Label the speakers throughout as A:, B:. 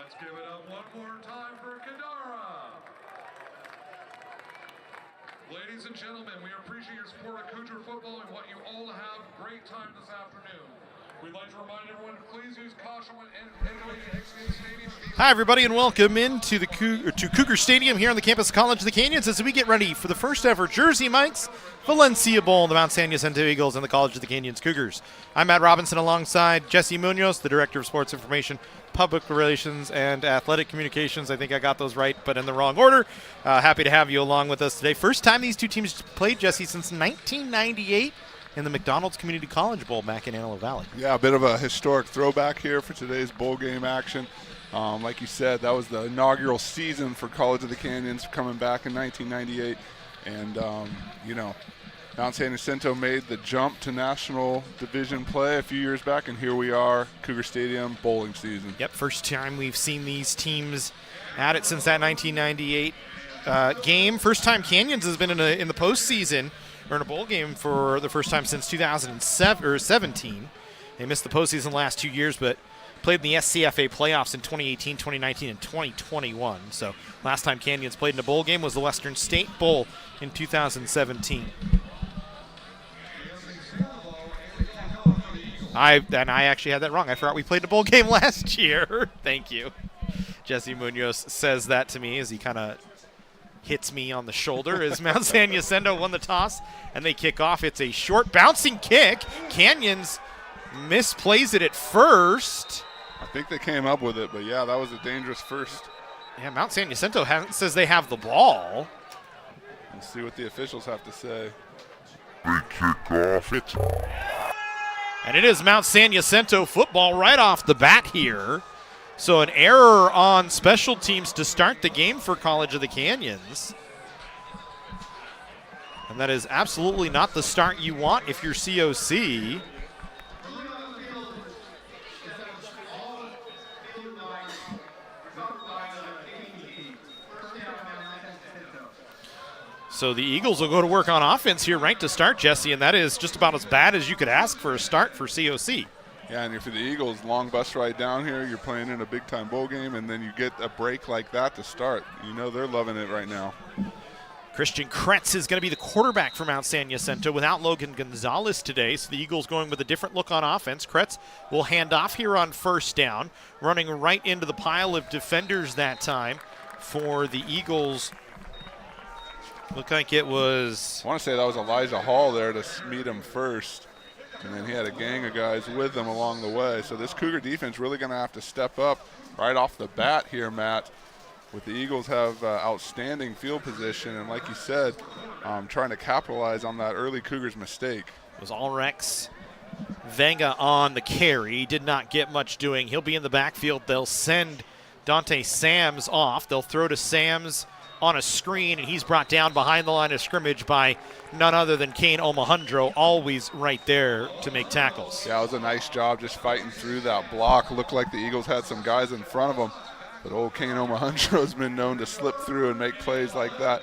A: Let's give it up one more time for Kadara. Ladies and gentlemen, we appreciate your support of Cougar football and want you all to have a great time this afternoon. We'd like to remind everyone to please use caution when entering the exiting stadium.
B: Hi, everybody, and welcome into the Cougar Stadium here on the campus of College of the Canyons as we get ready for the first ever Jersey Mike's Valencia Bowl, the Mount San Jacinto Eagles and the College of the Canyons Cougars. I'm Matt Robinson alongside Jesse Munoz, the Director of Sports Information, Public Relations, and Athletic Communications. I think I got those right, but in the wrong order. Happy to have you along with us today. First time these two teams played, Jesse, since 1998 in the McDonald's Community College Bowl back in Antelope Valley.
C: Yeah, a bit of a historic throwback here for today's bowl game action. Like you said, that was the inaugural season for College of the Canyons coming back in 1998. And, Mount San Jacinto made the jump to national division play a few years back, and here we are, Cougar Stadium, bowling season.
B: Yep, first time we've seen these teams at it since that 1998 game. First time Canyons has been in the postseason, or in a bowl game for the first time since 2017. They missed the postseason the last 2 years, but played in the SCFA playoffs in 2018, 2019, and 2021. So last time Canyons played in a bowl game was the Western State Bowl in 2017. I actually had that wrong. I forgot we played a bowl game last year. Thank you. Jesse Munoz says that to me as he kind of hits me on the shoulder as Mount San Jacinto won the toss, and they kick off. It's a short bouncing kick. Canyons misplays it at first.
C: I think they came up with it, but yeah, that was a dangerous first.
B: Yeah, Mount San Jacinto says they have the ball.
C: Let's see what the officials have to say.
D: They kick off. It's
B: And it is Mount San Jacinto football right off the bat here. So an error on special teams to start the game for College of the Canyons. And that is absolutely not the start you want if you're COC. So the Eagles will go to work on offense here right to start, Jesse, and that is just about as bad as you could ask for a start for COC.
C: Yeah, and for the Eagles, long bus ride down here, you're playing in a big-time bowl game, and then you get a break like that to start. You know they're loving it right now.
B: Christian Kretz is going to be the quarterback for Mount San Jacinto without Logan Gonzalez today, so the Eagles going with a different look on offense. Kretz will hand off here on first down, running right into the pile of defenders that time for the Eagles. Looked like it was...
C: I want to say that was Elijah Hall there to meet him first. And then he had a gang of guys with him along the way. So this Cougar defense really going to have to step up right off the bat here, Matt. With the Eagles have outstanding field position. And like you said, trying to capitalize on that early Cougars mistake.
B: It was Ulrichs Venga on the carry. He did not get much doing. He'll be in the backfield. They'll send Dante Sams off. They'll throw to Sams on a screen, and he's brought down behind the line of scrimmage by none other than Kane Omohundro, always right there to make tackles.
C: Yeah, it was a nice job just fighting through that block. Looked like the Eagles had some guys in front of them, but old Kane Omohundro has been known to slip through and make plays like that.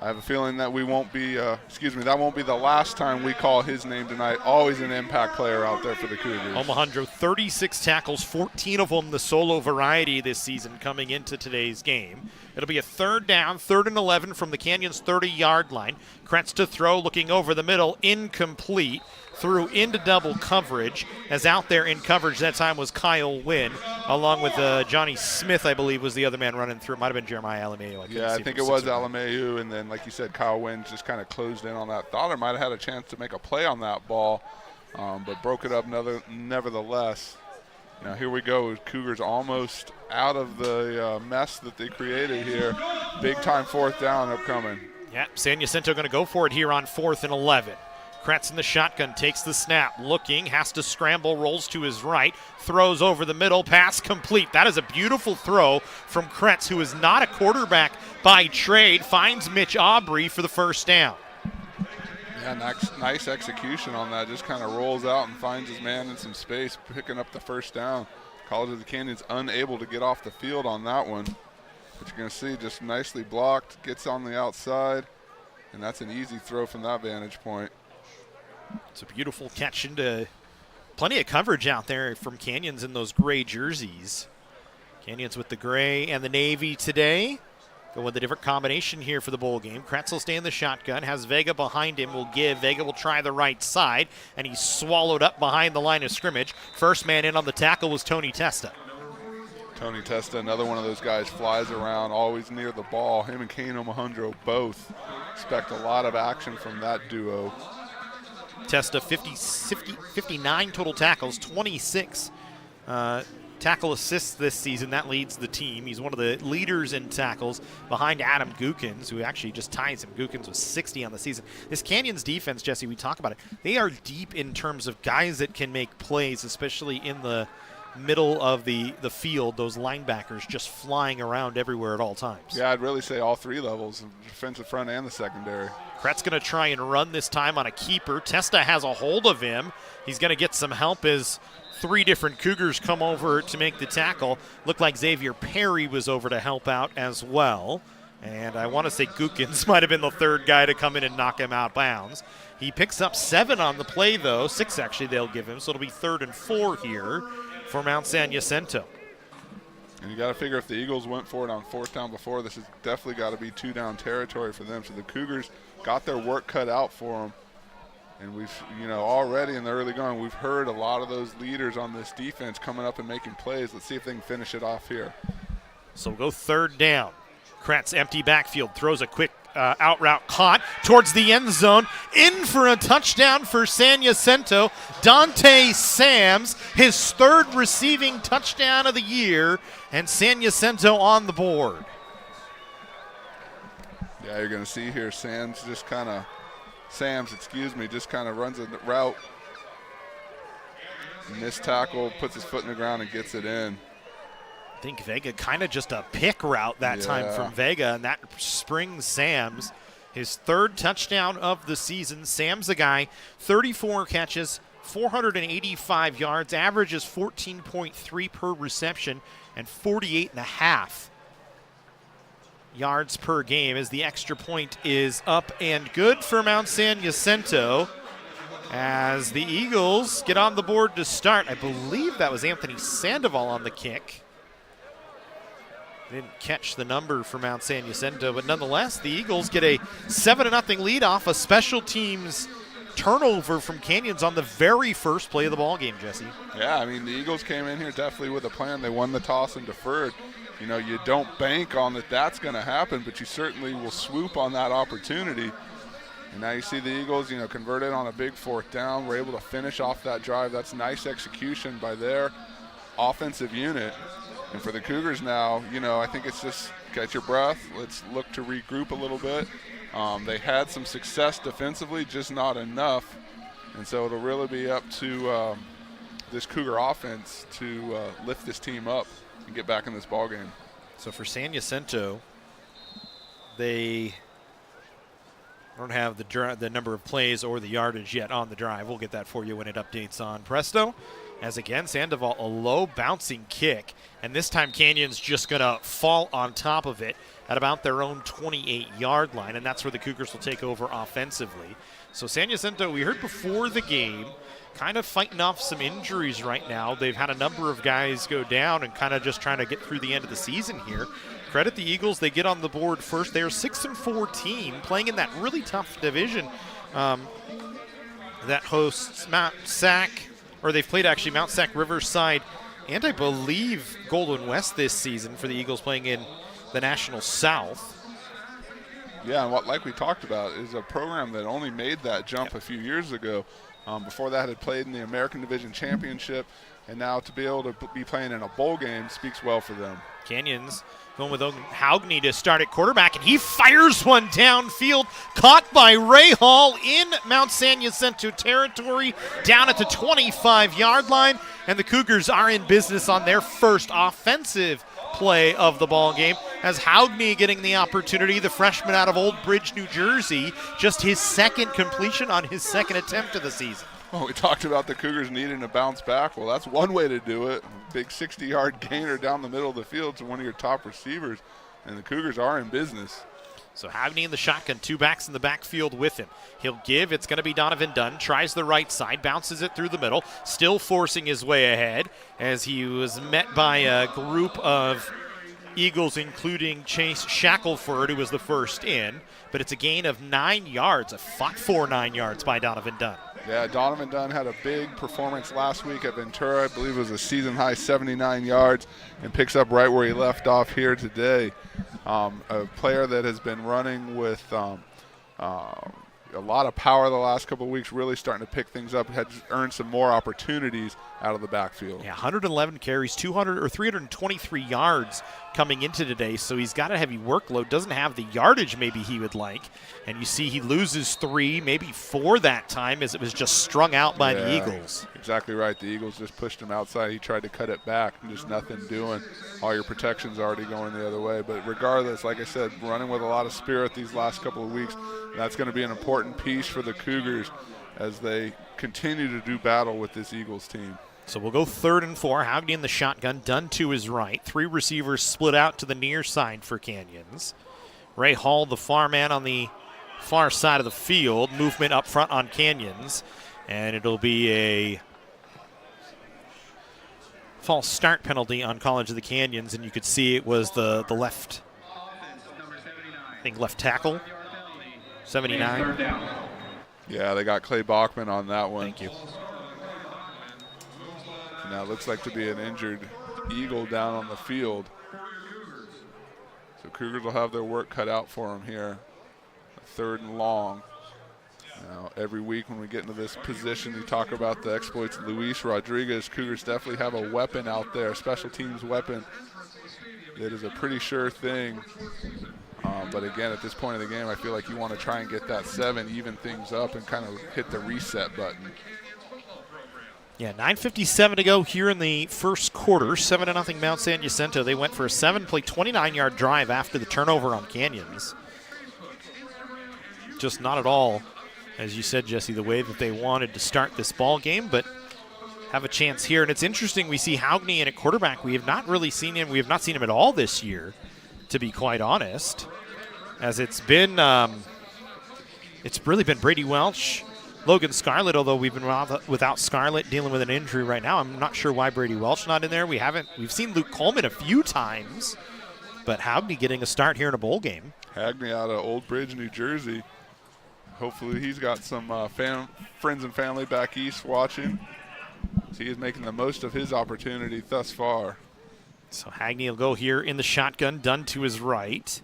C: I have a feeling that we won't be, that won't be the last time we call his name tonight. Always an impact player out there for the Cougars.
B: Alejandro, 36 tackles, 14 of them the solo variety this season coming into today's game. It'll be a third down, 3rd and 11 from the Canyons 30-yard line. Kretz to throw, looking over the middle, incomplete. Threw into double coverage. As out there in coverage that time was Kyle Wynn, along with Johnny Smith, I believe, was the other man running through. It might have been Jeremiah Alameu.
C: I think it was Alameu, and then, like you said, Kyle Wynn just kind of closed in on that. Thought he might have had a chance to make a play on that ball, but broke it up nevertheless. Now here we go. Cougars almost out of the mess that they created here. Big-time 4th down upcoming.
B: Yeah, San Jacinto going to go for it here on 4th and 11. Kretz in the shotgun, takes the snap, looking, has to scramble, rolls to his right, throws over the middle, pass complete. That is a beautiful throw from Kretz, who is not a quarterback by trade, finds Mitch Aubrey for the first down.
C: Yeah, nice execution on that. Just kind of rolls out and finds his man in some space, picking up the first down. College of the Canyons unable to get off the field on that one. But you're going to see just nicely blocked, gets on the outside, and that's an easy throw from that vantage point.
B: It's a beautiful catch into plenty of coverage out there from Canyons in those gray jerseys. Canyons with the gray and the navy today. Go with a different combination here for the bowl game. Kretz will stay in the shotgun, has Vega behind him, will give. Vega will try the right side, and he's swallowed up behind the line of scrimmage. First man in on the tackle was Tony Testa.
C: Tony Testa, another one of those guys, flies around, always near the ball. Him and Kane Alejandro both expect a lot of action from that duo.
B: Testa, 59 total tackles, 26 tackle assists this season. That leads the team. He's one of the leaders in tackles behind Adam Gookins, who actually just ties him. Gookins was 60 on the season. This Canyons defense, Jesse, we talk about it. They are deep in terms of guys that can make plays, especially in the middle of the field, those linebackers just flying around everywhere at all times.
C: Yeah, I'd really say all 3 levels, the defensive front and the secondary.
B: Kretz going to try and run this time on a keeper. Testa has a hold of him. He's going to get some help as 3 different Cougars come over to make the tackle. Looked like Xavier Perry was over to help out as well. And I want to say Gookins might have been the 3rd guy to come in and knock him out bounds. He picks up 7 on the play, though. 6 actually they'll give him, so it'll be 3rd and 4 here for Mount San Jacinto.
C: And you got to figure if the Eagles went for it on 4th down before, this has definitely got to be 2-down territory for them. So the Cougars got their work cut out for them. And we've, already in the early going, we've heard a lot of those leaders on this defense coming up and making plays. Let's see if they can finish it off here.
B: So we'll go 3rd down. Kretz, empty backfield, throws a quick out route, caught towards the end zone, in for a touchdown for San Jacinto. Dante Sams, his 3rd receiving touchdown of the year, and San Jacinto on the board.
C: Yeah, you're going to see here Sams just kind of runs a route. Missed tackle, puts his foot in the ground and gets it in.
B: I think Vega kind of just a pick route that time from Vega, and that springs Sams. His 3rd touchdown of the season. Sam's the guy, 34 catches, 485 yards, averages 14.3 per reception, and 48.5 yards per game as the extra point is up and good for Mount San Jacinto. As the Eagles get on the board to start, I believe that was Anthony Sandoval on the kick. Didn't catch the number for Mount San Jacinto, but nonetheless, the Eagles get a 7-0 lead off a special teams turnover from Canyons on the very first play of the ball game, Jesse.
C: Yeah, the Eagles came in here definitely with a plan. They won the toss and deferred. You don't bank on that's going to happen, but you certainly will swoop on that opportunity. And now you see the Eagles, converted on a big 4th down. We're able to finish off that drive. That's nice execution by their offensive unit. And for the Cougars now, I think it's just catch your breath. Let's look to regroup a little bit. They had some success defensively, just not enough. And so it'll really be up to this Cougar offense to lift this team up and get back in this ball game.
B: So for San Jacinto, they don't have the number of plays or the yardage yet on the drive. We'll get that for you when it updates on Presto. As again, Sandoval, a low bouncing kick, and this time Canyon's just going to fall on top of it at about their own 28-yard line, and that's where the Cougars will take over offensively. So San Jacinto, we heard before the game, kind of fighting off some injuries right now. They've had a number of guys go down and kind of just trying to get through the end of the season here. Credit the Eagles, they get on the board first. They're 6-4 team playing in that really tough division that hosts Mount Sac, or they've played actually Mount Sac, Riverside, and I believe Golden West this season for the Eagles playing in the National South.
C: Yeah, and like we talked about, is a program that only made that jump a few years ago. Before that had played in the American Division Championship, and now to be able to be playing in a bowl game speaks well for them.
B: Canyons going with Haugney to start at quarterback, and he fires one downfield, caught by Ray Hall in Mount San Jacinto territory, down at the 25-yard line, and the Cougars are in business on their first offensive play of the ball game, as Haugney getting the opportunity, the freshman out of Old Bridge, New Jersey, just his second completion on his second attempt of the season.
C: Well, we talked about the Cougars needing to bounce back. Well, that's one way to do it. Big 60-yard gainer down the middle of the field to one of your top receivers, and the Cougars are in business.
B: So Haugney in the shotgun, two backs in the backfield with him. He'll give, it's going to be Donovan Dunn, tries the right side, bounces it through the middle, still forcing his way ahead as he was met by a group of Eagles, including Chase Shackelford, who was the first in, but it's a gain of 9 yards, a fought for 9 yards by Donovan Dunn.
C: Yeah, Donovan Dunn had a big performance last week at Ventura. I believe it was a season-high 79 yards, and picks up right where he left off here today. A player that has been running with a lot of power the last couple of weeks, really starting to pick things up, had earned some more opportunities out of the backfield.
B: Yeah, 111 carries, 323 yards coming into today, so he's got a heavy workload, doesn't have the yardage maybe he would like, and you see he loses 3, maybe 4 that time as it was just strung out by the Eagles.
C: Exactly right. The Eagles just pushed him outside. He tried to cut it back, and just nothing doing. All your protection's already going the other way. But regardless, like I said, running with a lot of spirit these last couple of weeks, that's going to be an important piece for the Cougars as they continue to do battle with this Eagles team.
B: So we'll go 3rd and 4. Haugney in the shotgun, Dunn to his right. 3 receivers split out to the near side for Canyons. Ray Hall, the far man on the far side of the field. Movement up front on Canyons. And it'll be a false start penalty on College of the Canyons. And you could see it was the left, I think left tackle, 79.
C: Yeah, they got Clay Bachman on that one.
B: Thank you.
C: Now it looks like to be an injured Eagle down on the field. So Cougars will have their work cut out for them here. 3rd and long. Now every week when we get into this position, we talk about the exploits of Luis Rodriguez. Cougars definitely have a weapon out there, a special teams weapon. It is a pretty sure thing. But again, at this point of the game, I feel like you want to try and get that 7, even things up, and kind of hit the reset button.
B: Yeah, 9:57 to go here in the first quarter. 7-0 Mount San Jacinto. They went for a 7-play, 29-yard drive after the turnover on Canyons. Just not at all, as you said, Jesse, the way that they wanted to start this ball game, but have a chance here. And it's interesting, we see Haugney in at quarterback. We have not really seen him. We have not seen him at all this year, to be quite honest, as it's really been Brady Welch, Logan Scarlett, although we've been without Scarlett dealing with an injury right now. I'm not sure why Brady Welch not in there. We've seen Luke Coleman a few times, but Haugney getting a start here in a bowl game.
C: Haugney out of Old Bridge, New Jersey. Hopefully he's got some friends and family back east watching. So he is making the most of his opportunity thus far.
B: So Haugney will go here in the shotgun, Dunn to his right.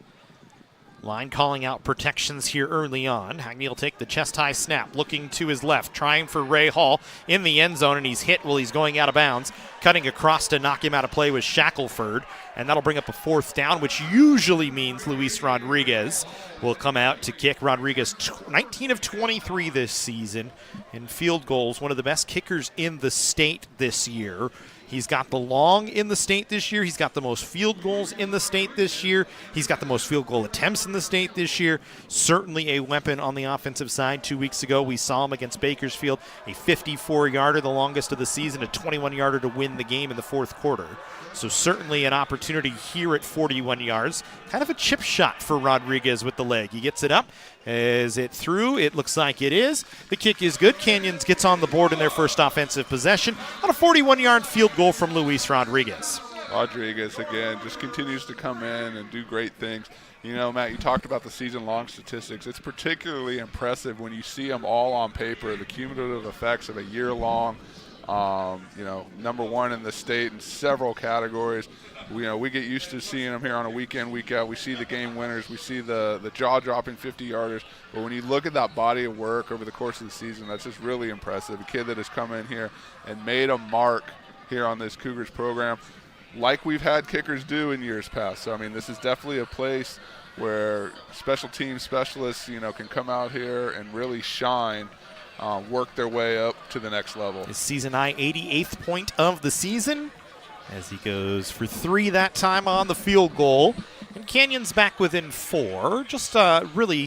B: Line calling out protections here early on. Haugney will take the chest-high snap, looking to his left, trying for Ray Hall in the end zone, and he's hit while he's going out of bounds. Cutting across to knock him out of play was Shackelford, and that'll bring up a 4th down, which usually means Luis Rodriguez will come out to kick. Rodriguez, 19 of 23 this season in field goals, one of the best kickers in the state this year. He's got the long in the state this year. He's got the most field goals in the state this year. He's got the most field goal attempts in the state this year. Certainly a weapon on the offensive side. 2 weeks ago, we saw him against Bakersfield, a 54-yarder, the longest of the season, a 21-yarder to win the game in the fourth quarter. So certainly an opportunity here at 41 yards. Kind of a chip shot for Rodriguez with the leg. He gets it up. Is it through? It looks like it is. The kick is good. Canyons gets on the board in their first offensive possession on a 41-yard field goal from Luis Rodriguez.
C: Rodriguez, again, just continues to come in and do great things. You know, Matt, you talked about the season-long statistics. It's particularly impressive when you see them all on paper, the cumulative effects of a year-long, number one in the state in several categories. We get used to seeing them here on a week in, week out. We see the game winners. We see the jaw-dropping 50-yarders. But when you look at that body of work over the course of the season, that's just really impressive. A kid that has come in here and made a mark here on this Cougars program like we've had kickers do in years past. So, I mean, this is definitely a place where special team specialists, can come out here and really shine, work their way up to the next level.
B: His season high 88th point of the season, as he goes for 3 that time on the field goal. And Canyon's back within 4, just really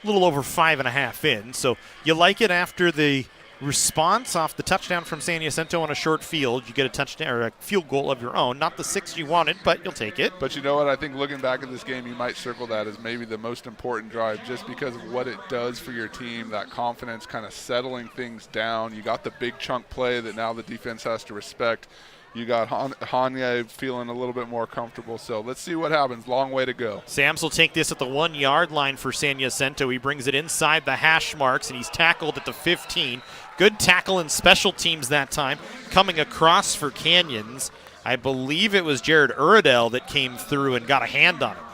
B: a little over 5.5 in. So you like it after the response off the touchdown from San Jacinto on a short field. You get a touchdown or a field goal of your own. Not the 6 you wanted, but you'll take it.
C: But you know what? I think looking back at this game, you might circle that as maybe the most important drive just because of what it does for your team, that confidence kind of settling things down. You got the big chunk play that now the defense has to respect. You got Hanya feeling a little bit more comfortable. So let's see what happens. Long way to go.
B: Sams will take this at the 1-yard line for San Jacinto. He brings it inside the hash marks, and he's tackled at the 15. Good tackle in special teams that time. Coming across for Canyons, I believe it was Jared Uradell that came through and got a hand on him.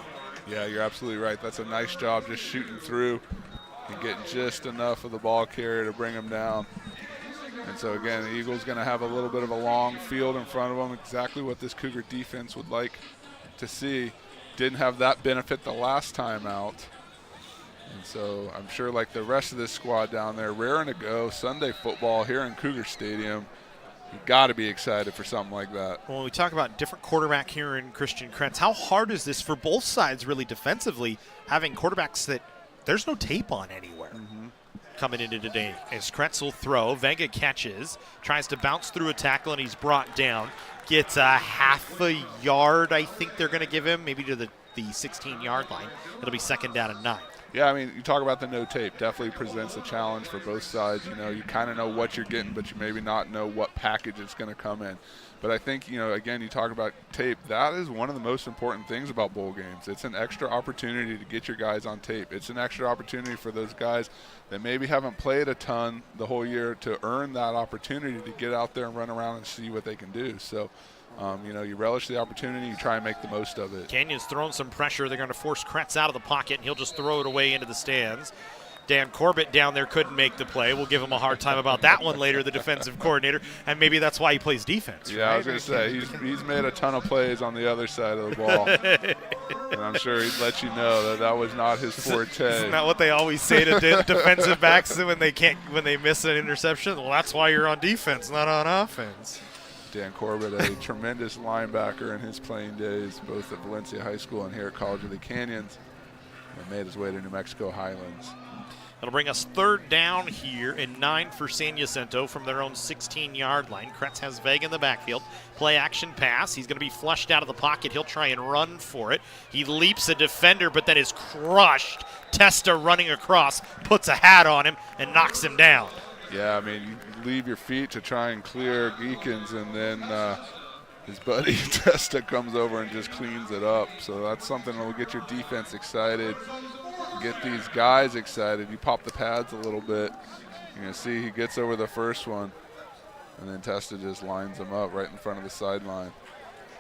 C: Yeah, you're absolutely right. That's a nice job just shooting through and getting just enough of the ball carrier to bring him down. And so, again, the Eagles going to have a little bit of a long field in front of them, exactly what this Cougar defense would like to see. Didn't have that benefit the last time out. And so I'm sure like the rest of this squad down there, raring to go, Sunday football here in Cougar Stadium. You've got to be excited for something like that.
B: When we talk about different quarterback here in Christian Kretz, how hard is this for both sides really defensively, having quarterbacks that there's no tape on anywhere? Coming into today as Kretz will throw. Vega catches, tries to bounce through a tackle, and he's brought down. Gets a half a yard, I think they're going to give him, maybe to the 16-yard line. It'll be 2nd down and 9.
C: Yeah, I mean, you talk about the no tape. Definitely presents a challenge for both sides. You kind of know what you're getting, but you maybe not know what package it's going to come in. But I think, again, you talk about tape. That is one of the most important things about bowl games. It's an extra opportunity to get your guys on tape. It's an extra opportunity for those guys that maybe haven't played a ton the whole year to earn that opportunity to get out there and run around and see what they can do. So, you relish the opportunity, you try and make the most of it.
B: Canyon's throwing some pressure. They're going to force Kretz out of the pocket, and he'll just throw it away into the stands. Dan Corbett down there couldn't make the play. We'll give him a hard time about that one later, the defensive coordinator, and maybe that's why he plays defense.
C: Yeah, right? I was going to say, he's made a ton of plays on the other side of the ball. And I'm sure he'd let you know that was not his forte.
B: Isn't that what they always say to defensive backs when they miss an interception? Well, that's why you're on defense, not on offense.
C: Dan Corbett, a tremendous linebacker in his playing days, both at Valencia High School and here at College of the Canyons, and made his way to New Mexico Highlands.
B: That'll bring us 3rd down here and 9 for San Jacinto from their own 16-yard line. Kretz has Vega in the backfield. Play action pass. He's going to be flushed out of the pocket. He'll try and run for it. He leaps a defender, but then is crushed. Testa running across, puts a hat on him, and knocks him down.
C: Yeah, I mean, you leave your feet to try and clear Geekins, and then his buddy Testa comes over and just cleans it up. So that's something that will get your defense excited, get these guys excited. You pop the pads a little bit. You're going to see he gets over the first one, and then Testa just lines him up right in front of the sideline.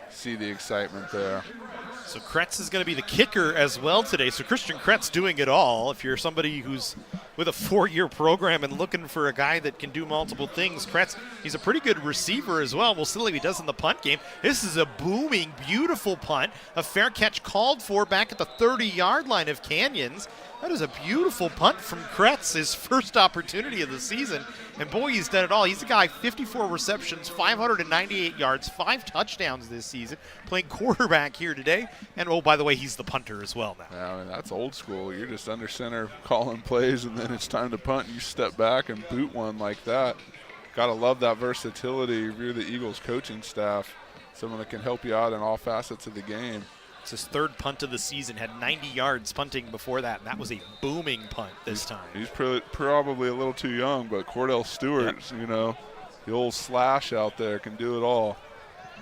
C: See the excitement there.
B: So Kretz is going to be the kicker as well today. So Christian Kretz doing it all. If you're somebody who's with a 4-year program and looking for a guy that can do multiple things, Kretz, he's a pretty good receiver as well. We'll see what he does in the punt game. This is a booming, beautiful punt. A fair catch called for back at the 30-yard line of Canyons. That is a beautiful punt from Kretz, his first opportunity of the season. And boy, he's done it all. He's a guy, 54 receptions, 598 yards, 5 touchdowns this season, playing quarterback here today. And, oh, by the way, he's the punter as well now.
C: Yeah, I mean, that's old school. You're just under center calling plays, and then it's time to punt, and you step back and boot one like that. Got to love that versatility if you're the Eagles coaching staff, someone that can help you out in all facets of the game.
B: It's his 3rd punt of the season, had 90 yards punting before that, and that was a booming punt this time.
C: He's probably a little too young, but Cordell Stewart, you know, the old slash out there can do it all.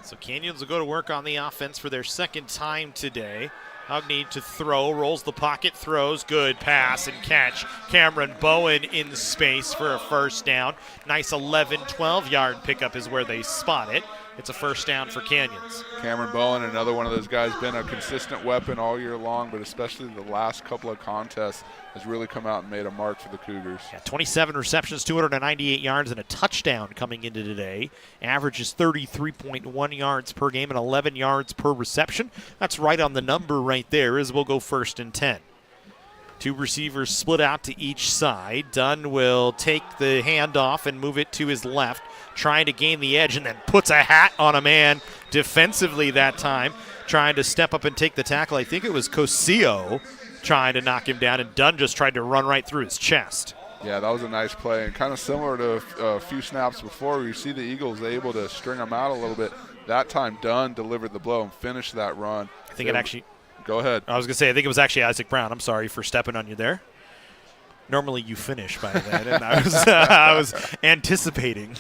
B: So Canyons will go to work on the offense for their 2nd time today. Hogney to throw, rolls the pocket, throws, good pass and catch. Cameron Bowen in space for a first down. Nice 11, 12-yard pickup is where they spot it. It's a first down for Canyons.
C: Cameron Bowen, another one of those guys, been a consistent weapon all year long, but especially the last couple of contests has really come out and made a mark for the Cougars.
B: Yeah, 27 receptions, 298 yards, and a touchdown coming into today. Average is 33.1 yards per game and 11 yards per reception. That's right on the number right there as we'll go 1st and 10. 2 receivers split out to each side. Dunn will take the handoff and move it to his left, trying to gain the edge, and then puts a hat on a man defensively that time, trying to step up and take the tackle. I think it was Cosio trying to knock him down, and Dunn just tried to run right through his chest.
C: Yeah, that was a nice play, and kind of similar to a few snaps before where you see the Eagles able to string them out a little bit. That time Dunn delivered the blow and finished that run.
B: I think it actually...
C: Go ahead.
B: I was going to say, I think it was actually Isaac Brown. I'm sorry for stepping on you there. Normally you finish by that, and I was anticipating.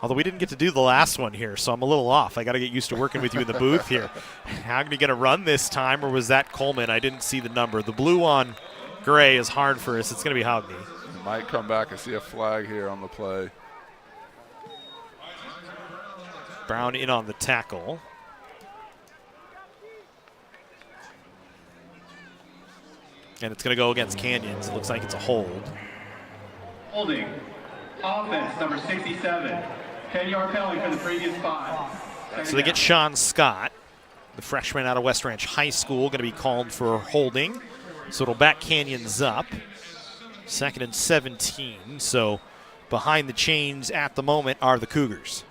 B: Although we didn't get to do the last one here, so I'm a little off. I got to get used to working with you in the booth here. How are you going to run this time, or was that Coleman? I didn't see the number. The blue on gray is hard for us. It's going to be Hogney.
C: Might come back and see a flag here on the play.
B: Brown in on the tackle. And it's going to go against Canyons. It looks like it's a hold.
E: Holding. Offense, number 67. 10-yard penalty for the previous 5.
B: So they get Sean Scott, the freshman out of West Ranch High School, going to be called for holding. So it'll back Canyons up. 2nd and 17. So behind the chains at the moment are the Cougars.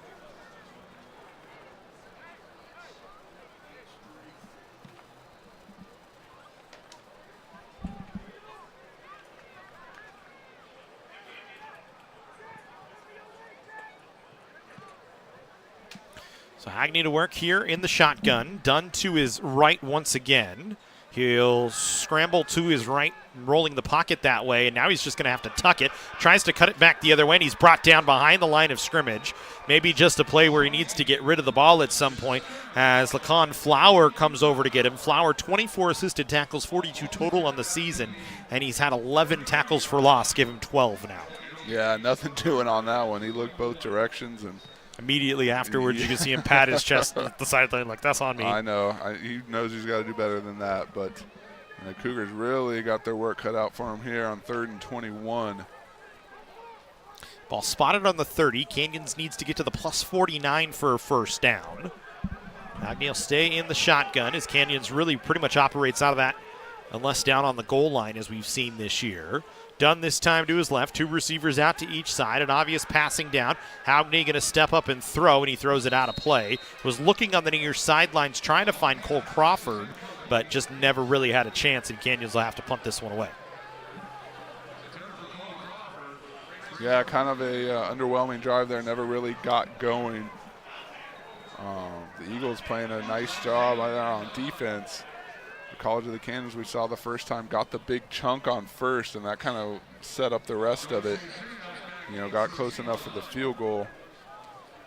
B: So Hogney to work here in the shotgun. Dunn to his right once again. He'll scramble to his right, rolling the pocket that way, and now he's just going to have to tuck it. Tries to cut it back the other way, and he's brought down behind the line of scrimmage. Maybe just a play where he needs to get rid of the ball at some point as Lacan Flower comes over to get him. Flower, 24 assisted tackles, 42 total on the season, and he's had 11 tackles for loss. Give him 12 now.
C: Yeah, nothing doing on that one. He looked both directions, and
B: immediately afterwards, you can see him pat his chest at the sideline like, that's on me.
C: I know. He knows he's got to do better than that, but the Cougars really got their work cut out for him here on 3rd and 21.
B: Ball spotted on the 30. Canyons needs to get to the plus 49 for a first down. Hogney will stay in the shotgun as Canyons really pretty much operates out of that unless down on the goal line as we've seen this year. Dunn this time to his left, 2 receivers out to each side, an obvious passing down. Hogney going to step up and throw, and he throws it out of play. Was looking on the near sidelines trying to find Cole Crawford, but just never really had a chance, and Canyons will have to punt this one away.
C: Yeah, kind of a underwhelming drive there, never really got going. The Eagles playing a nice job on defense. College of the Canyons, we saw the first time, got the big chunk on first, and that kind of set up the rest of it. You know, got close enough for the field goal.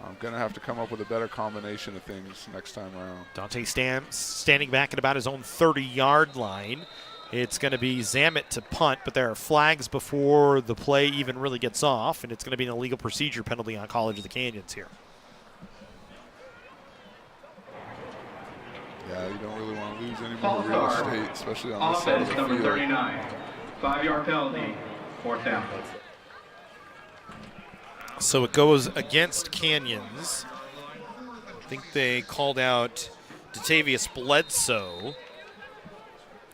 C: I'm going to have to come up with a better combination of things next time around.
B: Dante standing back at about his own 30-yard line. It's going to be Zammit to punt, but there are flags before the play even really gets off, and it's going to be an illegal procedure penalty on College of the Canyons here.
C: Yeah, you don't really want to lose any more real estate, especially on this side of the field.
E: Offense, number 39. 5-yard penalty, 4th down.
B: So it goes against Canyons. I think they called out Datavius Bledsoe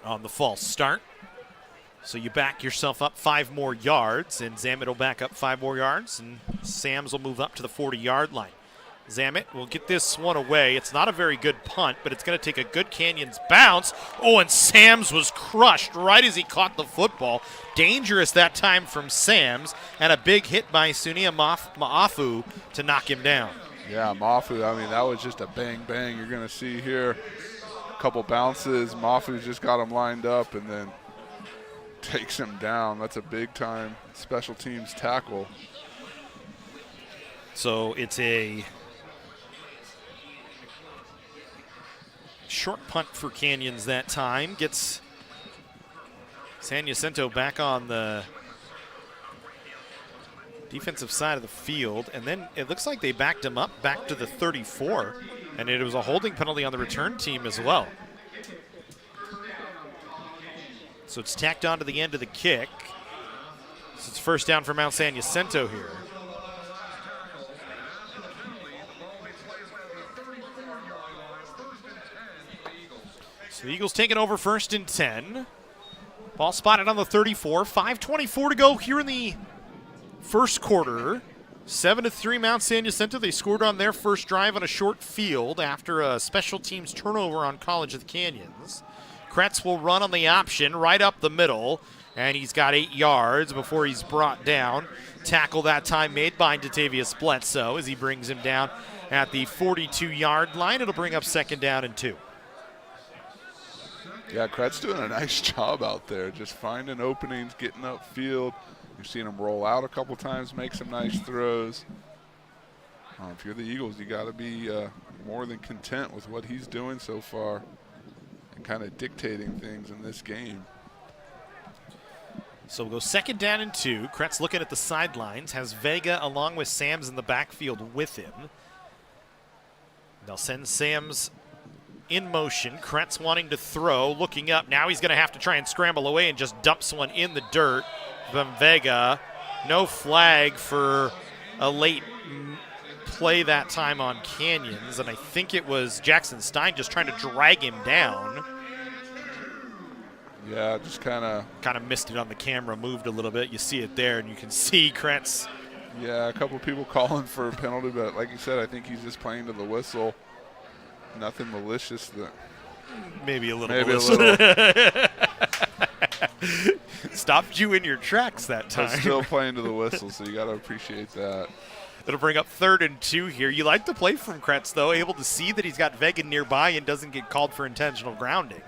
B: on the false start. So you back yourself up 5 more yards, and Zamet will back up 5 more yards, and Sams will move up to the 40-yard line. Zamet will get this one away. It's not a very good punt, but it's going to take a good Canyons bounce. Oh, and Sams was crushed right as he caught the football. Dangerous that time from Sams, and a big hit by Sunia Maafu to knock him down.
C: Yeah, Mafu, I mean, that was just a bang-bang you're going to see here. A couple bounces. Mafu's just got him lined up and then takes him down. That's a big-time special teams tackle.
B: So it's a short punt for Canyons that time. Gets San Jacinto back on the defensive side of the field, and then it looks like they backed him up back to the 34, and it was a holding penalty on the return team as well. So it's tacked on to the end of the kick. So it's first down for Mount San Jacinto here. So the Eagles taking over 1st and 10. Ball spotted on the 34. 5:24 to go here in the first quarter. 7-3 Mount San Jacinto. They scored on their first drive on a short field after a special teams turnover on College of the Canyons. Kretz will run on the option right up the middle, and he's got 8 yards before he's brought down. Tackle that time made by Datavius Bledsoe as he brings him down at the 42-yard line. It'll bring up 2nd down and 2.
C: Yeah, Kretz doing a nice job out there, just finding openings, getting upfield. You've seen him roll out a couple times, make some nice throws. If you're the Eagles, you got to be more than content with what he's doing so far and kind of dictating things in this game.
B: So we'll go 2nd down and 2. Kretz looking at the sidelines, has Vega along with Sams in the backfield with him. They'll send Sams in motion. Kretz wanting to throw, looking up. Now he's going to have to try and scramble away and just dumps one in the dirt from Vega. No flag for a late play that time on Canyons, and I think it was Jackson Stein just trying to drag him down.
C: Yeah, just kind of
B: missed it on the camera, moved a little bit. You see it there, and you can see Kretz.
C: Yeah, a couple of people calling for a penalty, but like you said, I think he's just playing to the whistle. Nothing malicious.
B: Maybe a little.
C: Maybe a little.
B: Stopped you in your tracks that time.
C: But still playing to the whistle, so you got to appreciate that.
B: It'll bring up 3rd and 2 here. You like the play from Kretz, though, able to see that he's got Vega nearby and doesn't get called for intentional grounding,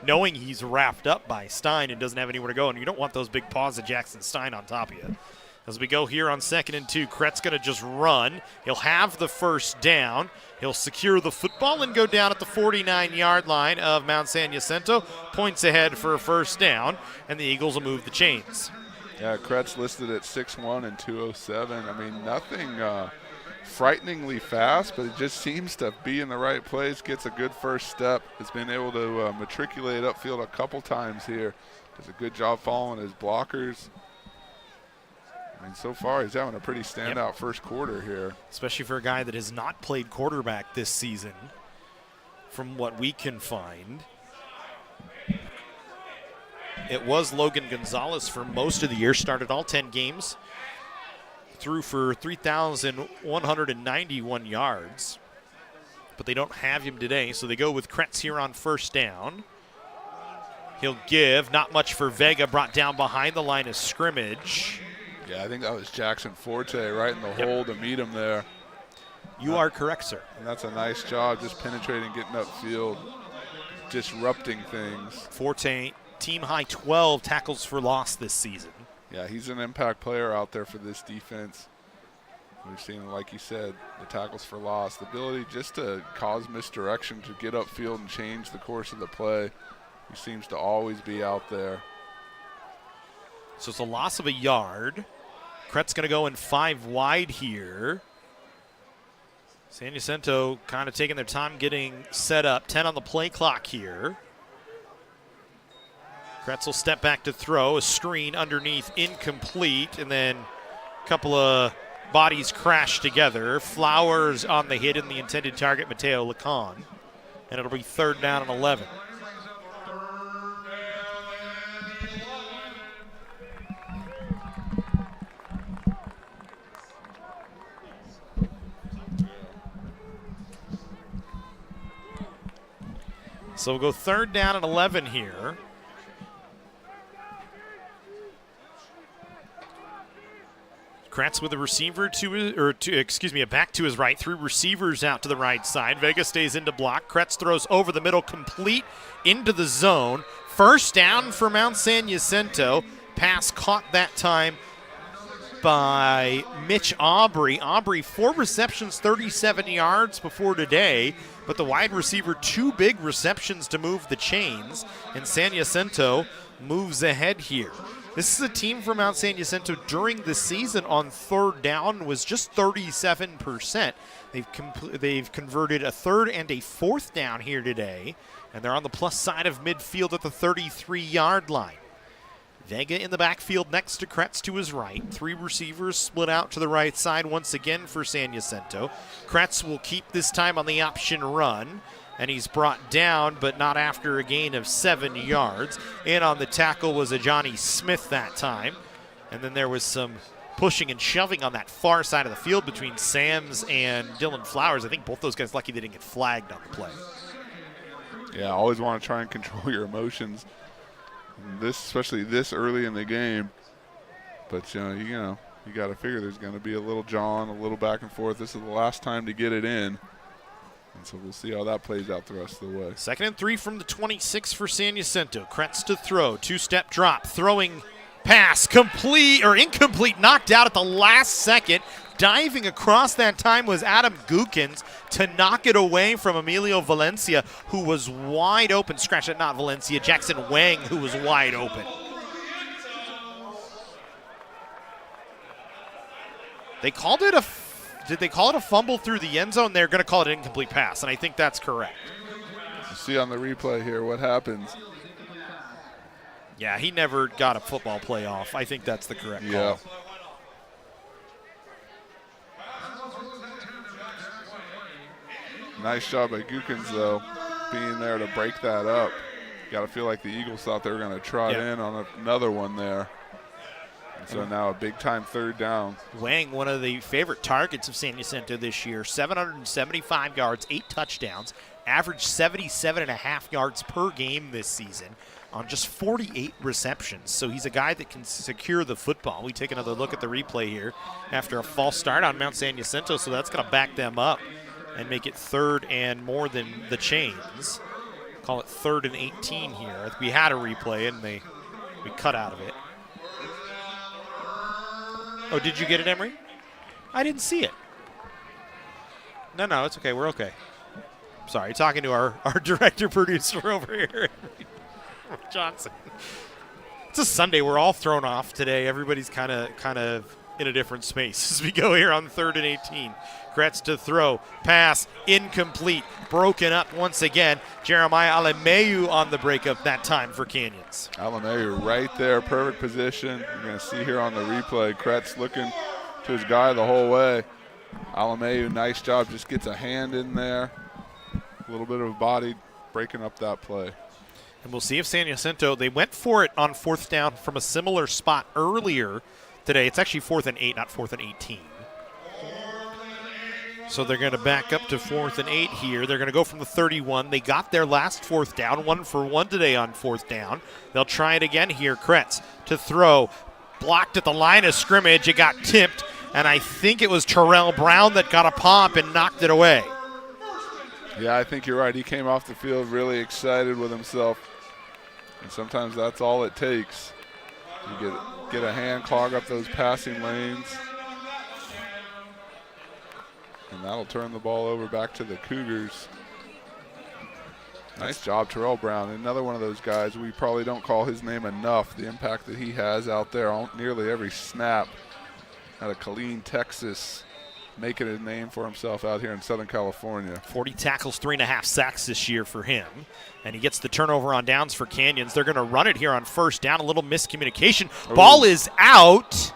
B: knowing he's wrapped up by Stein and doesn't have anywhere to go, and you don't want those big paws of Jackson Stein on top of you. As we go here on 2nd and 2, Kretz going to just run. He'll have the first down. He'll secure the football and go down at the 49-yard line of Mount San Jacinto. Points ahead for a first down, and the Eagles will move the chains.
C: Yeah, Kretz listed at 6'1" and 207. I mean, nothing frighteningly fast, but it just seems to be in the right place, gets a good first step, has been able to matriculate upfield a couple times here. Does a good job following his blockers. I mean, so far he's having a pretty standout first quarter here.
B: Especially for a guy that has not played quarterback this season, from what we can find. It was Logan Gonzalez for most of the year, started all 10 games, threw for 3,191 yards. But they don't have him today, so they go with Kretz here on first down. He'll give, not much for Vega, brought down behind the line of scrimmage.
C: Yeah, I think that was Jackson Forte right in the hole to meet him there.
B: You are correct, sir.
C: And that's a nice job, just penetrating, getting upfield, disrupting things.
B: Forte, team high 12 tackles for loss this season.
C: Yeah, he's an impact player out there for this defense. We've seen, like you said, the tackles for loss, the ability just to cause misdirection, to get upfield and change the course of the play. He seems to always be out there.
B: So it's a loss of a yard. Kretz going to go in 5 wide here. San Jacinto kind of taking their time getting set up. 10 on the play clock here. Kretz will step back to throw. A screen underneath, incomplete, and then a couple of bodies crash together. Flowers on the hit, and the intended target, Mateo Lacan. And it'll be 3rd down and 11. So we'll go 3rd down and 11 here. Kretz with a receiver a back to his right, 3 receivers out to the right side. Vega stays into block. Kretz throws over the middle, complete into the zone. 1st down for Mount San Jacinto. Pass caught that time by Mitch Aubrey. Aubrey, 4 receptions, 37 yards before today, but the wide receiver, 2 big receptions to move the chains, and San Jacinto moves ahead here. This is a team from Mount San Jacinto during the season on 3rd down was just 37%. They've converted a 3rd and a 4th down here today, and they're on the plus side of midfield at the 33-yard line. Vega in the backfield next to Kretz to his right. 3 receivers split out to the right side once again for San Jacinto. Kretz will keep this time on the option run, and he's brought down, but not after a gain of 7 yards. In on the tackle was a Johnny Smith that time. And then there was some pushing and shoving on that far side of the field between Sams and Dylan Flowers. I think both those guys lucky they didn't get flagged on the play.
C: Yeah, always want to try and control your emotions. Especially this early in the game. But, you got to figure there's going to be a little jawing, a little back and forth. This is the last time to get it in. And so we'll see how that plays out the rest of the way.
B: 2nd and 3 from the 26 for San Jacinto. Kretz to throw. 2-step drop. Throwing pass. Incomplete. Knocked out at the last second. Diving across that time was Adam Gookins to knock it away from Emilio Valencia, who was wide open. Scratch it, not Valencia. Jackson Wang, who was wide open. Did they call it a fumble through the end zone? They're going to call it an incomplete pass, and I think that's correct.
C: You see on the replay here what happens.
B: Yeah, he never got a football play off. I think that's the correct call.
C: Nice job by Gookins, though, being there to break that up. Got to feel like the Eagles thought they were going to trot in on another one there. And so now a big-time 3rd down.
B: Wang, one of the favorite targets of San Jacinto this year, 775 yards, 8 touchdowns, averaged 77.5 yards per game this season on just 48 receptions. So he's a guy that can secure the football. We take another look at the replay here after a false start on Mount San Jacinto, so that's going to back them up and make it 3rd and more than the chains. Call it 3rd and 18 here. We had a replay, and we cut out of it. Oh, did you get it, Emery? I didn't see it. No, it's okay. We're okay. Sorry, talking to our director producer over here, Johnson. It's a Sunday. We're all thrown off today. Everybody's kind of in a different space as we go here on 3rd and 18. Kretz to throw, pass, incomplete, broken up once again. Jeremiah Alemeu on the breakup that time for Canyons.
C: Alemeu right there, perfect position. You're going to see here on the replay, Kretz looking to his guy the whole way. Alemeu, nice job, just gets a hand in there. A little bit of a body breaking up that play.
B: And we'll see if San Jacinto, they went for it on 4th down from a similar spot earlier today. It's actually 4th and 8, not 4th and 18. So they're going to back up to 4th and 8 here. They're going to go from the 31. They got their last 4th down, 1 for 1 today on 4th down. They'll try it again here. Kretz to throw. Blocked at the line of scrimmage. It got tipped, and I think it was Terrell Brown that got a pop and knocked it away.
C: Yeah, I think you're right. He came off the field really excited with himself, and sometimes that's all it takes. You get a hand, clog up those passing lanes, and that'll turn the ball over back to the Cougars. Nice job, Terrell Brown. Another one of those guys, we probably don't call his name enough, the impact that he has out there on nearly every snap. Out of Killeen, Texas, making a name for himself out here in Southern California.
B: 40 tackles, 3.5 sacks this year for him. And he gets the turnover on downs for Canyons. They're going to run it here on 1st down. A little miscommunication. Ooh. Ball is out.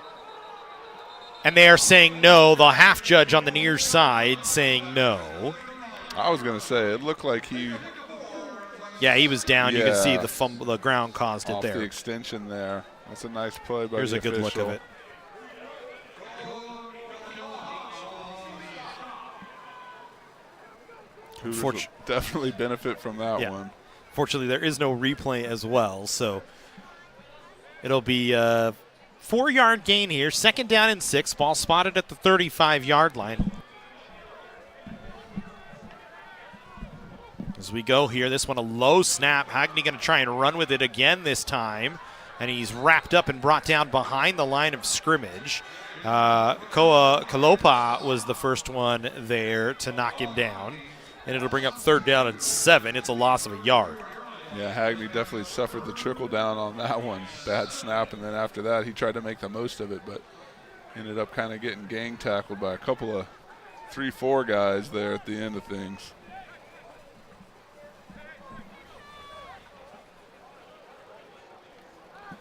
B: And they are saying no. The half judge on the near side saying no.
C: I was going to say, it looked like he...
B: Yeah, he was down. Yeah. You can see the fumble, the ground caused it there.
C: Off the extension there. That's a nice play by
B: Here's
C: the
B: a good
C: official.
B: look of it.
C: Cougars will definitely benefit from that one.
B: Fortunately, there is no replay as well, so it'll be a 4-yard gain here. 2nd down and 6. Ball spotted at the 35-yard line. As we go here, this one a low snap. Hagney going to try and run with it again this time. And he's wrapped up and brought down behind the line of scrimmage. Kalopa was the first one there to knock him down. And it'll bring up 3rd down and 7. It's a loss of a yard.
C: Yeah, Hagney definitely suffered the trickle down on that one. Bad snap, and then after that he tried to make the most of it, but ended up kind of getting gang tackled by a couple of 3-4 guys there at the end of things.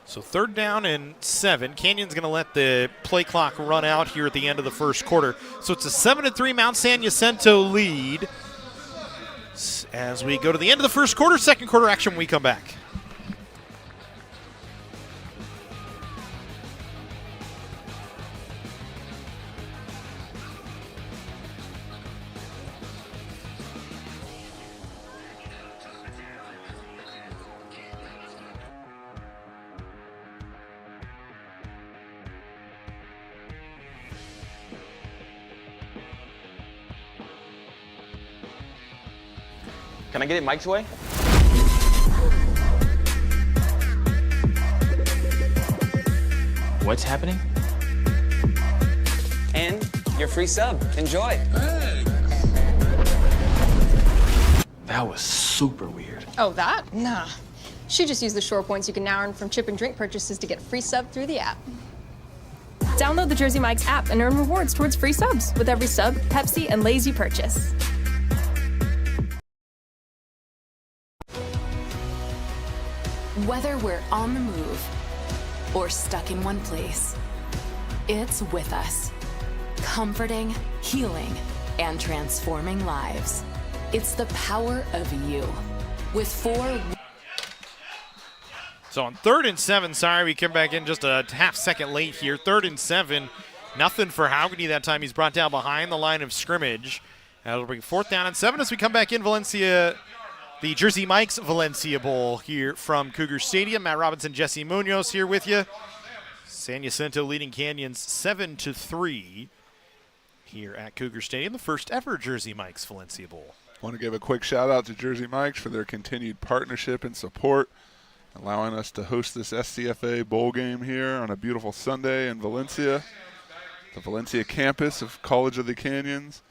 B: So 3rd down and 7. Canyon's going to let the play clock run out here at the end of the first quarter. So it's a 7-3 Mount San Jacinto lead. As we go to the end of the first quarter, second quarter action when we come back.
F: Can I get it Mike's way? What's happening?
G: And your free sub. Enjoy.
F: That was super weird.
H: Oh, that? Nah. She just used the shore points you can now earn from chip and drink purchases to get free sub through the app.
I: Download the Jersey Mike's app and earn rewards towards free subs with every sub, Pepsi, and Lay's you purchase.
J: Whether we're on the move or stuck in one place, it's with us. Comforting, healing, and transforming lives. It's the power of you. With 4...
B: So on 3rd and 7, sorry, we come back in just a half second late here. 3rd and 7, nothing for Haughey that time. He's brought down behind the line of scrimmage. That'll bring 4th down and 7 as we come back in Valencia. The Jersey Mike's Valencia Bowl here from Cougar Stadium. Matt Robinson, Jesse Munoz here with you. San Jacinto leading Canyons 7-3 here at Cougar Stadium, the first ever Jersey Mike's Valencia Bowl.
C: I want to give a quick shout out to Jersey Mike's for their continued partnership and support, allowing us to host this SCFA bowl game here on a beautiful Sunday in Valencia, the Valencia campus of College of the Canyons.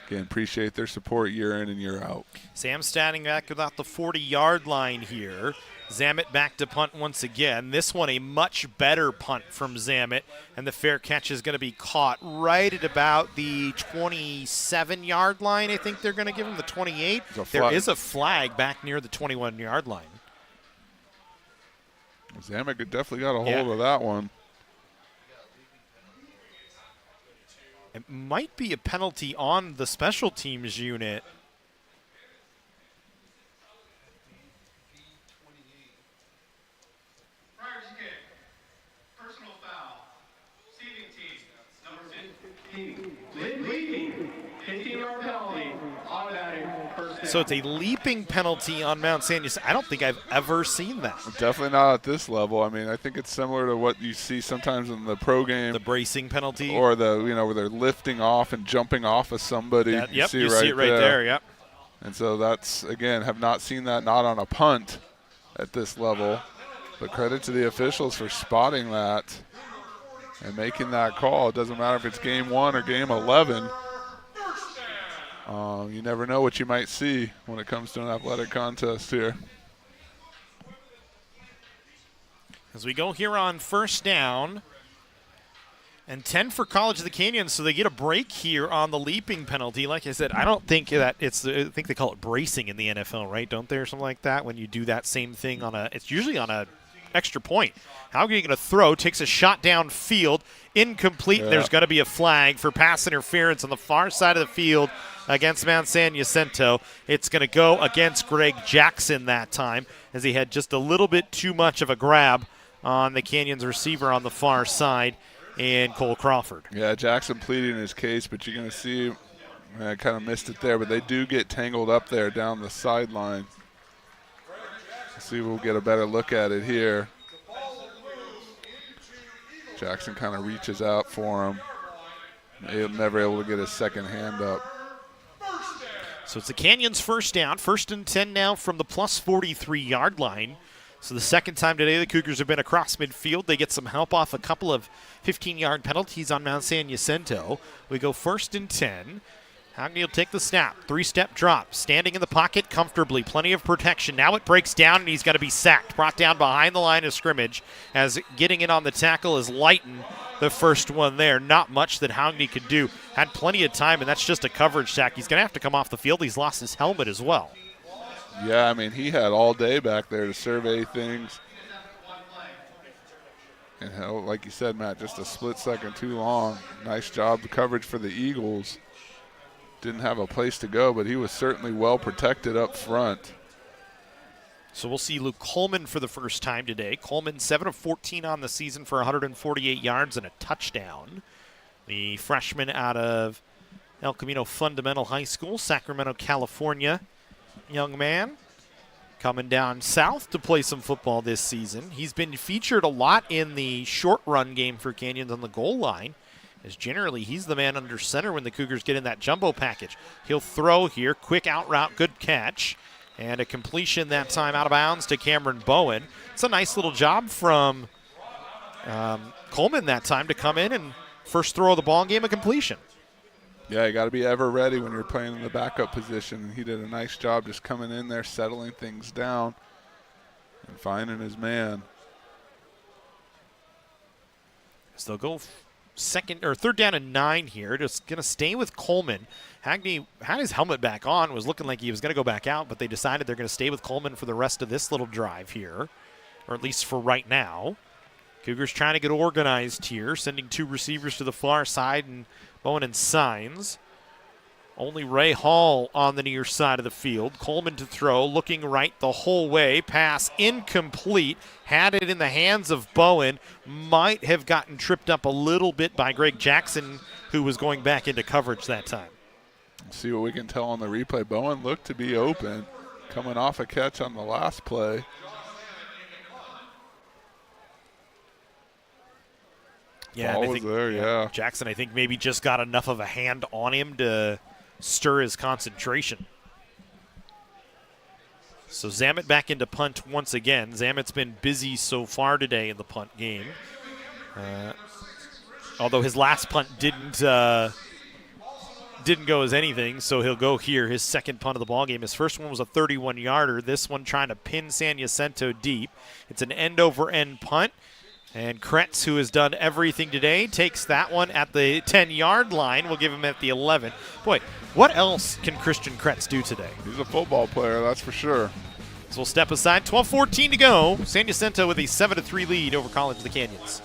C: Again, appreciate their support year in and year out.
B: Sam standing back about the 40-yard line here. Zamet back to punt once again. This one a much better punt from Zamet, and the fair catch is going to be caught right at about the 27-yard line. I think they're going to give him the 28. There is a flag back near the 21-yard line.
C: Zamet definitely got a hold of that one.
B: It might be a penalty on the special teams unit.
E: Prior to kick, personal foul, receiving team, number 15. Leaping, 15-yard penalty, automatic first down.
B: So it's a leaping penalty on Mount San Jacinto. I don't think I've ever seen that.
C: Definitely not at this level. I mean, I think it's similar to what you see sometimes in the pro game.
B: The bracing penalty.
C: Or where they're lifting off and jumping off of somebody.
B: Yep,
C: you see
B: it right there, yep.
C: And so that's, again, have not seen that, not on a punt at this level. But credit to the officials for spotting that and making that call. It doesn't matter if it's game 1 or game 11. You never know what you might see when it comes to an athletic contest here.
B: As we go here on 1st down, and 10 for College of the Canyons, so they get a break here on the leaping penalty. Like I said, I don't think that it's, I think they call it bracing in the NFL, right? Don't they, or something like that? When you do that same thing on it's usually on a extra point. How are you going to throw? Takes a shot downfield, incomplete. Yeah. There's going to be a flag for pass interference on the far side of the field against Mount San Jacinto. It's going to go against Greg Jackson that time, as he had just a little bit too much of a grab on the Canyons receiver on the far side, and Cole Crawford.
C: Yeah, Jackson pleading his case, but you're going to see, I kind of missed it there, but they do get tangled up there down the sideline. See, we'll get a better look at it here. Jackson kind of reaches out for him. He'll never able to get his second hand up.
B: So it's the Canyons' first down. 1st and 10 now from the plus 43-yard line. So the second time today the Cougars have been across midfield. They get some help off a couple of 15-yard penalties on Mount San Jacinto. We go 1st and 10. Hagney will take the snap. 3-step drop. Standing in the pocket comfortably. Plenty of protection. Now it breaks down, and he's got to be sacked. Brought down behind the line of scrimmage as getting in on the tackle is Lighton, the first one there. Not much that Hagney could do. Had plenty of time, and that's just a coverage sack. He's going to have to come off the field. He's lost his helmet as well.
C: Yeah, I mean, he had all day back there to survey things. And like you said, Matt, just a split second too long. Nice job of coverage for the Eagles. Didn't have a place to go, but he was certainly well protected up front.
B: So we'll see Luke Coleman for the first time today. Coleman 7 of 14 on the season for 148 yards and a touchdown. The freshman out of El Camino Fundamental High School, Sacramento, California. Young man coming down south to play some football this season. He's been featured a lot in the short run game for Canyons on the goal line, as generally he's the man under center when the Cougars get in that jumbo package. He'll throw here, quick out route, good catch, and a completion that time out of bounds to Cameron Bowen. It's a nice little job from Coleman that time to come in and first throw of the ball game, a completion.
C: Yeah, you got to be ever ready when you're playing in the backup position. He did a nice job just coming in there, settling things down, and finding his man.
B: So they'll go third down and 9 here. Just going to stay with Coleman. Hagney had his helmet back on, was looking like he was going to go back out, but they decided they're going to stay with Coleman for the rest of this little drive here, or at least for right now. Cougars trying to get organized here, sending 2 receivers to the far side, and Bowen and Signs. Only Ray Hall on the near side of the field. Coleman to throw, looking right the whole way. Pass incomplete. Had it in the hands of Bowen. Might have gotten tripped up a little bit by Greg Jackson, who was going back into coverage that time.
C: See what we can tell on the replay. Bowen looked to be open, coming off a catch on the last play.
B: Yeah,
C: Ball
B: and I
C: was
B: think,
C: there, yeah.
B: Jackson, I think, maybe just got enough of a hand on him to stir his concentration. So Zamet back into punt once again. Zamet's been busy so far today in the punt game. Although his last punt didn't go as anything, so he'll go here, his second punt of the ball game. His first one was a 31-yarder. This one trying to pin San Jacinto deep. It's an end-over-end punt. And Kretz, who has done everything today, takes that one at the 10-yard line. We'll give him at the 11. Boy, what else can Christian Kretz do today?
C: He's a football player, that's for sure.
B: So we'll step aside. 12:14 to go. San Jacinto with a 7-3 lead over College of the Canyons.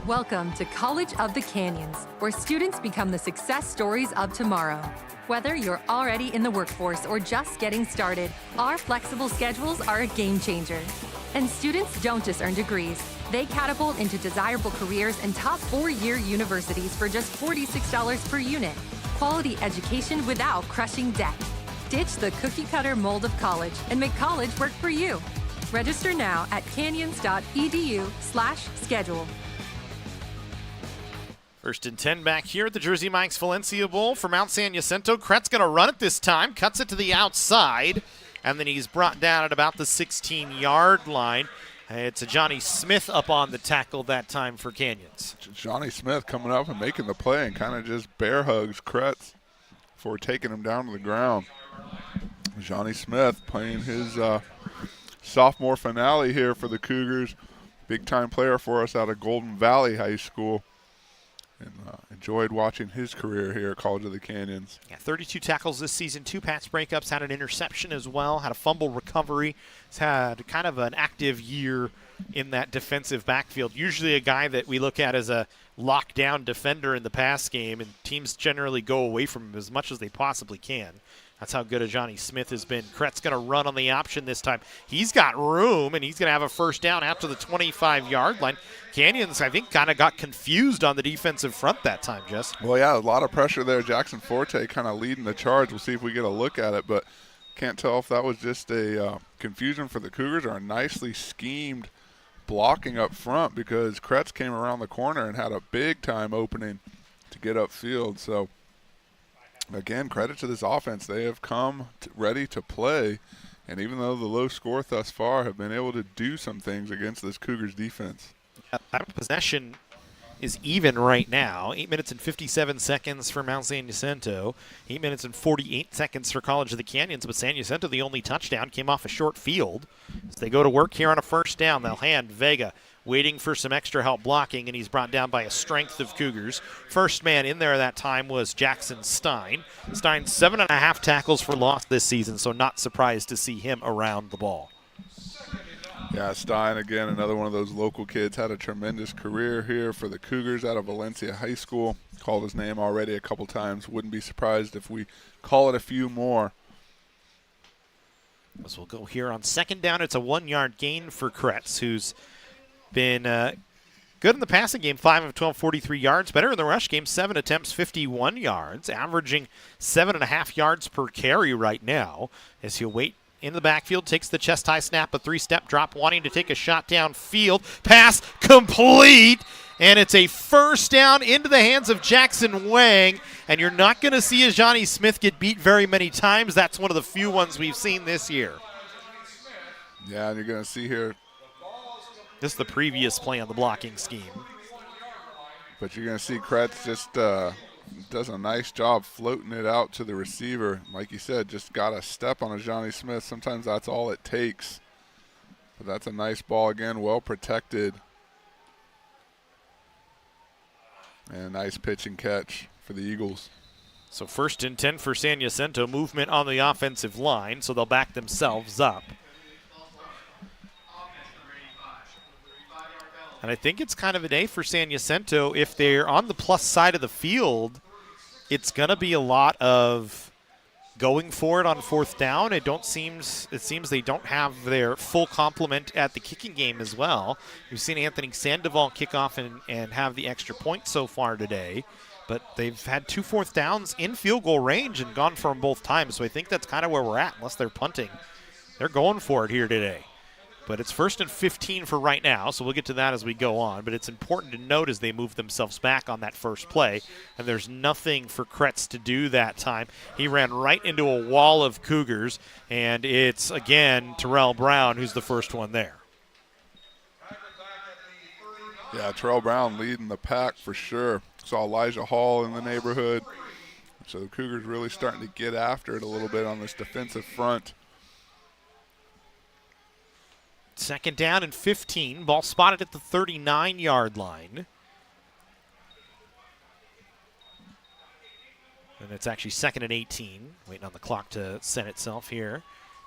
K: Welcome to College of the Canyons, where students become the success stories of tomorrow. Whether you're already in the workforce or just getting started, our flexible schedules are a game changer. And students don't just earn degrees. They catapult into desirable careers and top 4-year universities for just $46 per unit. Quality education without crushing debt. Ditch the cookie-cutter mold of college and make college work for you. Register now at canyons.edu/schedule.
B: 1st and 10 back here at the Jersey Mike's Valencia Bowl for Mount San Jacinto. Kretz going to run it this time, cuts it to the outside, and then he's brought down at about the 16-yard line. It's a Johnny Smith up on the tackle that time for Canyons.
C: Johnny Smith coming up and making the play and kind of just bear hugs Kretz before taking him down to the ground. Johnny Smith playing his sophomore finale here for the Cougars. Big-time player for us out of Golden Valley High School. And enjoyed watching his career here at College of the Canyons.
B: Yeah, 32 tackles this season, 2 pass breakups, had an interception as well, had a fumble recovery. He's had kind of an active year in that defensive backfield. Usually a guy that we look at as a lockdown defender in the pass game, and teams generally go away from him as much as they possibly can. That's how good a Johnny Smith has been. Kretz going to run on the option this time. He's got room, and he's going to have a first down after the 25-yard line. Canyons, I think, kind of got confused on the defensive front that time, Jess.
C: Well, yeah, a lot of pressure there. Jackson Forte kind of leading the charge. We'll see if we get a look at it. But Can't tell if that was just a confusion for the Cougars or a nicely schemed blocking up front, because Kretz came around the corner and had a big time opening to get upfield. So again, credit to this offense. They have come ready to play, and even though the low score thus far, have been able to do some things against this Cougars defense.
B: Time of possession is even right now. 8 minutes and 57 seconds for Mount San Jacinto. 8 minutes and 48 seconds for College of the Canyons. But San Jacinto, the only touchdown, came off a short field. As they go to work here on a first down, they'll hand Vega, waiting for some extra help blocking, and he's brought down by a strength of Cougars. First man in there that time was Jackson Stein. Stein, 7.5 tackles for loss this season, so not surprised to see him around the ball.
C: Yeah, Stein, again, another one of those local kids, had a tremendous career here for the Cougars out of Valencia High School. Called his name already a couple times. Wouldn't be surprised if we call it a few more.
B: As we'll go here on second down, it's a 1-yard gain for Kretz, who's been good in the passing game, 5 of 12, 43 yards. Better in the rush game, 7 attempts, 51 yards, averaging 7.5 yards per carry right now, as he'll wait in the backfield, takes the chest-high snap, a 3-step drop, wanting to take a shot downfield. Pass complete, and it's a first down into the hands of Jackson Wang, and you're not going to see a Johnny Smith get beat very many times. That's one of the few ones we've seen this year.
C: Yeah, and you're going to see here.
B: This is the previous play on the blocking scheme.
C: But you're going to see Kretz just does a nice job floating it out to the receiver. Like you said, just got a step on a Johnny Smith. Sometimes that's all it takes. But that's a nice ball again, well protected. And a nice pitch and catch for the Eagles.
B: So 1st and 10 for San Jacinto. Movement on the offensive line, so they'll back themselves up. And I think it's kind of a day for San Jacinto. If they're on the plus side of the field, it's going to be a lot of going for it on 4th down. It seems they don't have their full complement at the kicking game as well. We've seen Anthony Sandoval kick off and have the extra point so far today. But they've had 2 4th downs in field goal range and gone for them both times. So I think that's kind of where we're at, unless they're punting. They're going for it here today. But it's 1st and 15 for right now, so we'll get to that as we go on. But it's important to note as they move themselves back on that first play, and there's nothing for Kretz to do that time. He ran right into a wall of Cougars, and it's, again, Terrell Brown who's the first one there.
C: Yeah, Terrell Brown leading the pack for sure. Saw Elijah Hall in the neighborhood. So the Cougars really starting to get after it a little bit on this defensive front.
B: 2nd down and 15. Ball spotted at the 39-yard line. And it's actually 2nd and 18. Waiting on the clock to set itself here.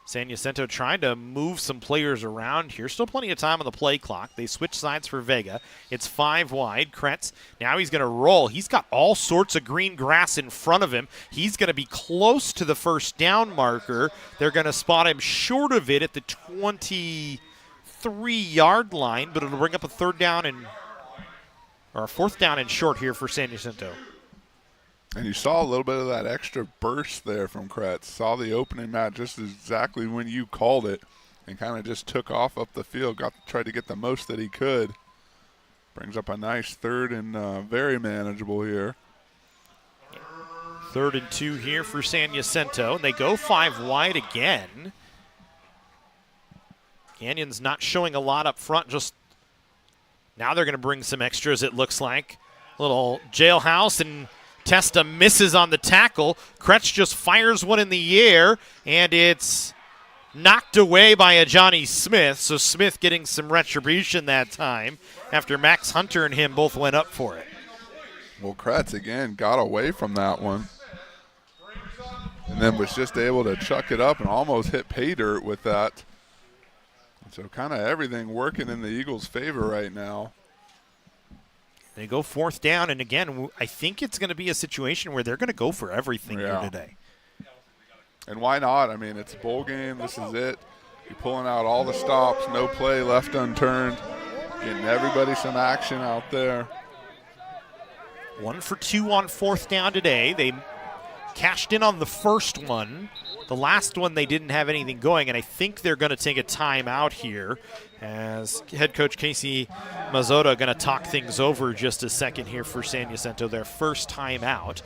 B: San Jacinto trying to move some players around here. Still plenty of time on the play clock. They switch sides for Vega. It's 5 wide. Kretz, now he's going to roll. He's got all sorts of green grass in front of him. He's going to be close to the first down marker. They're going to spot him short of it at the 23-yard line, but it'll bring up a 4th down and short here for San Jacinto.
C: And you saw a little bit of that extra burst there from Kretz. Saw the opening, Matt, just exactly when you called it, and kind of just took off up the field, tried to get the most that he could. Brings up a nice 3rd and very manageable here.
B: 3rd and 2 here for San Jacinto, and they go 5 wide again. Canyon's not showing a lot up front, just now they're going to bring some extras, it looks like. Little jailhouse, and Testa misses on the tackle. Kretz just fires one in the air, and it's knocked away by a Johnny Smith. So Smith getting some retribution that time after Max Hunter and him both went up for it.
C: Well, Kretz, again, got away from that one. And then was just able to chuck it up and almost hit pay dirt with that. So kind of everything working in the Eagles' favor right now.
B: They go 4th down, and again, I think it's going to be a situation where they're going to go for everything here today.
C: And why not? I mean, it's a bowl game. This is it. You're pulling out all the stops, no play left unturned, getting everybody some action out there.
B: 1 for 2 on 4th down today. They cashed in on the first one. The last one they didn't have anything going, and I think they're going to take a timeout here as head coach Casey Mazzota going to talk things over just a second here for San Jacinto, their first timeout.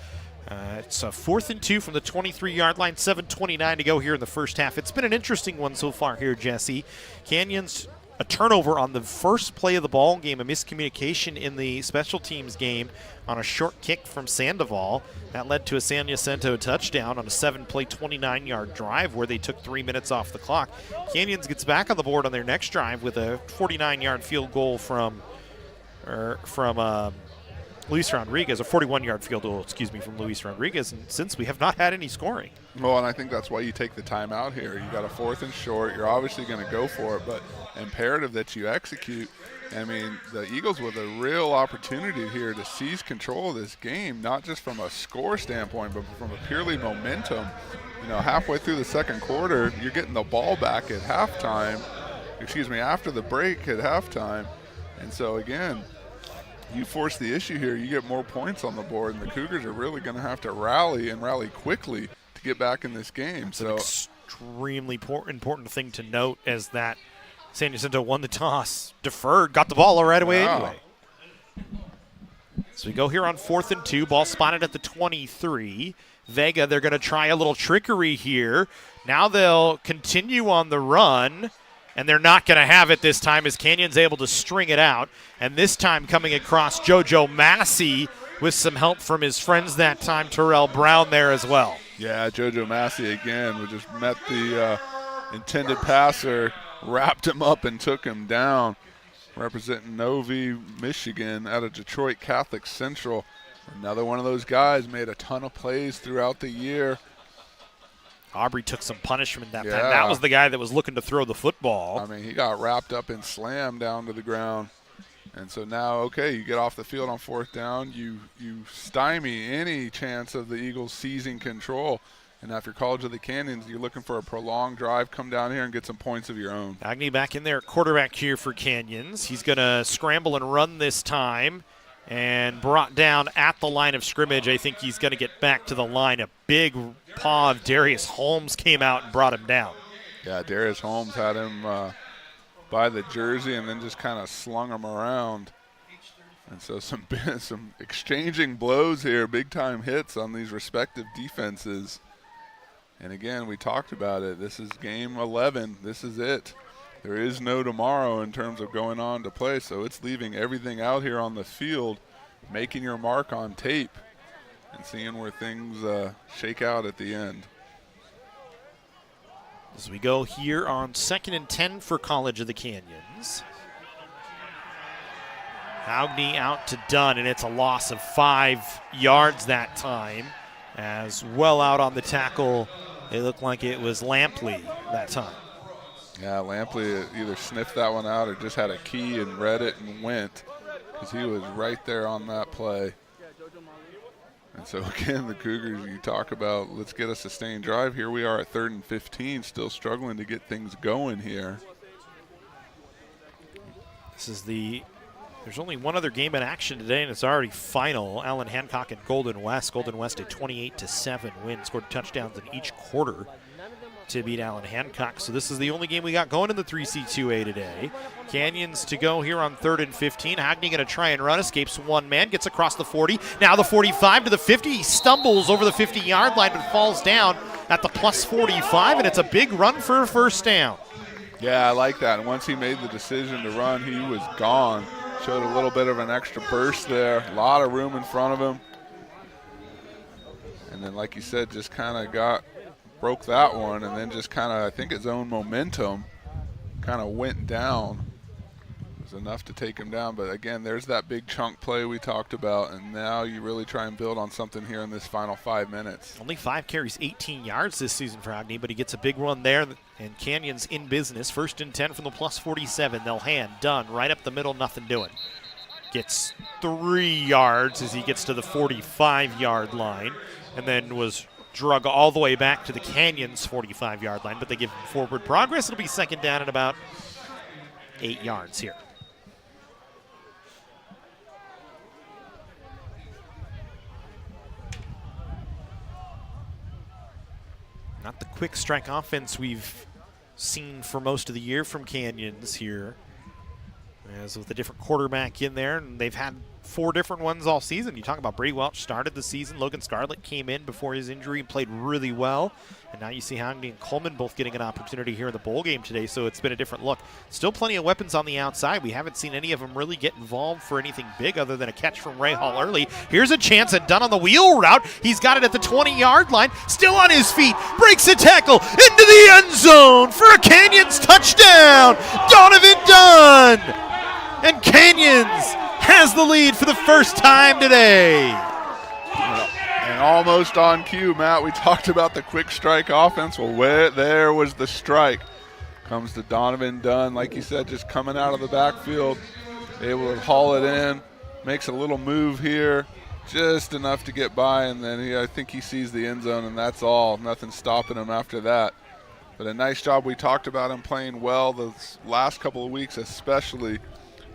B: It's a 4th and 2 from the 23-yard line, 7:29 to go here in the first half. It's been an interesting one so far here, Jesse. Canyons, a turnover on the first play of the ball game, a miscommunication in the special teams game on a short kick from Sandoval. That led to a San Jacinto touchdown on a 7-play, 29-yard drive where they took 3 minutes off the clock. Canyons gets back on the board on their next drive with a 49-yard field goal from Luis Rodriguez, a 41-yard field goal, from Luis Rodriguez, and since we have not had any scoring.
C: Well, and I think that's why you take the timeout here. You got a 4th and short. You're obviously going to go for it, but imperative that you execute. I mean, the Eagles with a real opportunity here to seize control of this game, not just from a score standpoint, but from a purely momentum. You know, halfway through the second quarter, you're getting the ball back at halftime, after the break at halftime. And so, again, you force the issue here, you get more points on the board, and the Cougars are really going to have to rally and rally quickly to get back in this game.
B: It's an extremely important thing to note as that San Jacinto won the toss, deferred, got the ball right away anyway. So we go here on 4th and 2, ball spotted at the 23. Vega, they're going to try a little trickery here. Now they'll continue on the run, and they're not going to have it this time as Canyon's able to string it out. And this time coming across JoJo Massey with some help from his friends that time, Terrell Brown there as well.
C: Yeah, JoJo Massey again, we just met the intended passer, wrapped him up and took him down. Representing Novi, Michigan out of Detroit Catholic Central. Another one of those guys, made a ton of plays throughout the year.
B: Aubrey took some punishment that time. That was the guy that was looking to throw the football.
C: I mean, he got wrapped up and slammed down to the ground. And so now, okay, you get off the field on 4th down. You stymie any chance of the Eagles seizing control. And after College of the Canyons, you're looking for a prolonged drive. Come down here and get some points of your own.
B: Agnew back in there, quarterback here for Canyons. He's going to scramble and run this time. And brought down at the line of scrimmage. I think he's going to get back to the line. A big paw of Darius Holmes came out and brought him down.
C: Yeah, Darius Holmes had him by the jersey and then just kind of slung him around. And so some exchanging blows here, big-time hits on these respective defenses. And again, we talked about it. This is game 11. This is it. There is no tomorrow in terms of going on to play, so it's leaving everything out here on the field, making your mark on tape, and seeing where things shake out at the end.
B: As we go here on 2nd and 10 for College of the Canyons. Agnew out to Dunn, and it's a loss of 5 yards that time. As well out on the tackle, it looked like it was Lampley that time.
C: Yeah, Lampley either sniffed that one out or just had a key and read it and went, because he was right there on that play. And so, again, the Cougars, you talk about let's get a sustained drive. Here we are at 3rd and 15, still struggling to get things going here.
B: There's only one other game in action today, and it's already final. Allen Hancock and Golden West. Golden West a 28-7 win, scored touchdowns in each quarter to beat Allen Hancock. So this is the only game we got going in the 3C2A today. Canyons to go here on 3rd and 15. Agnew going to try and run, escapes one man, gets across the 40. Now the 45 to the 50. He stumbles over the 50-yard line but falls down at the plus 45, and it's a big run for a first down.
C: Yeah, I like that. And once he made the decision to run, he was gone. Showed a little bit of an extra burst there. A lot of room in front of him. And then, like you said, just kind of broke that one, and then just kind of, I think his own momentum kind of went down. It was enough to take him down. But again, there's that big chunk play we talked about, and now you really try and build on something here in this final 5 minutes.
B: Only 5 carries, 18 yards this season for Agnew, but he gets a big run there, and Canyons in business. 1st and 10 from the plus 47. They'll hand Dunn right up the middle, nothing doing. Gets 3 yards as he gets to the 45-yard line, and then was drug all the way back to the Canyons 45-yard line, but they give him forward progress. It'll be 2nd down at about 8 yards here. quick strike offense we've seen for most of the year from Canyons here. As with a different quarterback in there, and they've had 4 different ones all season. You talk about Brady Welch started the season. Logan Scarlett came in before his injury and played really well. And now you see Hagney and Coleman both getting an opportunity here in the bowl game today, so it's been a different look. Still plenty of weapons on the outside. We haven't seen any of them really get involved for anything big other than a catch from Ray Hall early. Here's a chance at Dunn on the wheel route. He's got it at the 20-yard line. Still on his feet. Breaks a tackle into the end zone for a Canyons touchdown. Donovan Dunn. And Canyons has the lead for the first time today.
C: And almost on cue, Matt, we talked about the quick strike offense. Well, there was the strike. Comes to Donovan Dunn, like you said, just coming out of the backfield, able to haul it in, makes a little move here, just enough to get by, and then I think he sees the end zone, and that's all. Nothing stopping him after that. But a nice job. We talked about him playing well the last couple of weeks especially.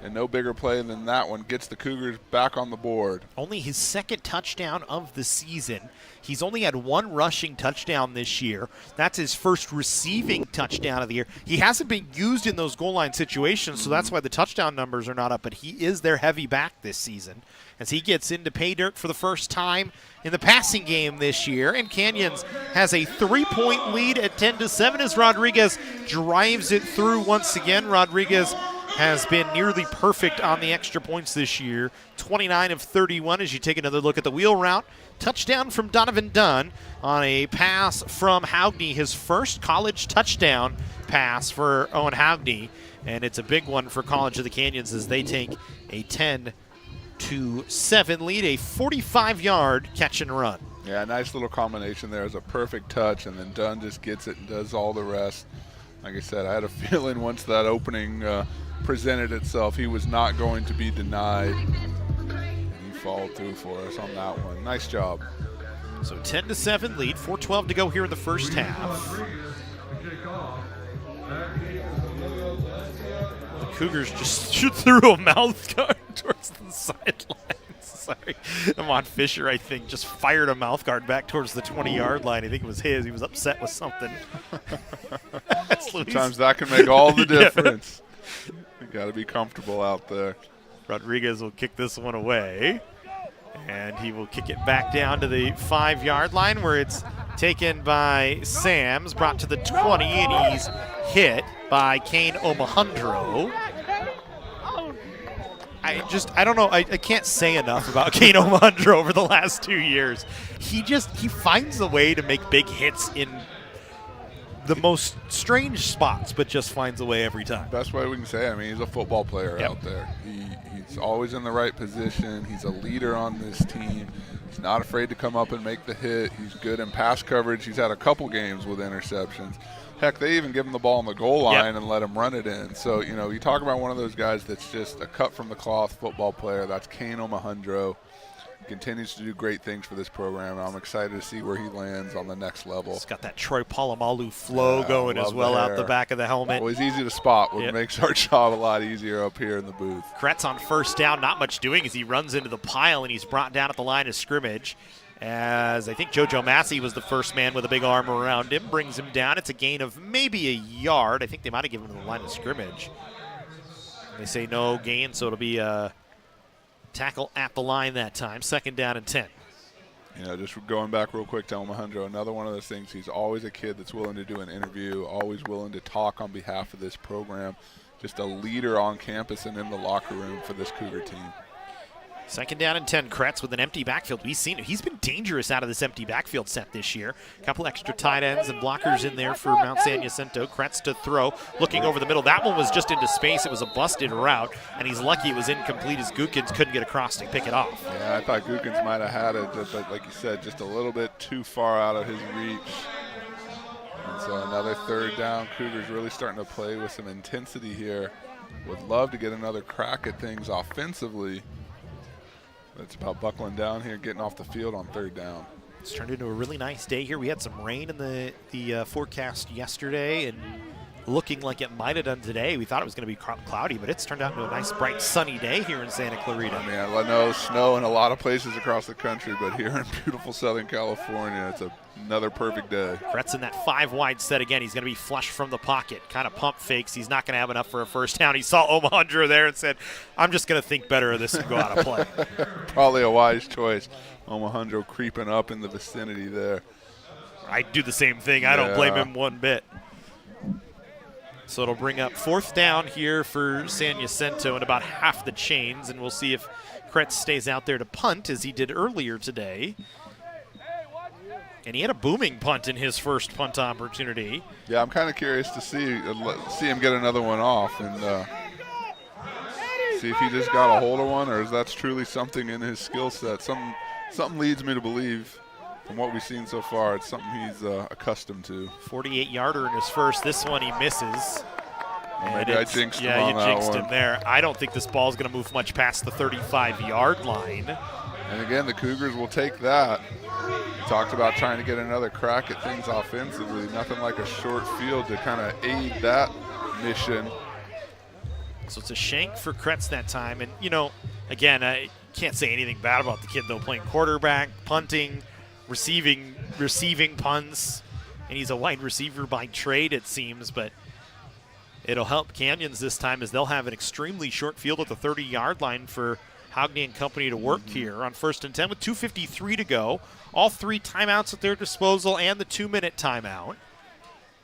C: And no bigger play than that one gets the Cougars back on the board.
B: Only his second touchdown of the season. He's only had 1 rushing touchdown this year. That's his first receiving touchdown of the year. He hasn't been used in those goal line situations, so that's why the touchdown numbers are not up. But he is their heavy back this season as he gets into pay dirt for the first time in the passing game this year. And Canyons has a 3-point lead at 10-7 as Rodriguez drives it through once again. Rodriguez has been nearly perfect on the extra points this year. 29 of 31 as you take another look at the wheel route. Touchdown from Donovan Dunn on a pass from Hagney, his first college touchdown pass for Owen Hagney. And it's a big one for College of the Canyons as they take a 10-7 lead, a 45-yard catch and run.
C: Yeah, nice little combination there. It's a perfect touch, and then Dunn just gets it and does all the rest. Like I said, I had a feeling once that opening presented itself, he was not going to be denied. And he followed through for us on that one. Nice job.
B: So 10-7 lead, 4:12 to go here in the first half. The Cougars just threw a mouth guard towards the sideline. Sorry. Amon Fisher, I think, just fired a mouth guard back towards the 20-yard line. I think it was his. He was upset with something.
C: Sometimes that can make all the difference. You got to be comfortable out there.
B: Rodriguez will kick this one away. And he will kick it back down to the 5-yard line where it's taken by Sams, brought to the 20, and he's hit by Kane Omohundro. I don't know. I can't say enough about Kane Omohundro over the last 2 years. He finds a way to make big hits in the most strange spots, but just finds a way every time.
C: Best way we can say it. I mean, he's a football player out there. He's always in the right position. He's a leader on this team. He's not afraid to come up and make the hit. He's good in pass coverage. He's had a couple games with interceptions. Heck, they even give him the ball on the goal line and let him run it in. So, you talk about one of those guys that's just a cut-from-the-cloth football player. That's Kane Omohundro. He continues to do great things for this program, and I'm excited to see where he lands on the next level.
B: He's got that Troy Polamalu flow going as well out the back of the helmet.
C: Always easy to spot, which makes our job a lot easier up here in the booth.
B: Kretz on first down, not much doing as he runs into the pile, and he's brought down at the line of scrimmage. As I think JoJo Massey was the first man with a big arm around him, brings him down. It's a gain of maybe a yard. I think they might have given him the line of scrimmage. They say no gain, so it'll be a tackle at the line that time. 2nd down and 10.
C: Just going back real quick to Omohundro, another one of those things, he's always a kid that's willing to do an interview, always willing to talk on behalf of this program. Just a leader on campus and in the locker room for this Cougar team.
B: 2nd down and 10. Kretz with an empty backfield. We've seen it. He's been dangerous out of this empty backfield set this year. A couple extra tight ends and blockers in there for Mount San Jacinto. Kretz to throw, looking over the middle. That one was just into space. It was a busted route, and he's lucky it was incomplete as Gookins couldn't get across to pick it off.
C: Yeah, I thought Gookins might have had it, but like you said, just a little bit too far out of his reach. And so another 3rd down. Cougars really starting to play with some intensity here. Would love to get another crack at things offensively. It's about buckling down here, getting off the field on 3rd down.
B: It's turned into a really nice day here. We had some rain in the forecast yesterday, and looking like it might have done today. We thought it was going to be cloudy, but it's turned out into a nice, bright, sunny day here in Santa Clarita.
C: I mean, I know snow in a lot of places across the country, but here in beautiful Southern California, it's another perfect day.
B: Kretz in that 5 wide set again. He's going to be flush from the pocket, kind of pump fakes. He's not going to have enough for a first down. He saw Omohundro there and said, I'm just going to think better of this and go out of play.
C: Probably a wise choice. Omohundro creeping up in the vicinity there.
B: I'd do the same thing. I don't blame him one bit. So it'll bring up 4th down here for San Jacinto and about half the chains, and we'll see if Kretz stays out there to punt as he did earlier today. And he had a booming punt in his first punt opportunity.
C: Yeah, I'm kind of curious to see him get another one off and see if he just got a hold of one, or is that truly something in his skill set. Something leads me to believe, from what we've seen so far, it's something he's accustomed to.
B: 48-yarder in his first. This one he misses.
C: Well, maybe I jinxed him on
B: Yeah, you
C: that
B: jinxed
C: one.
B: him there. I don't think this ball's going to move much past the 35-yard line.
C: And again, the Cougars will take that. We talked about trying to get another crack at things offensively. Nothing like a short field to kind of aid that mission.
B: So it's a shank for Kretz that time. And, you know, again, I can't say anything bad about the kid, though, playing quarterback, punting, receiving punts. And he's a wide receiver by trade, it seems. But it'll help Canyons this time as they'll have an extremely short field at the 30-yard line for Hogney and company to work here on 1st and 10 with 2:53 to go. All 3 timeouts at their disposal and the 2-minute timeout.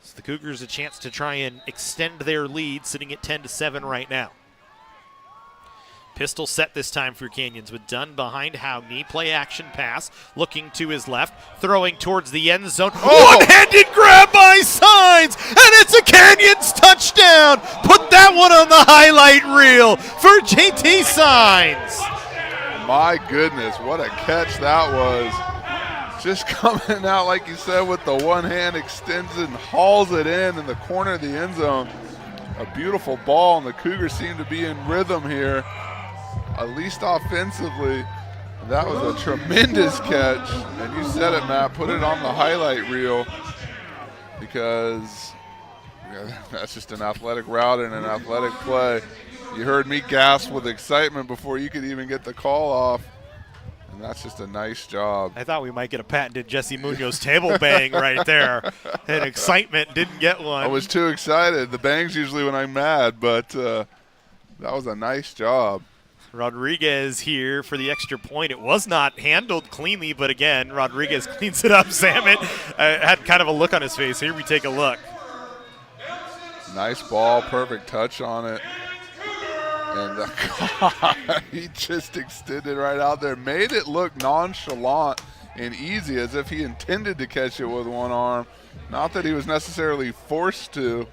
B: So the Cougars a chance to try and extend their lead, sitting at 10-7 right now. Pistol set this time for Canyons with Dunn behind Hogney. Play action pass, looking to his left, throwing towards the end zone. One-handed grab by Signs, and it's a Canyons touchdown. Put that one on the highlight reel for JT Signs.
C: My goodness, what a catch that was. Just coming out, like you said, with the one hand, extends and hauls it in the corner of the end zone. A beautiful ball, and the Cougars seem to be in rhythm here, at least offensively. That was a tremendous catch, and you said it, Matt, put it on the highlight reel, because that's just an athletic route and an athletic play. You heard me gasp with excitement before you could even get the call off. And that's just a nice job.
B: I thought we might get a patented Jesse Munoz table bang right there. Had excitement, didn't get one.
C: I was too excited. The bang's usually when I'm mad, but that was a nice job.
B: Rodriguez here for the extra point. It was not handled cleanly, but again, Rodriguez cleans it up. Samet had kind of a look on his face. Here we take a look.
C: Nice ball, perfect touch on it. And he just extended right out there. Made it look nonchalant and easy, as if he intended to catch it with one arm. Not that he was necessarily forced to.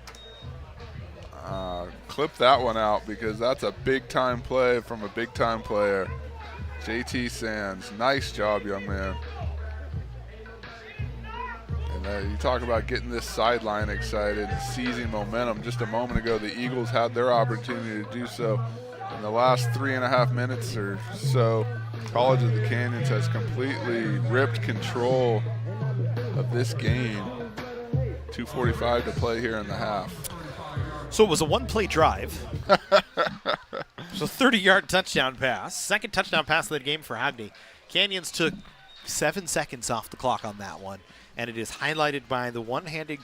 C: Clip that one out, because that's a big-time play from a big-time player. JT Sands, nice job, young man. And you talk about getting this sideline excited and seizing momentum. Just a moment ago, the Eagles had their opportunity to do so. In the last 3.5 minutes or so, College of the Canyons has completely ripped control of this game. 2:45 to play here in the half.
B: So it was a one-play drive. So 30-yard touchdown pass. Second touchdown pass of the game for Hogney. Canyons took 7 seconds off the clock on that one, and it is highlighted by the one-handed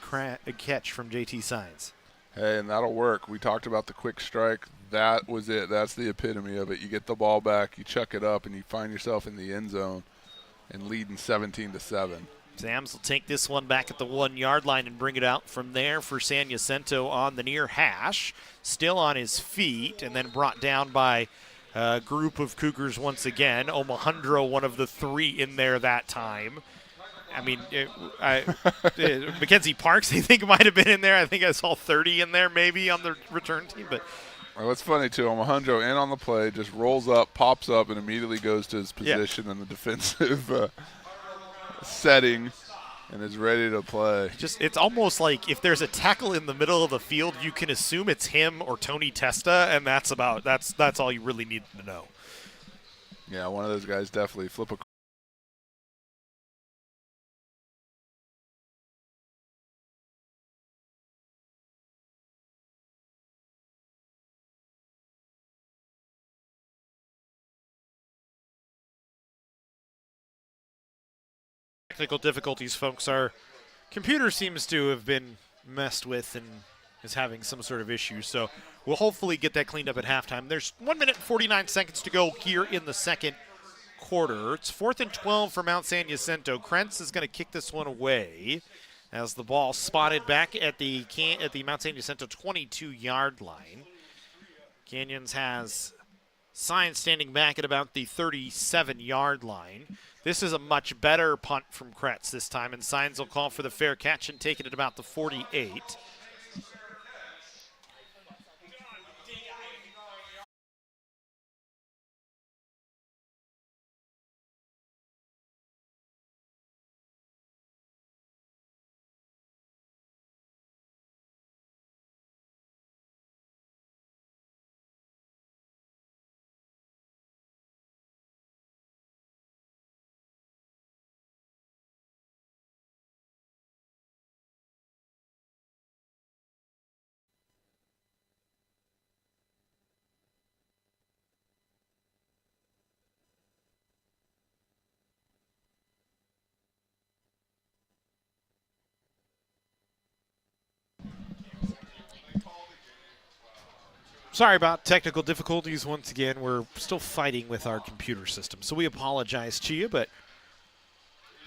B: catch from JT Signs.
C: Hey, and that'll work. We talked about the quick strike. That was it. That's the epitome of it. You get the ball back, you chuck it up, and you find yourself in the end zone and leading 17-7.
B: Sams will take this one back at the 1-yard line and bring it out from there for San Jacinto on the near hash. Still on his feet, and then brought down by a group of Cougars once again. Omohundro, one of the 3 in there that time. I mean, Mackenzie Parks, I think, might have been in there. I think I saw 30 in there maybe on the return team. But
C: well, it's funny, too. Omohundro in on the play, just rolls up, pops up, and immediately goes to his position in the defensive setting and is ready to play.
B: It's almost like if there's a tackle in the middle of the field, you can assume it's him or Tony Testa, and that's all you really need to know.
C: Yeah, one of those guys definitely flip a
B: technical difficulties, folks. Our computer seems to have been messed with and is having some sort of issue. So we'll hopefully get that cleaned up at halftime. There's 1 minute and 49 seconds to go here in the second quarter. It's 4th and 12 for Mount San Jacinto. Krentz is going to kick this one away as the ball spotted back at the Mount San Jacinto 22-yard line. Canyons has Signs standing back at about the 37-yard line. This is a much better punt from Kretz this time, and Signs will call for the fair catch and take it at about the 48. Sorry about technical difficulties once again. We're still fighting with our computer system, so we apologize to you, but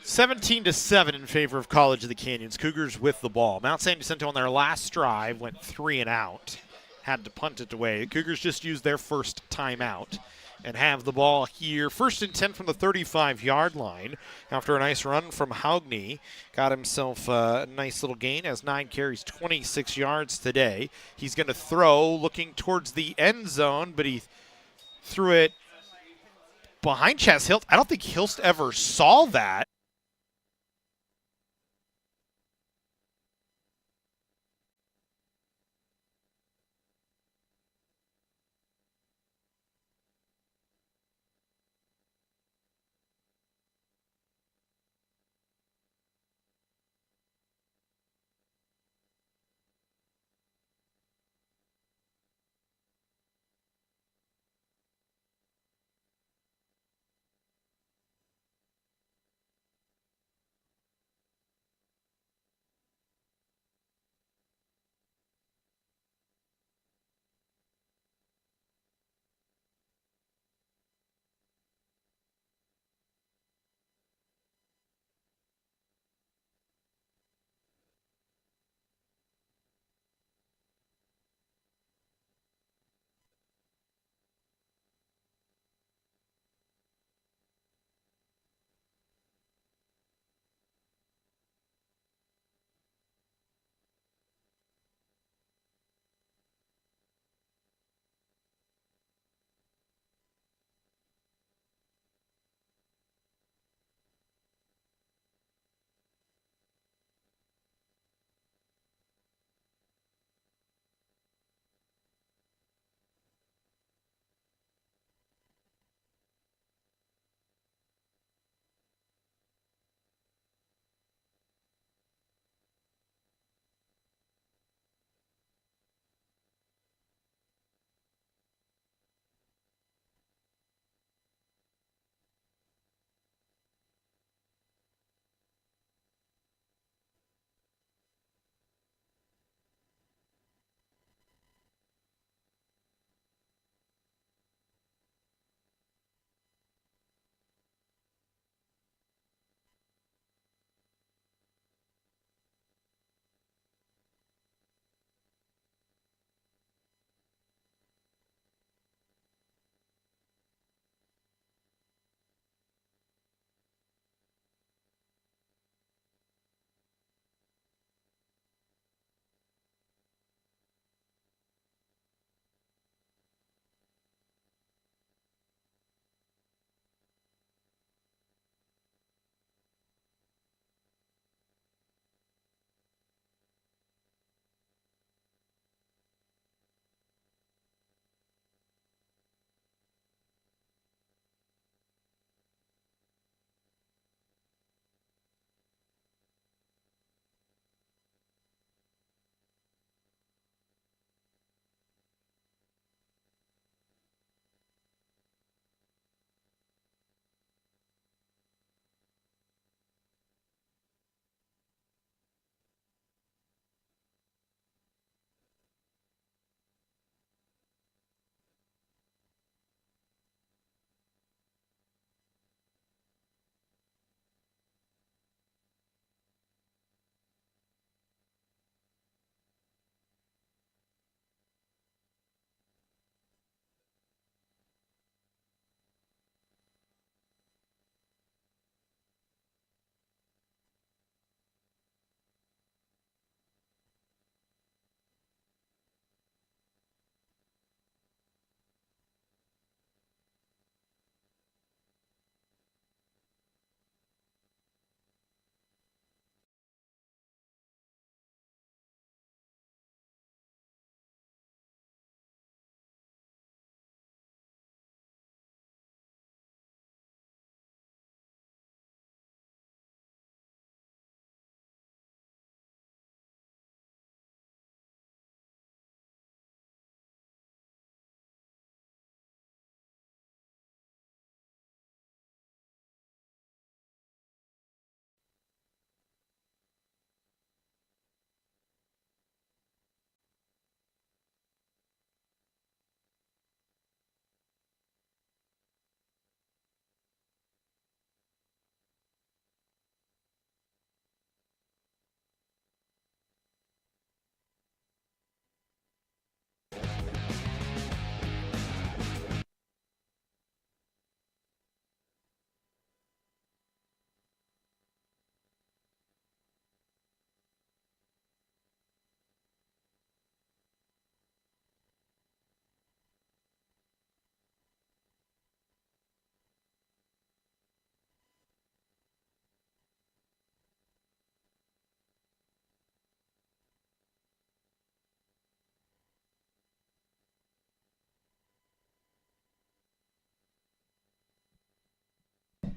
B: 17-7 in favor of College of the Canyons. Cougars with the ball. Mount San Jacinto on their last drive went 3 and out, had to punt it away. Cougars just used their first timeout and have the ball here. 1st and 10 from the 35-yard line after a nice run from Haugney. Got himself a nice little gain, has 9 carries, 26 yards today. He's going to throw looking towards the end zone, but he threw it behind Chaz Hilst. I don't think Hilst ever saw that.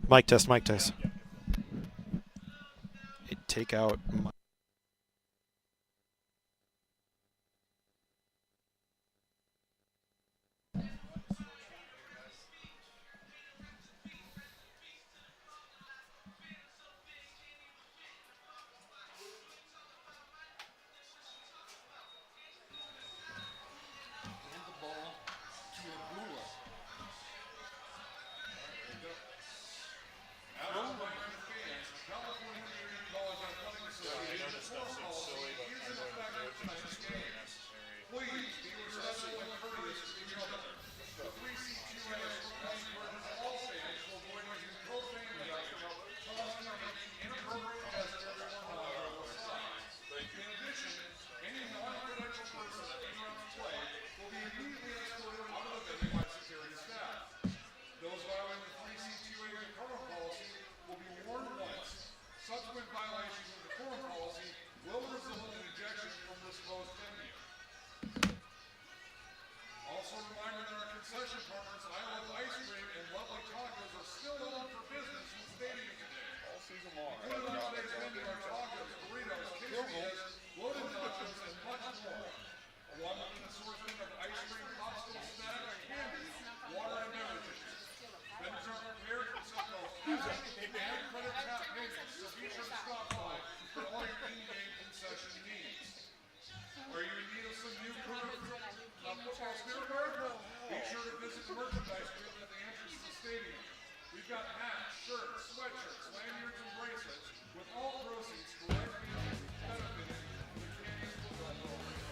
B: Mic test, mic test. Take out.
A: Subsequent violations of the forum policy will result in ejection from this closed venue. Also a reminder that our concession partners, I Love Ice Cream and Lovely Tacos, are still open for business in the stadium today. All season long. Included on today's menu are tacos, burritos, quesadillas, loaded nachos, and much more. Along with an assortment of ice cream, popsicle, snack, candy, water, and beverages. Vendors are prepared to accept both cash and credit tap payments, so be sure to stop by for all your in-game concession needs. Are you in need of some new Cougar football spirit wear? Be sure to visit the merchandise booth at the entrance to the stadium. We've got hats, shirts, sweatshirts, lanyards, and bracelets, with all proceeds directly benefiting the Canyons football program.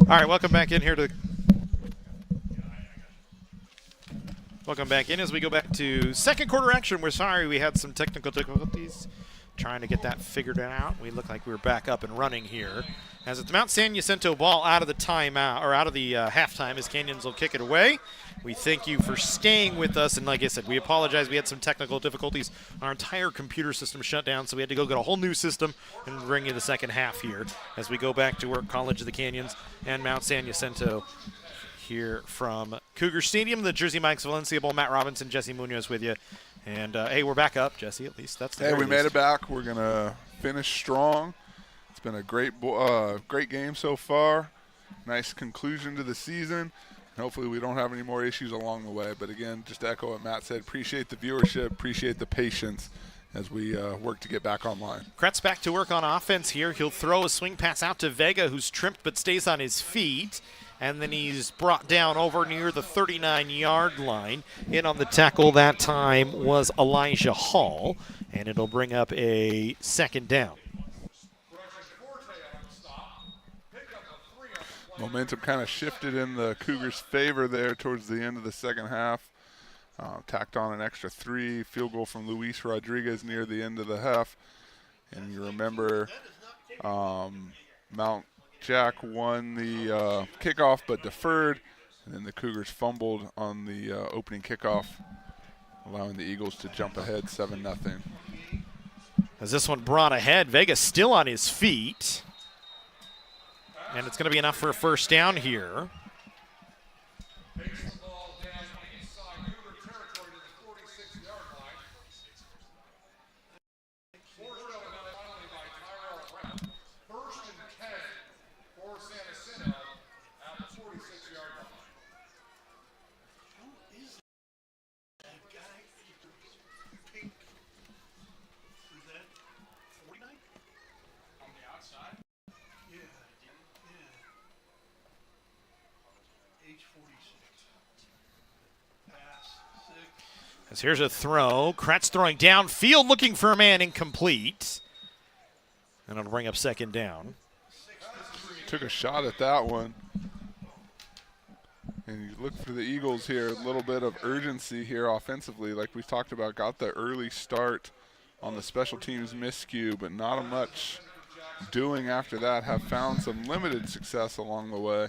B: All right, welcome back in here to. Welcome back in as we go back to second quarter action. We're sorry we had some technical difficulties trying to get that figured out. We look like we're back up and running here. As it's Mount San Jacinto ball out of the timeout, or out of the halftime, as Canyons will kick it away. We thank you for staying with us, and like I said, we apologize. We had some technical difficulties. Our entire computer system shut down, so we had to go get a whole new system and bring you the second half here as we go back to work College of the Canyons and Mount San Jacinto here from Cougar Stadium, the Jersey Mike's Valencia Bowl. Matt Robinson, Jesse Munoz with you. And, hey, we're back up, Jesse, at least. That's the
C: Hey, we
B: least.
C: made it back. We're going to finish strong. It's been a great game so far. Nice conclusion to the season. Hopefully we don't have any more issues along the way. But, again, just to echo what Matt said, appreciate the viewership, appreciate the patience as we work to get back online.
B: Kretz back to work on offense here. He'll throw a swing pass out to Vega, who's tripped but stays on his feet. And then he's brought down over near the 39-yard line. In on the tackle that time was Elijah Hall. And it'll bring up a second down.
C: Momentum kind of shifted in the Cougars' favor there towards the end of the second half. Tacked on an extra 3, field goal from Luis Rodriguez near the end of the half. And you remember Mount Jack won the kickoff but deferred, and then the Cougars fumbled on the opening kickoff, allowing the Eagles to jump ahead 7-0.
B: As this one brought ahead, Vega still on his feet. And it's going to be enough for a first down here. As here's a throw. Kretz throwing downfield, looking for a man, incomplete. And it'll bring up second down.
C: Took a shot at that one. And you look for the Eagles here, a little bit of urgency here offensively, like we talked about. Got the early start on the special teams miscue, but not much doing after that. Have found some limited success along the way.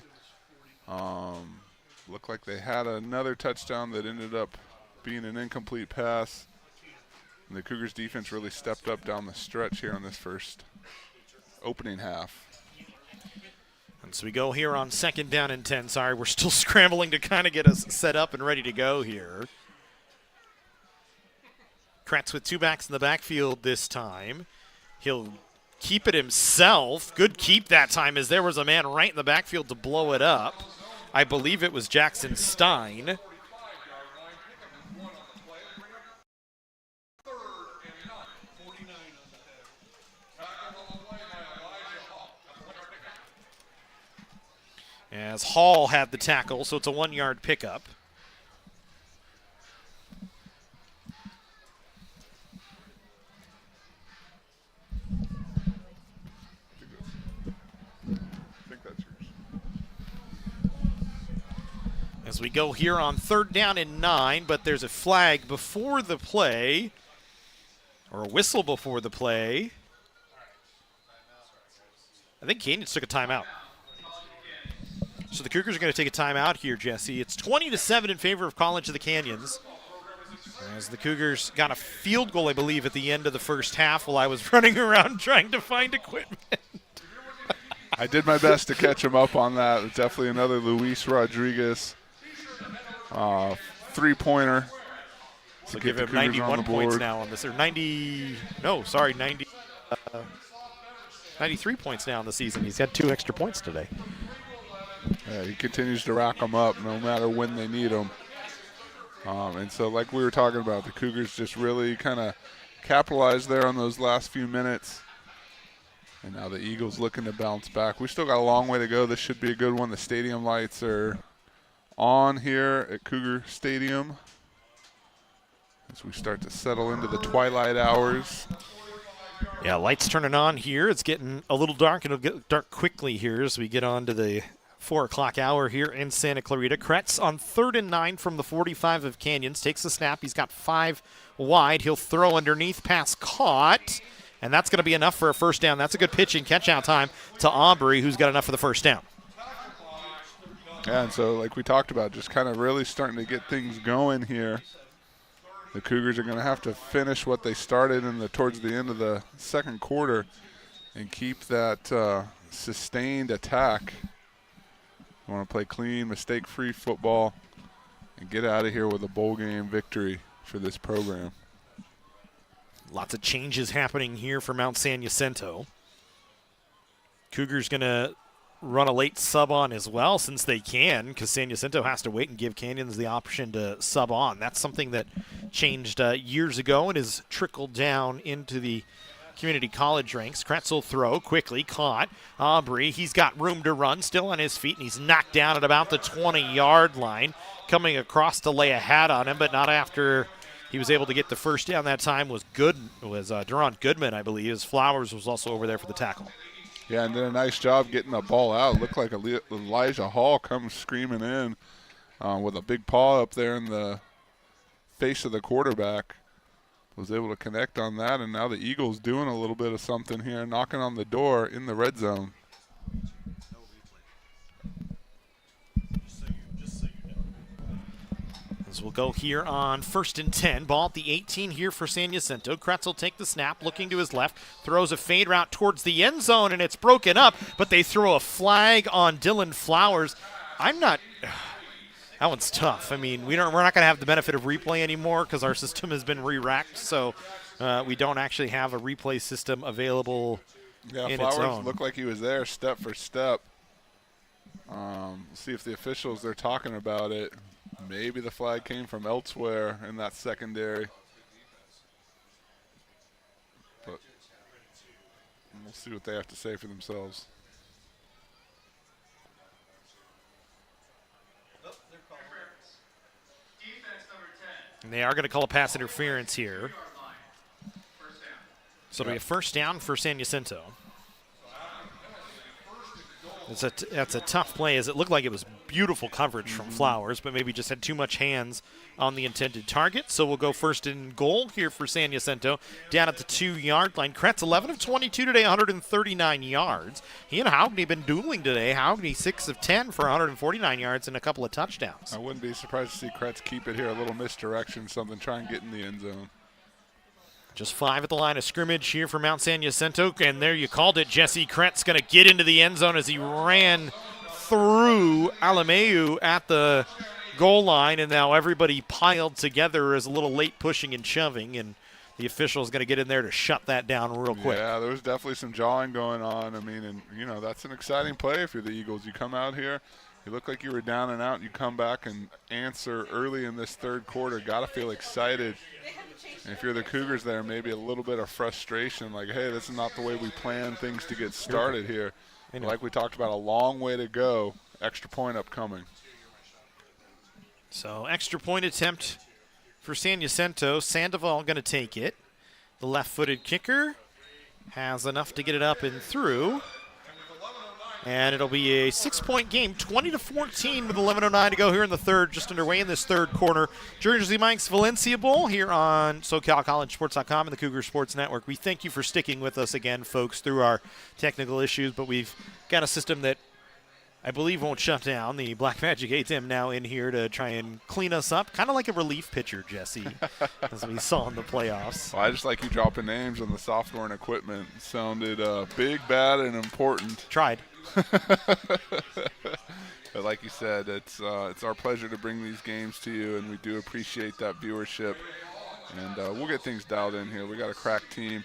C: Looked like they had another touchdown that ended up being an incomplete pass. And the Cougars defense really stepped up down the stretch here on this first opening half.
B: And so we go here on 2nd down and 10. Sorry, we're still scrambling to kind of get us set up and ready to go here. Kretz with 2 backs in the backfield this time. He'll keep it himself. Good keep that time, as there was a man right in the backfield to blow it up. I believe it was Jackson Stein. As Hall had the tackle, so it's a 1-yard pickup. As we go here on 3rd down and 9, but there's a flag before the play, or a whistle before the play. I think Canyons took a timeout. So the Cougars are going to take a timeout here, Jesse. It's 20-7 in favor of College of the Canyons. As the Cougars got a field goal, I believe, at the end of the first half while I was running around trying to find equipment.
C: I did my best to catch him up on that. Definitely another Luis Rodriguez 3-pointer.
B: So give him 91 points now on this, or 93 points now in the season. He's had 2 extra points today.
C: Yeah, he continues to rack them up no matter when they need them. And so like we were talking about, the Cougars just really kind of capitalized there on those last few minutes. And now the Eagles looking to bounce back. We still got a long way to go. This should be a good one. The stadium lights are on here at Cougar Stadium as we start to settle into the twilight hours.
B: Yeah, lights turning on here. It's getting a little dark. It'll get dark quickly here as we get on to the 4 o'clock hour here in Santa Clarita. Kretz on 3rd and 9 from the 45 of Canyons. Takes the snap. He's got 5 wide. He'll throw underneath. Pass caught. And that's going to be enough for a first down. That's a good pitch and catch out time to Aubrey, who's got enough for the first down.
C: Yeah, and so like we talked about, just kind of really starting to get things going here. The Cougars are going to have to finish what they started towards the end of the second quarter and keep that sustained attack. We want to play clean, mistake-free football and get out of here with a bowl game victory for this program.
B: Lots of changes happening here for Mount San Jacinto. Cougars going to run a late sub on as well, since they can, because San Jacinto has to wait and give Canyons the option to sub on. That's something that changed years ago and has trickled down into the community college ranks. Kretz will throw quickly, caught. Aubrey, he's got room to run, still on his feet, and he's knocked down at about the 20-yard line. Coming across to lay a hat on him, but not after he was able to get the first down that time. Was Duron Goodman, I believe. His Flowers was also over there for the tackle.
C: Yeah, and did a nice job getting the ball out. Looked like Elijah Hall comes screaming in with a big paw up there in the face of the quarterback. Was able to connect on that, and now the Eagles doing a little bit of something here, knocking on the door in the red zone.
B: As we'll go here on 1st and 10. Ball at the 18 here for San Jacinto. Kretz will take the snap, looking to his left, throws a fade route towards the end zone, and it's broken up, but they throw a flag on Dylan Flowers. That one's tough. I mean, we're not going to have the benefit of replay anymore because our system has been re-racked, so we don't actually have a replay system available in its own.
C: Flowers looked like he was there step for step. See if the officials, they're talking about it. Maybe the flag came from elsewhere in that secondary. But we'll see what they have to say for themselves.
B: And they are going to call a pass interference here. So it'll be a first down for San Jacinto. That's a tough play, as it looked like it was beautiful coverage from Flowers, but maybe just had too much hands on the intended target. So we'll go first and goal here for San Jacinto, down at the 2-yard line. Kretz 11 of 22 today, 139 yards. He and Haugney been dueling today. Haugney 6 of 10 for 149 yards and a couple of touchdowns.
C: I wouldn't be surprised to see Kretz keep it here, a little misdirection, something, try and get in the end zone.
B: Just 5 at the line of scrimmage here for Mount San Jacinto, and there you called it. Jesse Kretz going to get into the end zone as he ran through Alameu at the goal line, and now everybody piled together as a little late pushing and shoving, and the official's going to get in there to shut that down real quick.
C: Yeah, there was definitely some jawing going on. I mean, and, you know, that's an exciting play if you're the Eagles. You come out here, you look like you were down and out, you come back and answer early in this third quarter. Got to feel excited. And if you're the Cougars there, maybe a little bit of frustration, like, hey, this is not the way we planned things to get started here. Like we talked about, a long way to go. Extra point upcoming.
B: So extra point attempt for San Jacinto. Sandoval going to take it. The left-footed kicker has enough to get it up and through. And it'll be a 6-point game, 20-14 with 11:09 to go here in the third, just underway in this third quarter. Jersey Mike's Valencia Bowl here on SoCalCollegeSports.com and the Cougar Sports Network. We thank you for sticking with us again, folks, through our technical issues, but we've got a system that I believe won't shut down. The Black Magic ATM now in here to try and clean us up, kind of like a relief pitcher, Jesse, as we saw in the playoffs.
C: Well, I just like you dropping names on the software and equipment. It sounded big, bad, and important.
B: Tried.
C: But like you said, it's our pleasure to bring these games to you, and we do appreciate that viewership. And we'll get things dialed in here. We got a crack team.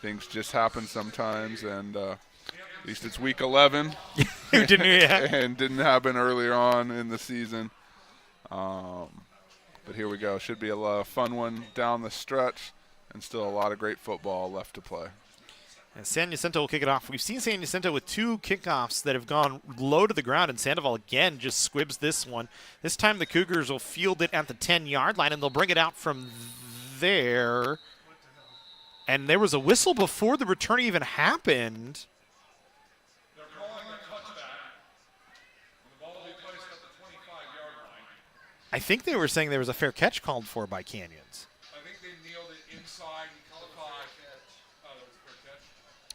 C: Things just happen sometimes, and at least it's week 11.
B: And
C: didn't happen earlier on in the season. But here we go. Should be a fun one down the stretch, and still a lot of great football left to play.
B: And San Jacinto will kick it off. We've seen San Jacinto with 2 kickoffs that have gone low to the ground, and Sandoval again just squibs this one. This time the Cougars will field it at the 10-yard line, and they'll bring it out from there. And there was a whistle before the return even happened.
A: They're calling a touchback. The ball will be placed at the 25-yard line.
B: I think they were saying there was a fair catch called for by Canyons.
A: I think they nailed it inside and called a catch. That was a fair catch.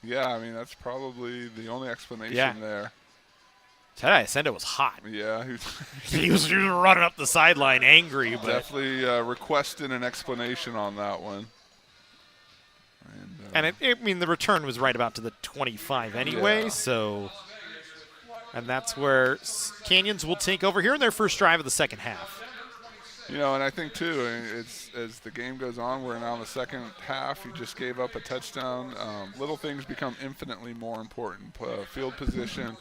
C: Yeah, I mean, that's probably the only explanation there.
B: Ted Jacinto was hot.
C: Yeah.
B: he was running up the sideline angry. But
C: definitely requested an explanation on that one.
B: And the return was right about to the 25 anyway, so. And that's where Canyons will take over here in their first drive of the second half.
C: You know, and I think, too, it's as the game goes on, we're now in the second half. You just gave up a touchdown. Little things become infinitely more important. Field position,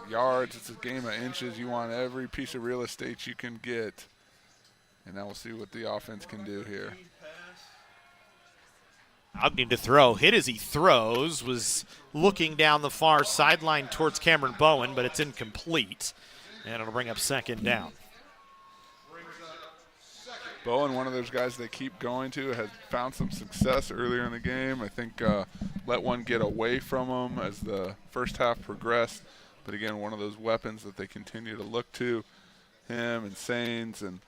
C: yards, it's a game of inches. You want every piece of real estate you can get. And now we'll see what the offense can do here.
B: Ogden to throw. Hit as he throws. Was looking down the far sideline towards Cameron Bowen, but it's incomplete. And it'll bring up second down.
C: Bowen, one of those guys they keep going to, has found some success earlier in the game. I think let one get away from him as the first half progressed. But again, one of those weapons that they continue to look to, him and Sains. And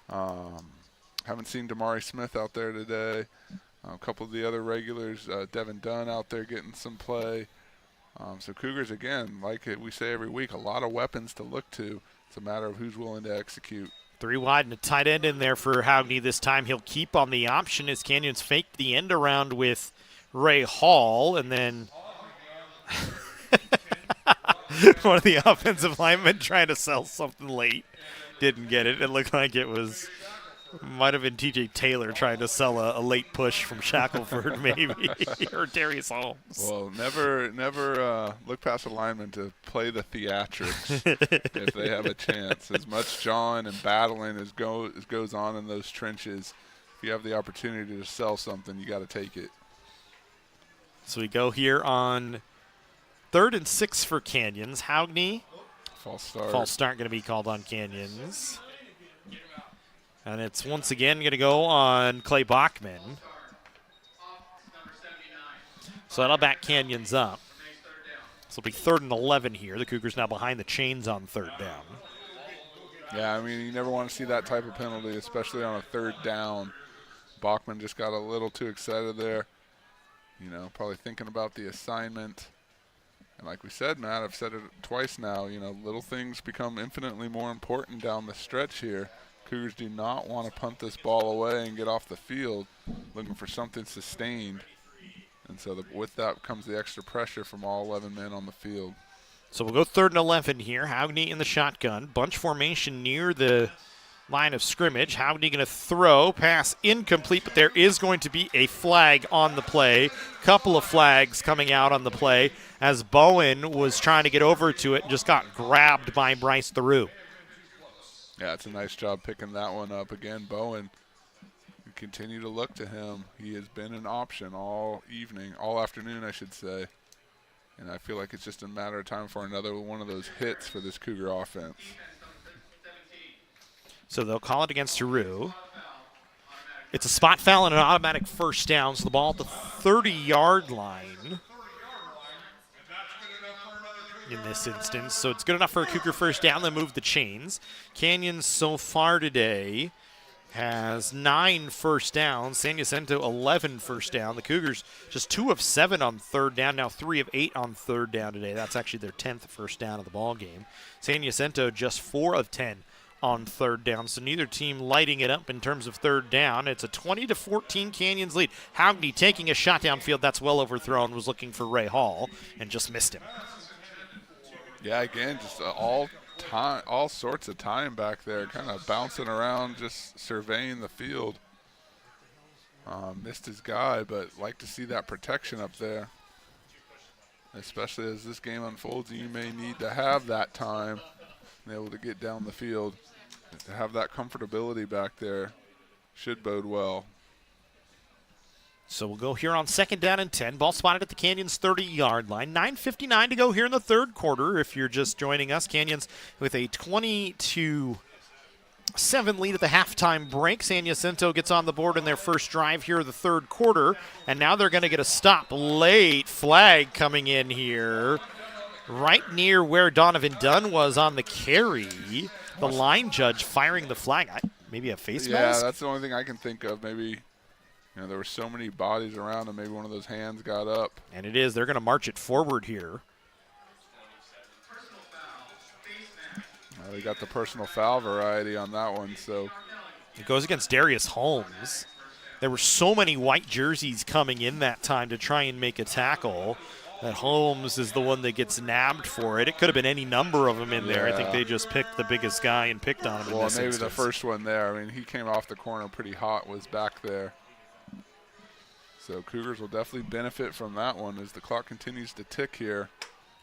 C: haven't seen Damari Smith out there today. A couple of the other regulars, Devin Dunn out there getting some play. So Cougars, again, like we say every week, a lot of weapons to look to. It's a matter of who's willing to execute.
B: 3 wide and a tight end in there for Haugney this time. He'll keep on the option as Canyons fake the end around with Ray Hall. And then one of the offensive linemen trying to sell something late. Didn't get it. It looked like it was – might have been T.J. Taylor trying to sell a late push from Shackelford, maybe, or Darius Holmes.
C: Well, never look past a lineman to play the theatrics if they have a chance. As much jawing and battling as goes on in those trenches, if you have the opportunity to sell something, you got to take it.
B: So we go here on 3rd and 6 for Canyons. Haugney.
C: False start.
B: False start going to be called on Canyons. And it's once again going to go on Clay Bachman. So that'll back Canyons up. This will be 3rd and 11 here. The Cougars now behind the chains on 3rd down.
C: Yeah, I mean, you never want to see that type of penalty, especially on a 3rd down. Bachman just got a little too excited there. You know, probably thinking about the assignment. And like we said, Matt, I've said it twice now, you know, little things become infinitely more important down the stretch here. Cougars do not want to punt this ball away and get off the field, looking for something sustained. And so with that comes the extra pressure from all 11 men on the field.
B: So we'll go 3rd and 11 here. Howgney in the shotgun. Bunch formation near the line of scrimmage. Howgney going to throw. Pass incomplete, but there is going to be a flag on the play. Couple of flags coming out on the play as Bowen was trying to get over to it and just got grabbed by Bryce Theroux.
C: Yeah, it's a nice job picking that one up. Again, Bowen, we continue to look to him. He has been an option all evening, all afternoon, I should say. And I feel like it's just a matter of time for another one of those hits for this Cougar offense.
B: So they'll call it against Theroux. It's a spot foul and an automatic first down, so the ball at the 30-yard line in this instance. So it's good enough for a Cougar first down. They move the chains. Canyons so far today has 9 first downs. San Jacinto 11 first down. The Cougars just 2 of 7 on 3rd down, now 3 of 8 on 3rd down today. That's actually their 10th first down of the ball game. San Jacinto just 4 of 10 on 3rd down, so neither team lighting it up in terms of 3rd down. It's a 20-14 Canyons lead. Howgney taking a shot downfield. That's well overthrown. Was looking for Ray Hall and just missed him.
C: Yeah, again, just all sorts of time back there, kind of bouncing around, just surveying the field. Missed his guy, but like to see that protection up there, especially as this game unfolds. You may need to have that time and be able to get down the field. To have that comfortability back there should bode well.
B: So we'll go here on 2nd down and 10. Ball spotted at the Canyons 30-yard line. 9:59 to go here in the 3rd quarter. If you're just joining us, Canyons with a 20-7 lead at the halftime break. San Jacinto gets on the board in their first drive here of the 3rd quarter, and now they're going to get a stop late. Flag coming in here right near where Donovan Dunn was on the carry. The line judge firing the flag. Maybe a face mask?
C: Yeah, that's the only thing I can think of. Maybe, there were so many bodies around and maybe one of those hands got up.
B: And it is. They're going to march it forward here.
C: They got the personal foul variety on that one, so.
B: It goes against Darius Holmes. There were so many white jerseys coming in that time to try and make a tackle that Holmes is the one that gets nabbed for it. It could have been any number of them in there. I think they just picked the biggest guy and picked on him in this
C: maybe
B: instance.
C: The first one there. I mean, he came off the corner pretty hot, was back there. So Cougars will definitely benefit from that one as the clock continues to tick here.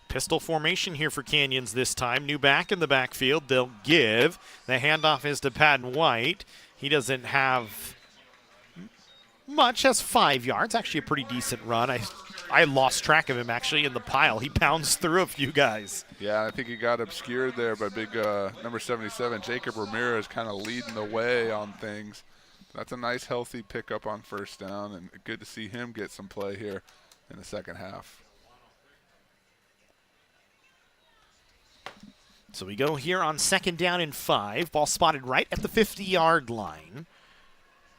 B: Pistol formation here for Canyons this time. New back in the backfield. They'll give. The handoff is to Patton White. He doesn't have much, has 5 yards. Actually a pretty decent run. I lost track of him actually in the pile. He pounds through a few guys.
C: Yeah, I think he got obscured there by big number 77, Jacob Ramirez, kind of leading the way on things. That's a nice, healthy pickup on first down, and good to see him get some play here in the second half.
B: So we go here on 2nd down and 5. Ball spotted right at the 50-yard line.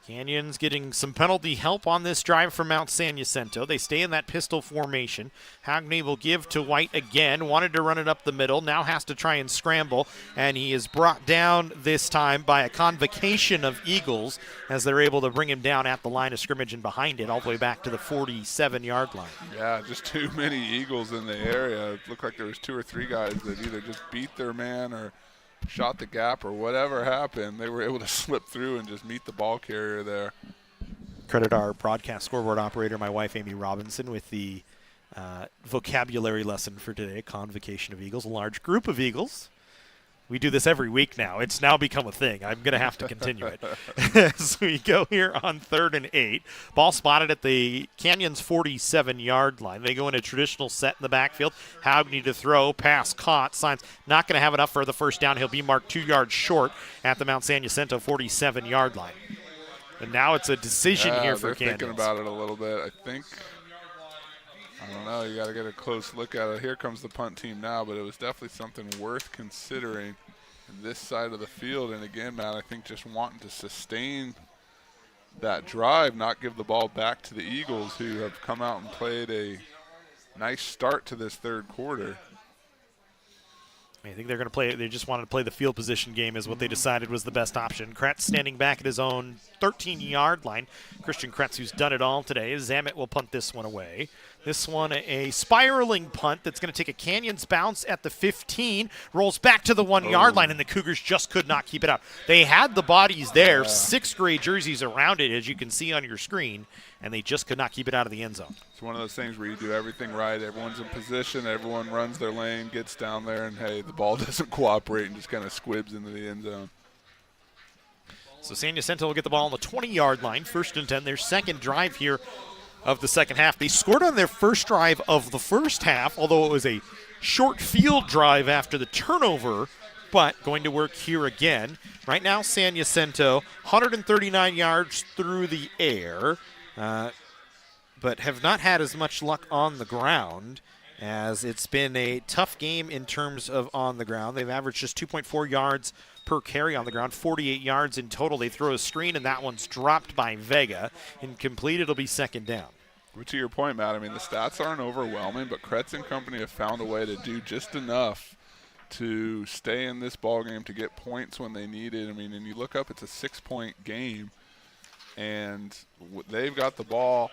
B: Canyons getting some penalty help on this drive from Mount San Jacinto. They stay in that pistol formation. Howgney will give to White again. Wanted to run it up the middle. Now has to try and scramble. And he is brought down this time by a convocation of Eagles as they're able to bring him down at the line of scrimmage and behind it all the way back to the 47-yard line.
C: Yeah, just too many Eagles in the area. It looked like there was 2 or 3 guys that either just beat their man or shot the gap or whatever happened. They were able to slip through and just meet the ball carrier there.
B: Credit our broadcast scoreboard operator, my wife, Amy Robinson, with the vocabulary lesson for today, convocation of Eagles, a large group of Eagles. We do this every week now. It's now become a thing. I'm going to have to continue it. As we go here on 3rd and 8. Ball spotted at the Canyons 47-yard line. They go in a traditional set in the backfield. Howgney to throw. Pass caught. Signs not going to have enough for the first down. He'll be marked 2 yards short at the Mount San Jacinto 47-yard line. And now it's a decision here for
C: they're
B: Canyons.
C: Thinking about it a little bit. I don't know. You got to get a close look at it. Here comes the punt team now, but it was definitely something worth considering in this side of the field. And again, Matt, I think just wanting to sustain that drive, not give the ball back to the Eagles, who have come out and played a nice start to this third quarter.
B: I think they're going to play. They just wanted to play the field position game is what they decided was the best option. Kretz standing back at his own 13-yard line. Christian Kretz, who's done it all today. Zamet will punt this one away. This one a spiraling punt that's going to take a Canyons bounce at the 15, rolls back to the 1-yard line, and the Cougars just could not keep it out. They had the bodies there, 6 gray jerseys around it, as you can see on your screen, and they just could not keep it out of the end zone.
C: It's one of those things where you do everything right. Everyone's in position. Everyone runs their lane, gets down there, and, hey, the ball doesn't cooperate and just kind of squibs into the end zone.
B: So San Jacinto will get the ball on the 20-yard line, 1st and 10, their second drive here of the second half. They scored on their first drive of the first half, although it was a short field drive after the turnover, but going to work here again. Right now, San Jacinto, 139 yards through the air, but have not had as much luck on the ground, as it's been a tough game in terms of on the ground. They've averaged just 2.4 yards per carry on the ground, 48 yards in total. They throw a screen, and that one's dropped by Vega. Incomplete, it'll be second down.
C: But to your point, Matt, I mean, the stats aren't overwhelming, but Kretz and company have found a way to do just enough to stay in this ball game to get points when they need it. I mean, and you look up, it's a 6-point game, and they've got the ball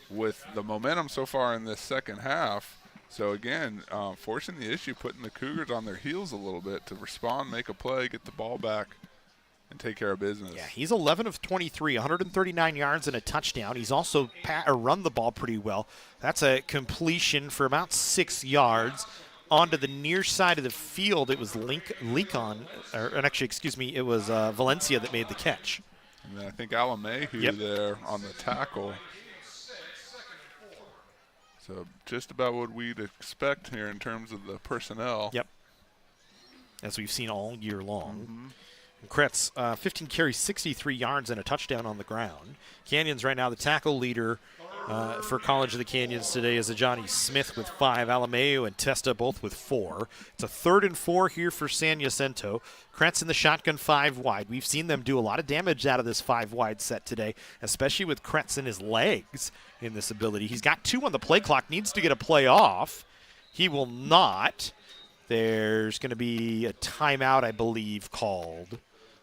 C: with the momentum so far in this second half. So, again, forcing the issue, putting the Cougars on their heels a little bit to respond, make a play, get the ball back, and take care of business.
B: Yeah, he's 11 of 23, 139 yards and a touchdown. He's also run the ball pretty well. That's a completion for about 6 yards onto the near side of the field. It was it was Valencia that made the catch.
C: And then I think Alamehu there on the tackle. So just about what we'd expect here in terms of the personnel.
B: Yep. As we've seen all year long. Kretz, 15 carries, 63 yards, and a touchdown on the ground. Canyons right now, the tackle leader for College of the Canyons today is Johnny Smith with 5. Alameu and Testa both with 4. It's a 3rd and 4 here for San Jacinto. Kretz in the shotgun 5 wide. We've seen them do a lot of damage out of this 5 wide set today, especially with Kretz in his legs in this ability. He's got 2 on the play clock, needs to get a play off. He will not. There's going to be a timeout, I believe, called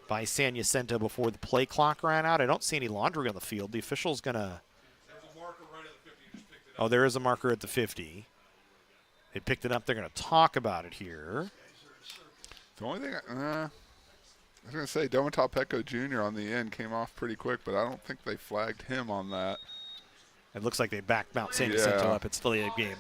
B: by San Jacinto before the play clock ran out. I don't see any laundry on the field. The official's going to... Oh, there is a marker at the 50. They picked it up. They're going to talk about it here.
C: The only thing I was going to say, Domitop Pecco Jr. on the end came off pretty quick, but I don't think they flagged him on that.
B: It looks like they backed Mount San Jacinto up. It's still a game.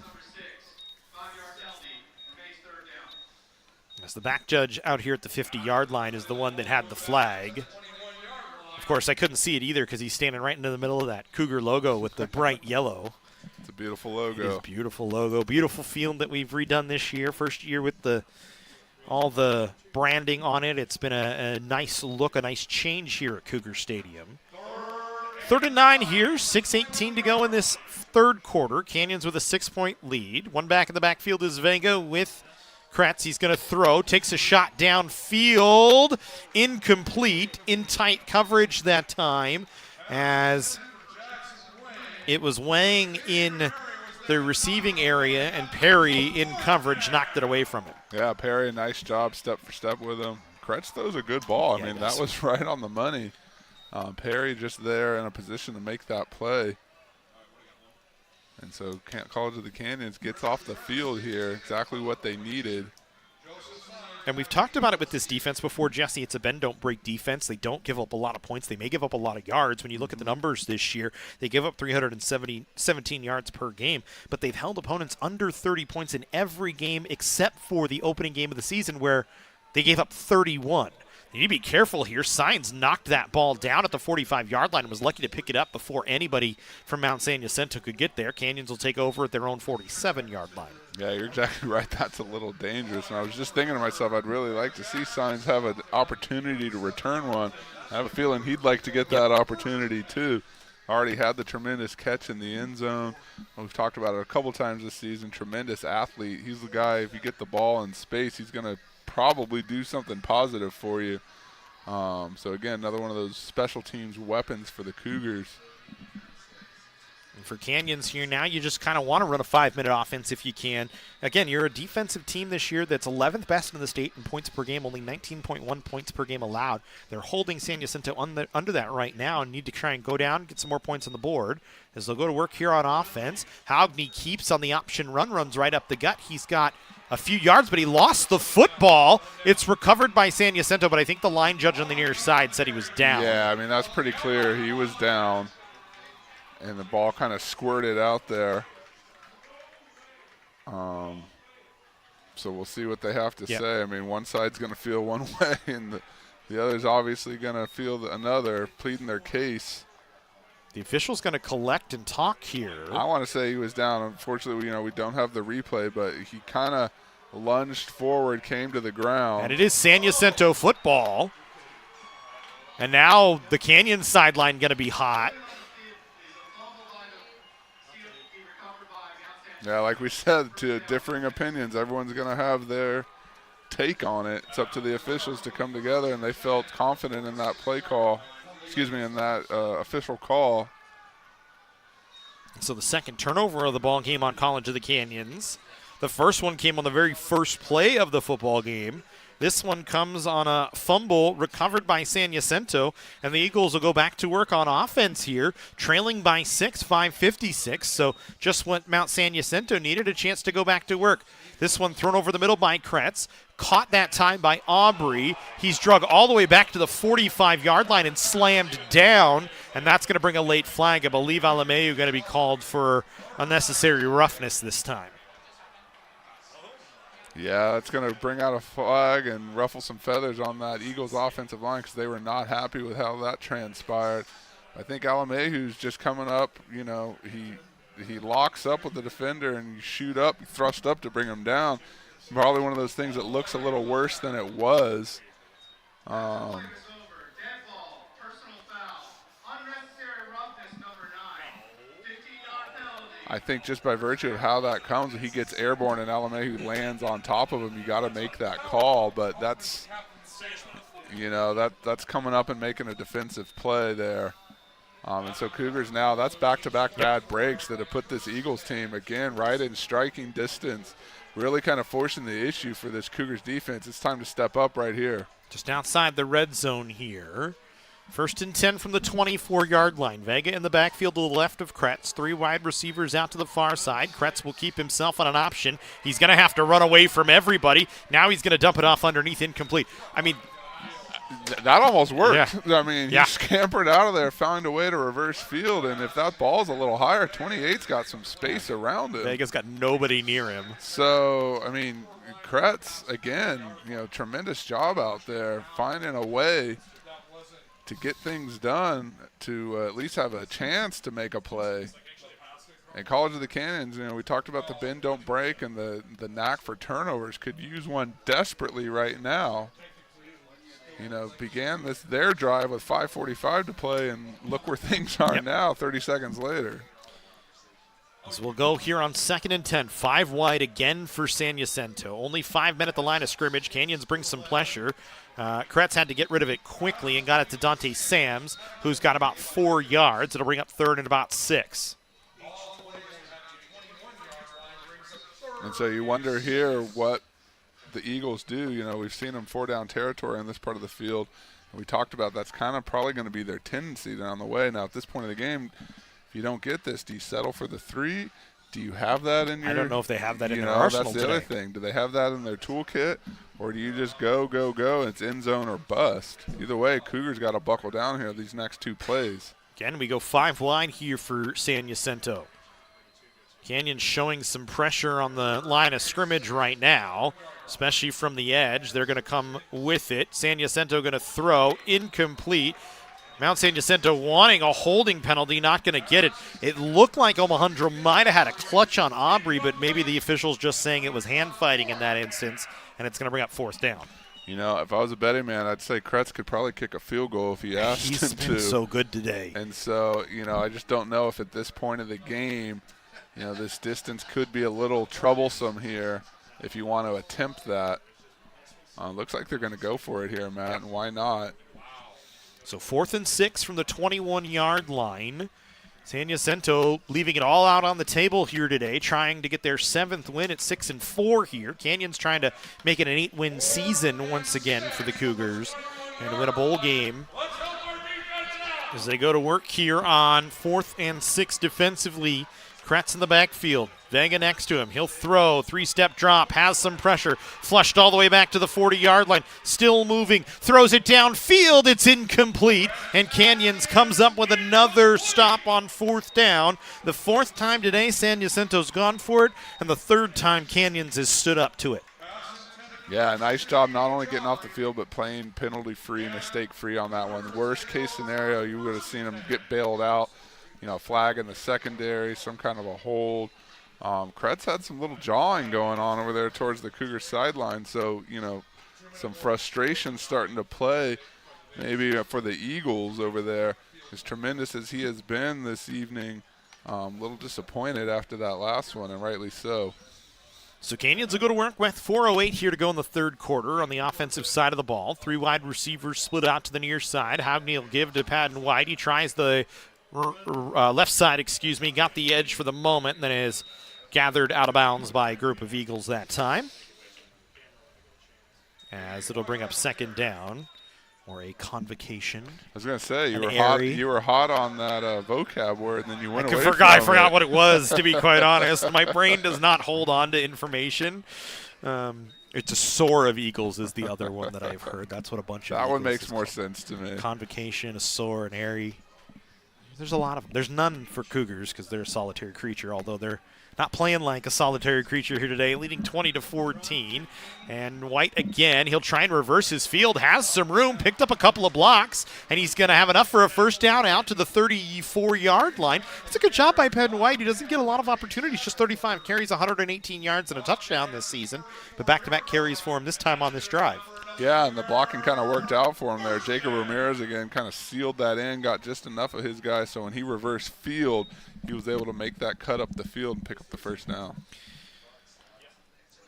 B: As the back judge out here at the 50-yard line is the one that had the flag. Of course, I couldn't see it either because he's standing right into the middle of that Cougar logo with the bright yellow.
C: It's a beautiful logo.
B: It is a beautiful logo. Beautiful field that we've redone this year. First year with all the branding on it. It's been a nice look, a nice change here at Cougar Stadium. 3rd and 9 here, 6:18 to go in this third quarter. Canyons with a 6-point lead. One back in the backfield is Vega with Kretz. He's going to throw, takes a shot downfield, incomplete, in tight coverage that time, as it was Wang in the receiving area, and Perry in coverage knocked it away from him.
C: Yeah, Perry, nice job step for step with him. Kretz throws a good ball. I mean, that was right on the money. Perry just there in a position to make that play. And so College of the Canyons gets off the field here, exactly what they needed.
B: And we've talked about it with this defense before, Jesse. It's a bend-don't-break defense. They don't give up a lot of points. They may give up a lot of yards. When you look at the numbers this year, they give up 317 yards per game, but they've held opponents under 30 points in every game except for the opening game of the season where they gave up 31. You need to be careful here. Sines knocked that ball down at the 45-yard line and was lucky to pick it up before anybody from Mount San Jacinto could get there. Canyons will take over at their own 47-yard line.
C: Yeah, you're exactly right. That's a little dangerous. And I was just thinking to myself, I'd really like to see Sines have an opportunity to return one. I have a feeling he'd like to get that opportunity too. already had the tremendous catch in the end zone. We've talked about it a couple times this season. Tremendous athlete. He's the guy, if you get the ball in space, he's going to probably do something positive for you. So, again, another one of those special teams weapons for the Cougars.
B: And for Canyons here now, you just kind of want to run a 5-minute offense if you can. Again, you're a defensive team this year that's 11th best in the state in points per game, only 19.1 points per game allowed. They're holding San Jacinto under that right now and need to try and go down and get some more points on the board as they'll go to work here on offense. Haugney keeps on the option run, runs right up the gut. He's got a few yards, but he lost the football. It's recovered by San Jacinto, but I think the line judge on the near side said he was down.
C: Yeah, I mean, that's pretty clear. He was down. And the ball kind of squirted out there. So we'll see what they have to say. I mean, one side's going to feel one way, and the other's obviously going to feel another, pleading their case.
B: The official's going to collect and talk here.
C: I want to say he was down. Unfortunately, we don't have the replay, but he kind of lunged forward, came to the ground.
B: And it is San Jacinto football. And now the Canyon sideline going to be hot.
C: Yeah, like we said, to differing opinions, everyone's going to have their take on it. It's up to the officials to come together, and they felt confident in that play call, in that official call.
B: So the second turnover of the ball came on College of the Canyons. The first one came on the very first play of the football game. This one comes on a fumble recovered by San Jacinto, and the Eagles will go back to work on offense here, trailing by 6, 5:56. So just what Mount San Jacinto needed, a chance to go back to work. This one thrown over the middle by Kretz, caught that time by Aubrey. He's drug all the way back to the 45-yard line and slammed down, and that's going to bring a late flag. I believe Alameu going to be called for unnecessary roughness this time.
C: Yeah, it's going to bring out a flag and ruffle some feathers on that Eagles offensive line because they were not happy with how that transpired. I think Alamehu's just coming up, he locks up with the defender and you shoot up, you thrust up to bring him down. Probably one of those things that looks a little worse than it was. I think just by virtue of how that comes, he gets airborne and Alamehu lands on top of him. You got to make that call, but that's coming up and making a defensive play there. And so Cougars now, that's back-to-back bad breaks that have put this Eagles team, again, right in striking distance, really kind of forcing the issue for this Cougars defense. It's time to step up right here.
B: Just outside the red zone here. 1st and 10 from the 24-yard line. Vega in the backfield to the left of Kretz. 3 wide receivers out to the far side. Kretz will keep himself on an option. He's going to have to run away from everybody. Now he's going to dump it off underneath, incomplete. I mean,
C: that almost worked.
B: Yeah.
C: I mean, he scampered out of there, found a way to reverse field, and if that ball's a little higher, 28's got some space around him.
B: Vega's got nobody near him.
C: So, I mean, Kretz, again, tremendous job out there, finding a way to get things done, to at least have a chance to make a play. And College of the Canyons, we talked about the bend, don't break, and the knack for turnovers. Could use one desperately right now. Began their drive with 5:45 to play, and look where things are now, 30 seconds later.
B: So we'll go here on 2nd and 10. 5 wide again for San Jacinto. Only 5 men at the line of scrimmage. Canyons bring some pressure. Kretz had to get rid of it quickly and got it to Dante Sams, who's got about 4 yards. It'll bring up 3rd and about 6.
C: And so you wonder here what the Eagles do. We've seen them 4 down territory in this part of the field. And we talked about that's kind of probably going to be their tendency down the way. Now, at this point of the game, if you don't get this, do you settle for the 3? Do you have that in your –
B: I don't know if they have that in their arsenal
C: today. That's the other thing. Do they have that in their toolkit, or do you just go, and it's end zone or bust? Either way, Cougars got to buckle down here these next 2 plays.
B: Again, we go 5 wide here for San Jacinto. Canyon showing some pressure on the line of scrimmage right now, especially from the edge. They're going to come with it. San Jacinto going to throw, incomplete. Mount San Jacinto wanting a holding penalty, not going to get it. It looked like Omohundro might have had a clutch on Aubrey, but maybe the official's just saying it was hand fighting in that instance, and it's going to bring up 4th down.
C: You know, if I was a betting man, I'd say Kretz could probably kick a field goal if he asked him to.
B: He's been so good today.
C: And so, you know, I just don't know if at this point of the game, you know, this distance could be a little troublesome here if you want to attempt that. Looks like they're going to go for it here, Matt, and why not?
B: So 4th and 6 from the 21-yard line. San Jacinto leaving it all out on the table here today, trying to get their 7th win at 6-4 here. Canyon's trying to make it an 8-win season once again for the Cougars and to win a bowl game as they go to work here on 4th and 6 defensively. Kretz in the backfield. Vega next to him. He'll throw. 3-step drop. Has some pressure. Flushed all the way back to the 40-yard line. Still moving. Throws it downfield. It's incomplete. And Canyons comes up with another stop on 4th down. The 4th time today San Jacinto's gone for it. And the 3rd time Canyons has stood up to it.
C: Yeah, nice job not only getting off the field but playing penalty-free, mistake-free on that one. Worst case scenario, you would have seen him get bailed out. You know, flag in the secondary, some kind of a hold. Kretz had some little jawing going on over there towards the Cougar sideline, so, you know, some frustration starting to play maybe for the Eagles over there. As tremendous as he has been this evening, a little disappointed after that last one, and rightly so.
B: So Canyons will go to work with 4:08 here to go in the 3rd quarter on the offensive side of the ball. 3 wide receivers split out to the near side. Hogney will give to Patton White. He tries the left side, got the edge for the moment, and then is gathered out of bounds by a group of Eagles that time. As it'll bring up 2nd down, or a convocation.
C: I was going to say, you were hot on that vocab word, and then you went away from it.
B: I forgot what it was, to be quite honest. My brain does not hold on to information. It's a soar of Eagles is the other one that I've heard. That's what a bunch of
C: That
B: Eagles
C: one makes more
B: called.
C: sense to me.
B: Convocation, a soar, an airy. There's a lot of them. There's none for Cougars because they're a solitary creature, although they're not playing like a solitary creature here today, leading 20-14. And White again, he'll try and reverse his field, has some room, picked up a couple of blocks, and he's going to have enough for a 1st down out to the 34-yard line. It's a good job by Patton White. He doesn't get a lot of opportunities, just 35 carries, 118 yards, and a touchdown this season. But back-to-back carries for him this time on this drive.
C: Yeah, and the blocking kind of worked out for him there. Jacob Ramirez again kind of sealed that in, got just enough of his guy, so when he reversed field, he was able to make that cut up the field and pick up the 1st down.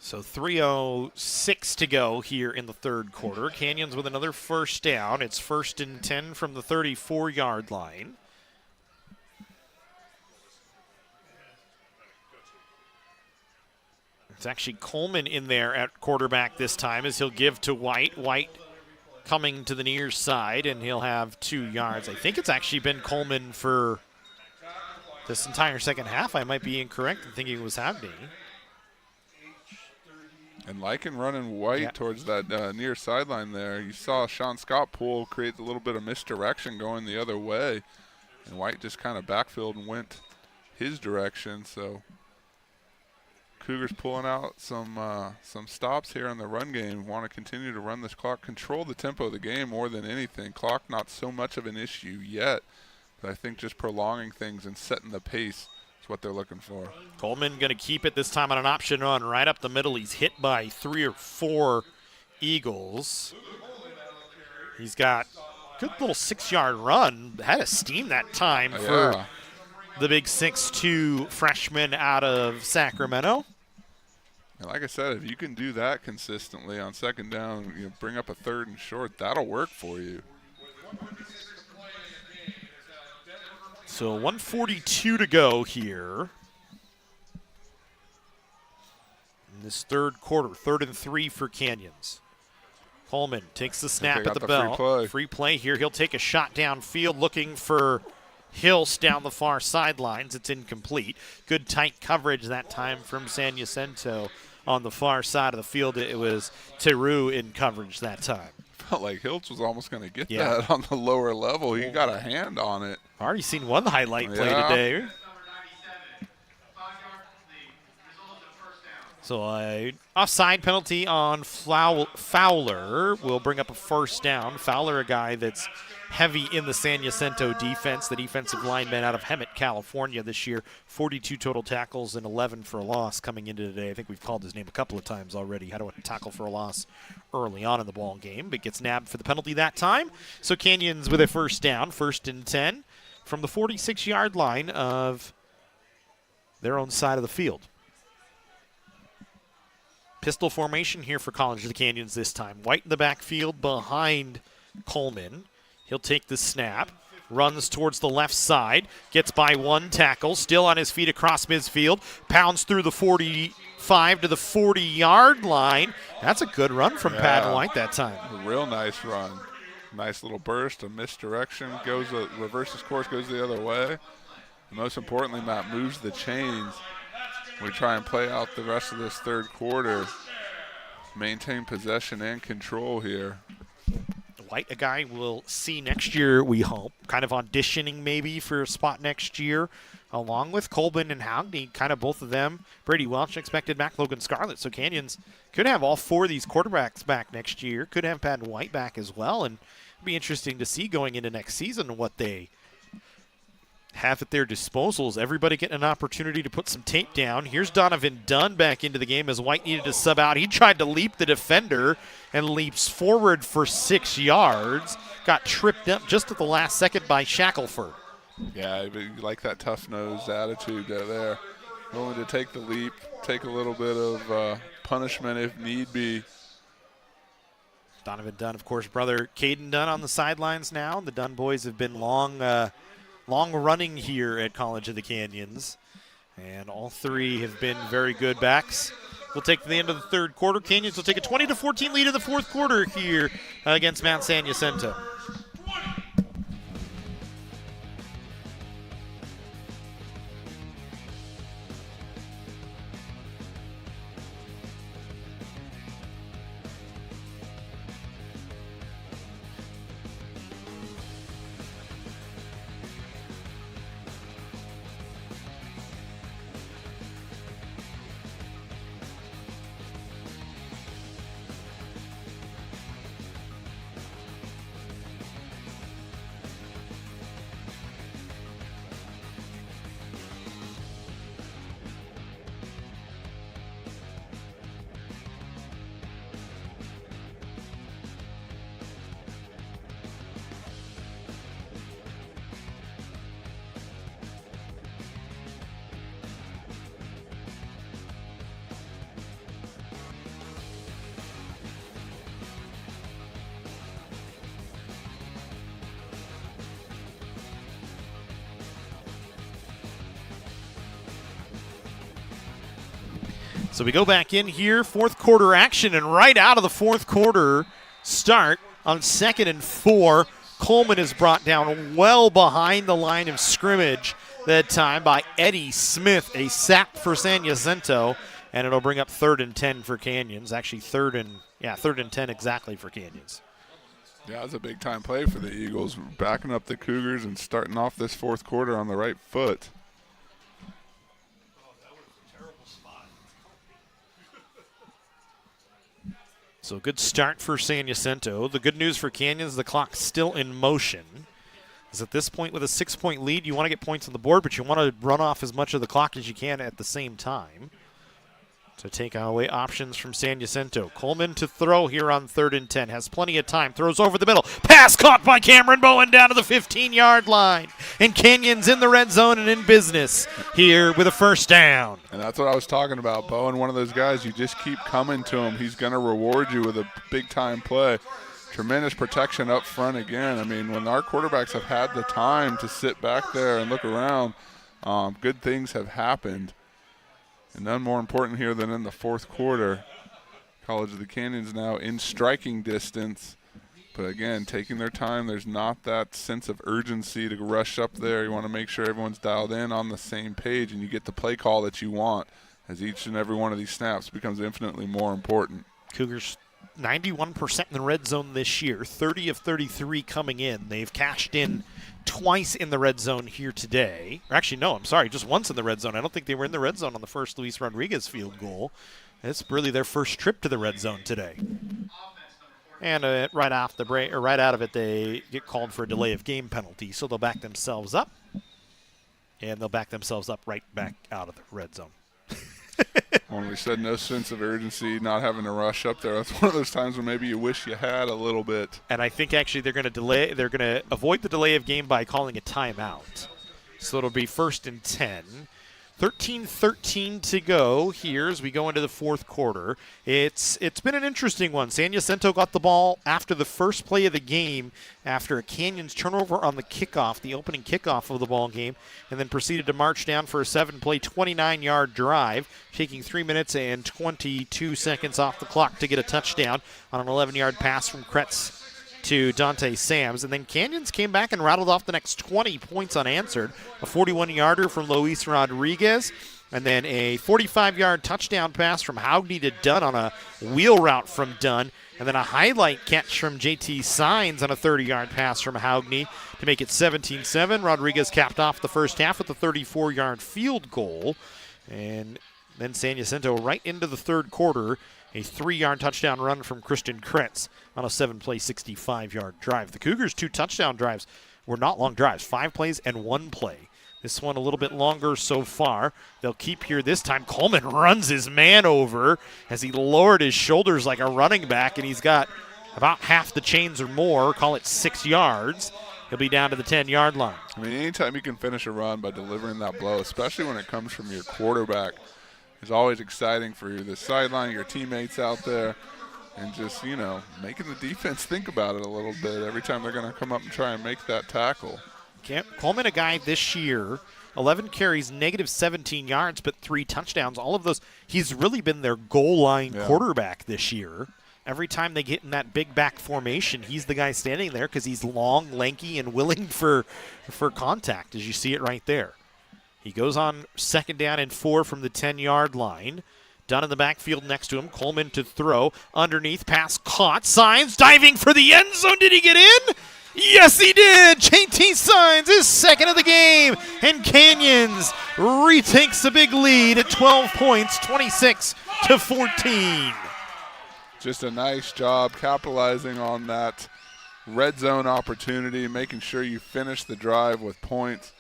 B: So 3:06 to go here in the 3rd quarter. Canyons with another 1st down. It's 1st and 10 from the 34-yard line. It's actually Coleman in there at quarterback this time as he'll give to White. White coming to the near side, and he'll have 2 yards. I think it's actually been Coleman for this entire second half. I might be incorrect in thinking it was Hogney.
C: And Lycan running White towards that near sideline there. You saw Sean Scott pull, create a little bit of misdirection going the other way. And White just kind of backfilled and went his direction, so Cougars pulling out some stops here in the run game. Want to continue to run this clock, control the tempo of the game more than anything. Clock not so much of an issue yet, but I think just prolonging things and setting the pace is what they're looking for.
B: Coleman going to keep it this time on an option run right up the middle. He's hit by 3 or 4 Eagles. He's got a good little 6-yard run. Had a steam that time for the big 6'2" freshman out of Sacramento.
C: And like I said, if you can do that consistently on 2nd down, you know, bring up a 3rd and short, that'll work for you.
B: So 1:42 to go here in this 3rd quarter. 3rd and 3 for Canyons. Coleman takes the snap at the bell. Free play here. He'll take a shot downfield looking for Hills down the far sidelines. It's incomplete. Good tight coverage that time from San Jacinto on the far side of the field. It was Teru in coverage that time.
C: Felt like Hiltz was almost going to get that on the lower level. He got a hand on it.
B: Already seen one highlight play today. So a offside penalty on Fowler will bring up a first down. Fowler, a guy that's heavy in the San Jacinto defense, the defensive lineman out of Hemet, California this year. 42 total tackles and 11 for a loss coming into today. I think we've called his name a couple of times already. Had a tackle for a loss early on in the ball game, but gets nabbed for the penalty that time. So Canyons with a first down, 1st and 10 from the 46-yard line of their own side of the field. Pistol formation here for College of the Canyons this time. White in the backfield behind Coleman. He'll take the snap, runs towards the left side, gets by one tackle, still on his feet across midfield, pounds through the 45 to the 40-yard line. That's a good run from Patton White that time.
C: A real nice run. Nice little burst, a misdirection, reverses course, goes the other way. Most importantly, Matt moves the chains. We try and play out the rest of this third quarter, maintain possession and control here.
B: White, a guy we'll see next year, we hope, kind of auditioning maybe for a spot next year, along with Colbin and Hougney, kind of both of them. Brady Welch expected back, Logan Scarlett. So Canyons could have all four of these quarterbacks back next year, could have Patton White back as well, and it'd be interesting to see going into next season what they have at their disposals. Everybody getting an opportunity to put some tape down. Here's Donovan Dunn back into the game as White needed to sub out. He tried to leap the defender and leaps forward for 6 yards. Got tripped up just at the last second by Shackelford.
C: Yeah, you like that tough-nosed attitude there. Willing to take the leap, take a little bit of punishment if need be.
B: Donovan Dunn, of course, brother Caden Dunn on the sidelines now. The Dunn boys have been long running here at College of the Canyons, and all three have been very good backs. We'll take to the end of the third quarter. Canyons will take a 20-14 lead in the fourth quarter here against Mount San Jacinto. So we go back in here, fourth quarter action, and right out of the fourth quarter start on 2nd and 4, Coleman is brought down well behind the line of scrimmage that time by Eddie Smith, a sack for San Jacinto, and it'll bring up 3rd and 10 for Canyons. Actually, 3rd and 10 exactly for Canyons.
C: Yeah, it was a big-time play for the Eagles, backing up the Cougars and starting off this fourth quarter on the right foot.
B: So good start for San Jacinto. The good news for Canyons, the clock's still in motion. Is at this point with a 6-point lead, you want to get points on the board, but you want to run off as much of the clock as you can at the same time. So take away options from San Jacinto. Coleman to throw here on 3rd and 10. Has plenty of time. Throws over the middle. Pass caught by Cameron Bowen down to the 15-yard line. And Canyons in the red zone and in business here with a first down.
C: And that's what I was talking about. Bowen, one of those guys, you just keep coming to him. He's going to reward you with a big-time play. Tremendous protection up front again. I mean, when our quarterbacks have had the time to sit back there and look around, good things have happened. And none more important here than in the fourth quarter. College of the Canyons now in striking distance. But again, taking their time. There's not that sense of urgency to rush up there. You want to make sure everyone's dialed in on the same page and you get the play call that you want as each and every one of these snaps becomes infinitely more important.
B: Cougars 91% in the red zone this year, 30 of 33 coming in. They've cashed in twice in the red zone here today. Or actually, no, I'm sorry, just once in the red zone. I don't think they were in the red zone on the first Luis Rodriguez field goal. It's really their first trip to the red zone today. And right off the break, or right out of it, they get called for a delay of game penalty, so they'll back themselves up, and they'll back themselves up right back out of the red zone.
C: When we said no sense of urgency, not having to rush up there, that's one of those times when maybe you wish you had a little bit.
B: And I think actually they're going to avoid the delay of game by calling a timeout. So it'll be 1st and 10. 13-13 to go here as we go into the fourth quarter. It's been an interesting one. San Jacinto got the ball after the first play of the game after a Canyons turnover on the kickoff, the opening kickoff of the ball game, and then proceeded to march down for a 7-play, 29-yard drive, taking 3 minutes and 22 seconds off the clock to get a touchdown on an 11-yard pass from Kretz to Dante Sams. And then Canyons came back and rattled off the next 20 points unanswered. A 41-yarder from Luis Rodriguez, and then a 45-yard touchdown pass from Haugney to Dunn on a wheel route from Dunn, and then a highlight catch from JT Signs on a 30-yard pass from Haugney to make it 17-7. Rodriguez capped off the first half with a 34-yard field goal. And then San Jacinto right into the third quarter, a 3-yard touchdown run from Christian Kretz on a 7-play, 65-yard drive. The Cougars' 2 touchdown drives were not long drives, 5 plays and 1 play. This one a little bit longer so far. They'll keep here this time. Coleman runs his man over as he lowered his shoulders like a running back, and he's got about half the chains or more, call it 6 yards. He'll be down to the 10-yard line.
C: I mean, anytime you can finish a run by delivering that blow, especially when it comes from your quarterback, is always exciting for the sideline, your teammates out there, and just, making the defense think about it a little bit every time they're going to come up and try and make that tackle.
B: Coleman, a guy this year, 11 carries, negative 17 yards, but 3 touchdowns. All of those, he's really been their goal line quarterback this year. Every time they get in that big back formation, he's the guy standing there because he's long, lanky, and willing for contact, as you see it right there. He goes on 2nd down and 4 from the 10-yard line. Dunn in the backfield next to him. Coleman to throw. Underneath, pass caught. Signs diving for the end zone. Did he get in? Yes, he did. JT Signs is second of the game. And Canyons retakes a big lead at 12 points, 26-14.
C: Just a nice job capitalizing on that red zone opportunity, making sure you finish the drive with points.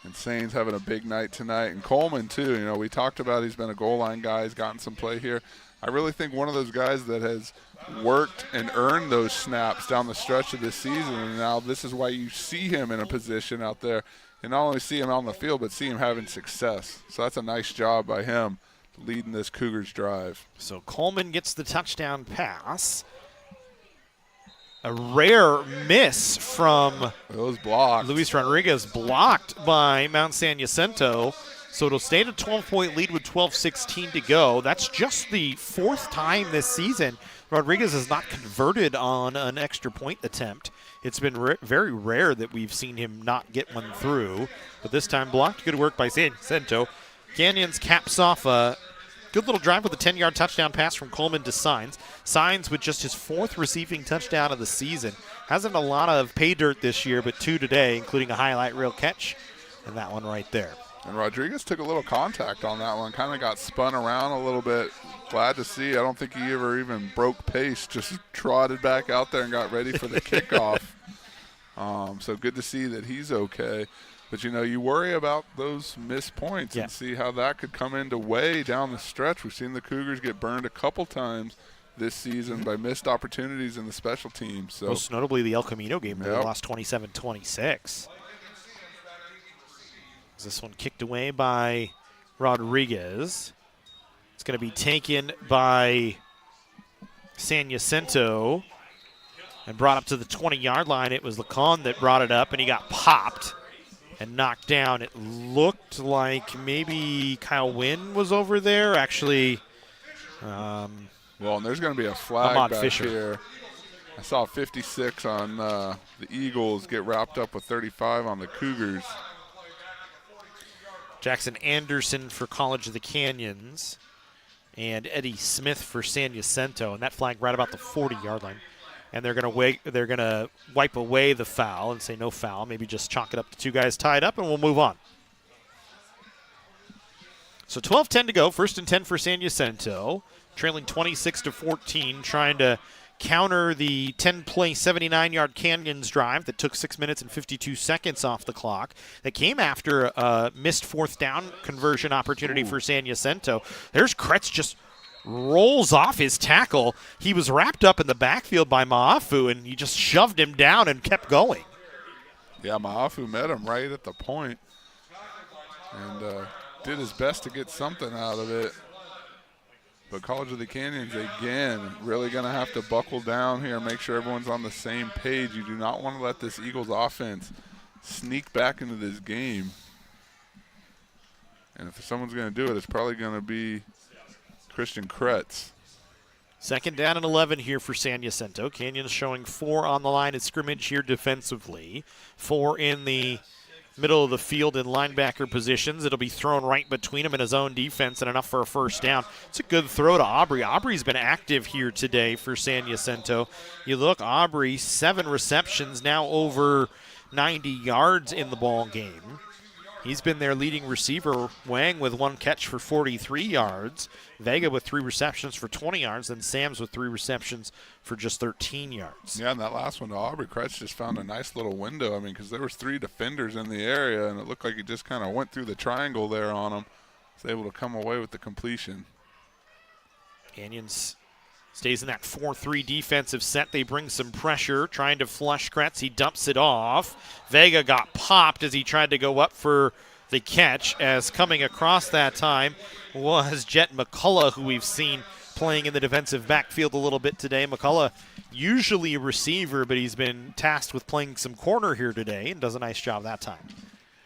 C: And Sainz having a big night tonight. And Coleman, too. We talked about he's been a goal line guy. He's gotten some play here. I really think one of those guys that has worked and earned those snaps down the stretch of this season. And now this is why you see him in a position out there. And not only see him on the field, but see him having success. So that's a nice job by him leading this Cougars drive.
B: So Coleman gets the touchdown pass. A rare miss from Luis Rodriguez, blocked by Mount San Jacinto. So it'll stay at a 12-point lead with 12:16 to go. That's just the 4th time this season Rodriguez has not converted on an extra point attempt. It's been very rare that we've seen him not get one through. But this time blocked. Good work by San Jacinto. Canyons caps off a good little drive with a 10-yard touchdown pass from Coleman to Signs. Signs with just his 4th receiving touchdown of the season. Hasn't a lot of pay dirt this year, but 2 today, including a highlight reel catch. And that one right there.
C: And Rodriguez took a little contact on that one. Kind of got spun around a little bit. Glad to see. I don't think he ever even broke pace. Just trotted back out there and got ready for the kickoff. So good to see that he's okay. But, you worry about those missed points and see how that could come into way down the stretch. We've seen the Cougars get burned a couple times this season by missed opportunities in the special teams. So
B: most notably the El Camino game where they lost 27-26. This one kicked away by Rodriguez. It's going to be taken by San Jacinto and brought up to the 20-yard line. It was Lacan that brought it up, and he got popped and knocked down. It looked like maybe Kyle Wynn was over there. Actually,
C: well, and there's going to be a flag back here. I saw 56 on the Eagles get wrapped up with 35 on the Cougars.
B: Jackson Anderson for College of the Canyons and Eddie Smith for San Jacinto, and that flag right about the 40-yard line. And they're gonna wipe away the foul and say no foul. Maybe just chalk it up to 2 guys tied up, and we'll move on. So 12:10 to go. 1st and 10 for San Jacinto. trailing 26-14, trying to counter the 10-play 79-yard Canyons drive that took 6 minutes and 52 seconds off the clock. That came after a missed fourth down conversion opportunity for San Jacinto. There's Kretz just rolls off his tackle. He was wrapped up in the backfield by Maafu, and he just shoved him down and kept going.
C: Yeah, Maafu met him right at the point and did his best to get something out of it. But College of the Canyons, again, really going to have to buckle down here and make sure everyone's on the same page. You do not want to let this Eagles offense sneak back into this game. And if someone's going to do it, it's probably going to be Christian Kretz.
B: 2nd down and 11 here for San Jacinto. Canyons showing 4 on the line of scrimmage here defensively. 4 in the middle of the field in linebacker positions. It'll be thrown right between him and his own defense and enough for a first down. It's a good throw to Aubrey. Aubrey's been active here today for San Jacinto. You look, Aubrey, 7 receptions, now over 90 yards in the ball game. He's been their leading receiver. Wang with 1 catch for 43 yards. Vega with 3 receptions for 20 yards. And Sams with 3 receptions for just 13 yards.
C: Yeah, and that last one to Aubrey, Kretz just found a nice little window. I mean, because there was 3 defenders in the area, and it looked like he just kind of went through the triangle there on him. Was able to come away with the completion.
B: Canyons stays in that 4-3 defensive set. They bring some pressure, trying to flush Kretz. He dumps it off. Vega got popped as he tried to go up for the catch, as coming across that time was Jet McCullough, who we've seen playing in the defensive backfield a little bit today. McCullough, usually a receiver, but he's been tasked with playing some corner here today and does a nice job that time.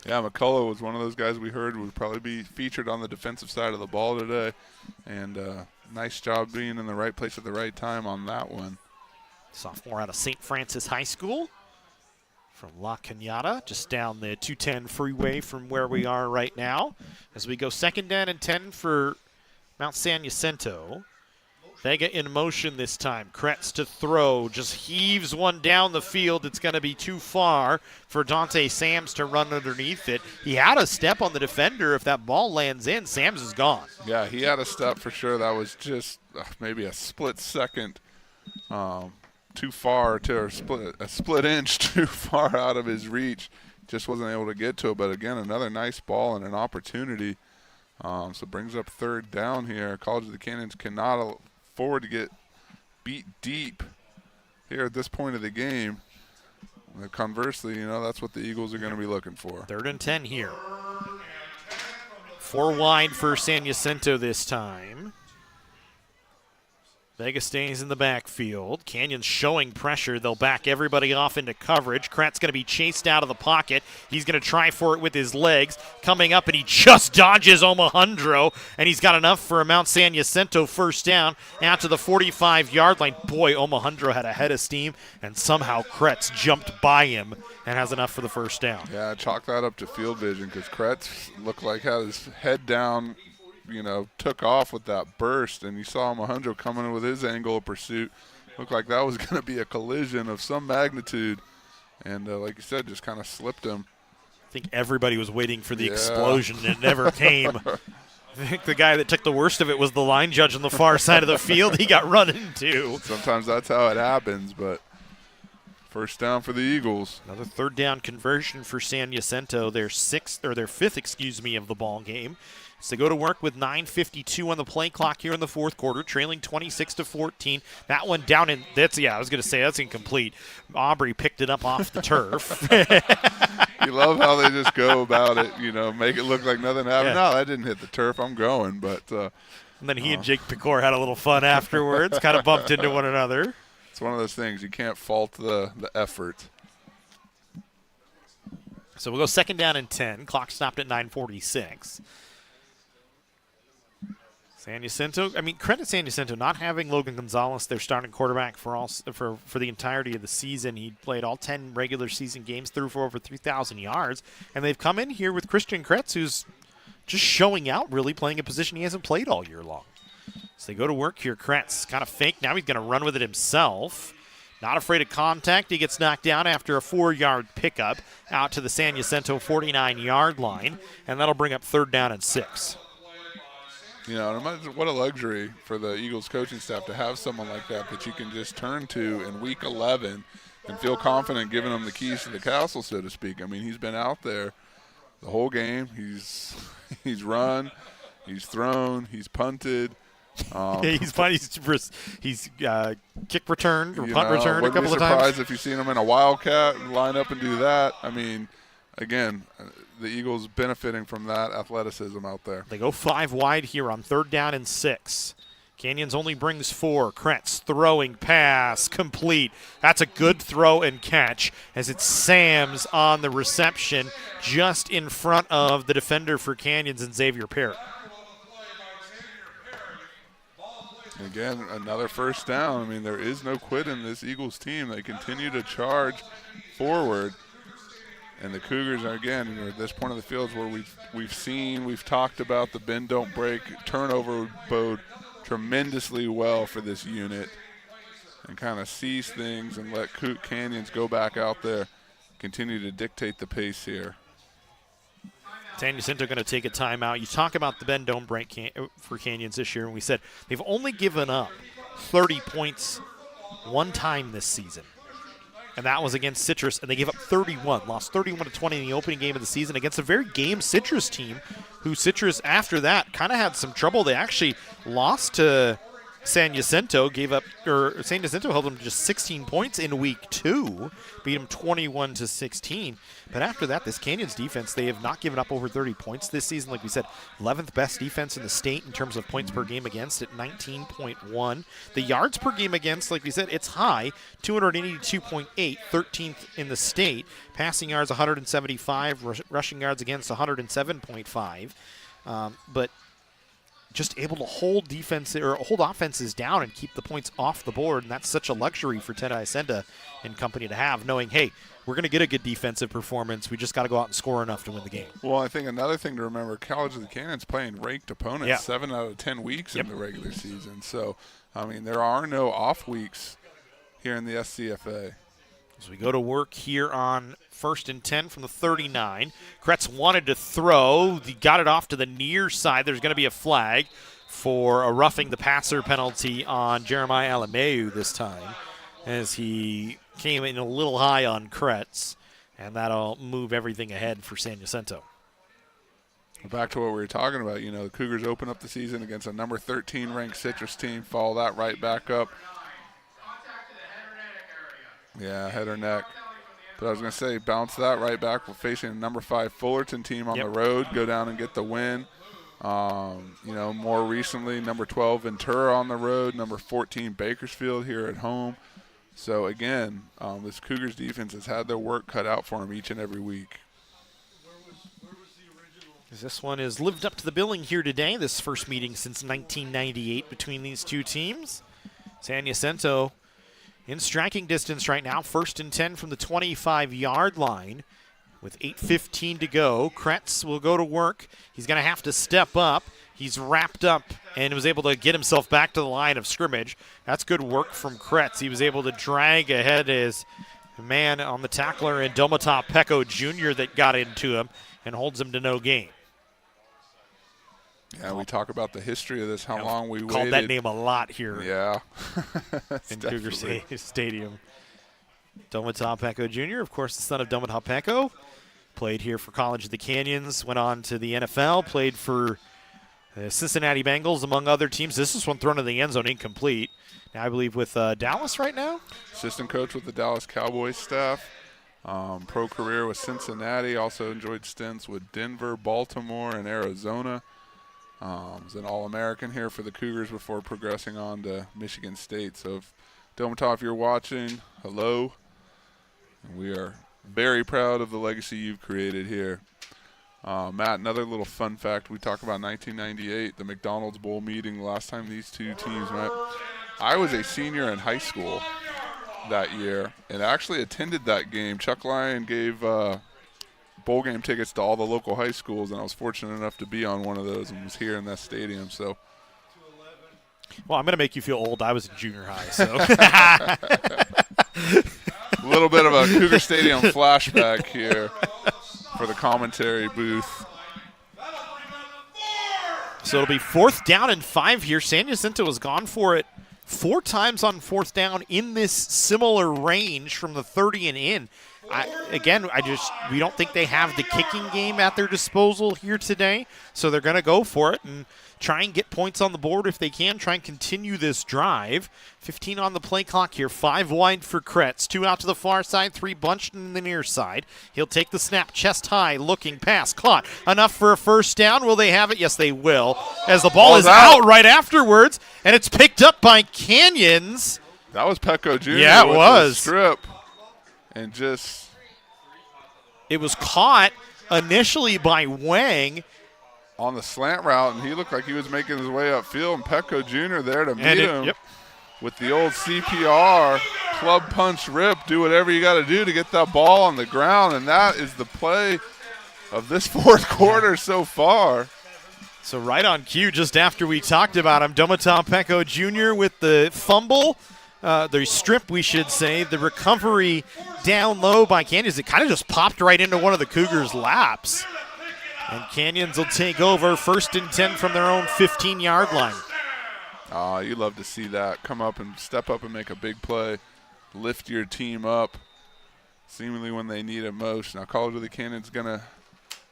C: Yeah, McCullough was one of those guys we heard would probably be featured on the defensive side of the ball today. And nice job being in the right place at the right time on that one.
B: Sophomore out of St. Francis High School from La Cañada, just down the 210 freeway from where we are right now. As we go 2nd down and 10 for Mount San Jacinto. Vega in motion this time. Kretz to throw, just heaves one down the field. It's going to be too far for Dante Sams to run underneath it. He had a step on the defender. If that ball lands in, Sams is gone.
C: Yeah, he had a step for sure. That was just maybe a split second too far, or a split inch too far out of his reach. Just wasn't able to get to it. But again, another nice ball and an opportunity. So it brings up 3rd down here. College of the Canyons cannot afford to get beat deep here at this point of the game. Conversely, that's what the Eagles are going to be looking for.
B: 3rd and 10 here. 4 wide for San Jacinto this time. Vega stays in the backfield. Canyons showing pressure. They'll back everybody off into coverage. Kretz going to be chased out of the pocket. He's going to try for it with his legs. Coming up, and he just dodges Omohundro, and he's got enough for a Mount San Jacinto first down out to the 45-yard line. Boy, Omohundro had a head of steam, and somehow Kretz jumped by him and has enough for the first down.
C: Yeah, chalk that up to field vision, because Kretz looked like had his head down, took off with that burst, and you saw Omohundro coming in with his angle of pursuit. Looked like that was going to be a collision of some magnitude, and like you said, just kind of slipped him.
B: I think everybody was waiting for the explosion, and it never came. I think the guy that took the worst of it was the line judge on the far side of the field. He got run into.
C: Sometimes that's how it happens, but first down for the Eagles.
B: Another 3rd down conversion for San Jacinto, their 5th of the ball game. So they go to work with 9:52 on the play clock here in the 4th quarter, trailing 26-14. That one down in that's incomplete. Aubrey picked it up off the turf.
C: You love how they just go about it, make it look like nothing happened.
B: Yeah.
C: No, that didn't hit the turf. I'm going, but
B: and then he and Jake Pecor had a little fun afterwards, kind of bumped into one another.
C: It's one of those things you can't fault the effort.
B: So we'll go 2nd down and 10. Clock stopped at 9:46. San Jacinto, credit San Jacinto not having Logan Gonzalez, their starting quarterback for the entirety of the season. He played all 10 regular season games, threw for over 3,000 yards, and they've come in here with Christian Kretz, who's just showing out, really playing a position he hasn't played all year long. So they go to work here. Kretz kind of fake. Now he's going to run with it himself. Not afraid of contact. He gets knocked down after a 4-yard pickup out to the San Jacinto 49-yard line, and that'll bring up 3rd down and 6.
C: You know, what a luxury for the Eagles coaching staff to have someone like that you can just turn to in Week 11 and feel confident giving him the keys to the castle, so to speak. I mean, he's been out there the whole game. He's run, he's thrown, he's punted.
B: He's kick returned or punt returned a couple of times.
C: Wouldn't be surprised if you seen him in a wildcat line up and do that. I mean, again, the Eagles benefiting from that athleticism out there.
B: They go 5 wide here on 3rd down and 6. Canyons only brings 4. Kretz throwing pass complete. That's a good throw and catch as it's Sams on the reception just in front of the defender for Canyons and Xavier Parrott.
C: Again, another first down. I mean, there is no quit in this Eagles team. They continue to charge forward. And the Cougars are, again, at this point of the field where we've talked about the bend, don't break, turnover bode tremendously well for this unit and kind of seize things and let Canyons go back out there, continue to dictate the pace here.
B: Jacinto going to take a timeout. You talk about the bend, don't break for Canyons this year, and we said they've only given up 30 points one time this season. And that was against Citrus, and they gave up 31, lost 31-20 in the opening game of the season against a very game Citrus team, who Citrus after that kind of had some trouble. They actually lost to San Jacinto, San Jacinto held them to just 16 points in week 2, beat them 21-16. But after that, this Canyons defense, they have not given up over 30 points this season. Like we said, 11th best defense in the state in terms of points per game against at 19.1. The yards per game against, like we said, it's high, 282.8, 13th in the state. Passing yards 175, rushing yards against 107.5. But just able to hold offenses down and keep the points off the board, and that's such a luxury for Ted Isenda and company to have, knowing, hey, we're going to get a good defensive performance. We just got to go out and score enough to win the game.
C: Well, I think another thing to remember, College of the Canyons playing ranked opponents 7 out of 10 weeks in the regular season. So, I mean, there are no off weeks here in the SCFA.
B: As we go to work here on 1st and 10 from the 39. Kretz wanted to throw. He got it off to the near side. There's going to be a flag for a roughing the passer penalty on Jeremiah Alameu this time, as he came in a little high on Kretz, and that'll move everything ahead for San Jacinto.
C: Back to what we were talking about, you know, the Cougars open up the season against a number 13 ranked Citrus team, follow that right back up. Yeah, head or neck. But I was going to say, bounce that right back. We're facing a number 5 Fullerton team on the road. Go down and get the win. You know, more recently, number 12 Ventura on the road. Number 14 Bakersfield here at home. So, again, this Cougars defense has had their work cut out for them each and every week.
B: This one has lived up to the billing here today. This first meeting since 1998 between these two teams. San Jacinto in striking distance right now, 1st and 10 from the 25-yard line with 8:15 to go. Kretz will go to work. He's going to have to step up. He's wrapped up and was able to get himself back to the line of scrimmage. That's good work from Kretz. He was able to drag ahead his man on the tackler in Domata Pecco Jr. that got into him and holds him to no gain.
C: Yeah, we talk about the history of this, how long we
B: called
C: waited.
B: That name a lot here.
C: Yeah.
B: in Cougar Stadium. Domata Pecco Jr., of course, the son of Domata Pecco, played here for College of the Canyons, went on to the NFL, played for the Cincinnati Bengals, among other teams. This is one thrown in the end zone, incomplete. Now, I believe with Dallas right now?
C: Assistant coach with the Dallas Cowboys staff. Pro career with Cincinnati. Also enjoyed stints with Denver, Baltimore, and Arizona. Was an All-American here for the Cougars before progressing on to Michigan State. So, Domata, if you're watching, hello. And we are very proud of the legacy you've created here. Matt, another little fun fact. We talk about 1998, the McDonald's Bowl meeting, the last time these two teams met. I was a senior in high school that year and actually attended that game. Chuck Lyon gave bowl game tickets to all the local high schools, and I was fortunate enough to be on one of those and was here in that stadium. So,
B: well, I'm going to make you feel old. I was in junior high, so.
C: A little bit of a Cougar Stadium flashback here for the commentary booth.
B: So it'll be 4th down and 5 here. San Jacinto has gone for it 4 times on 4th down in this similar range from the 30 and in. We don't think they have the kicking game at their disposal here today, so they're going to go for it and try and get points on the board if they can, try and continue this drive. 15 on the play clock here, 5 wide for Kretz, 2 out to the far side, 3 bunched in the near side. He'll take the snap, chest high, looking, pass, caught. Enough for a 1st down. Will they have it? Yes, they will, as the ball is out right afterwards, and it's picked up by Canyons.
C: That was Pecco Jr.
B: Yeah, it
C: with
B: was.
C: The strip. And
B: it was caught initially by Wang
C: on the slant route, and he looked like he was making his way upfield, and Pecco Jr. there to meet him with the old CPR, club punch rip, do whatever you got to do to get that ball on the ground, and that is the play of this 4th quarter so far.
B: So right on cue, just after we talked about him, Domata Pecco Jr. with the fumble. The strip, we should say, the recovery down low by Canyons. It kind of just popped right into one of the Cougars' laps. And Canyons will take over 1st and 10 from their own 15-yard line.
C: You love to see that. Come up and step up and make a big play. Lift your team up, seemingly when they need it most. Now College of the Canyons going to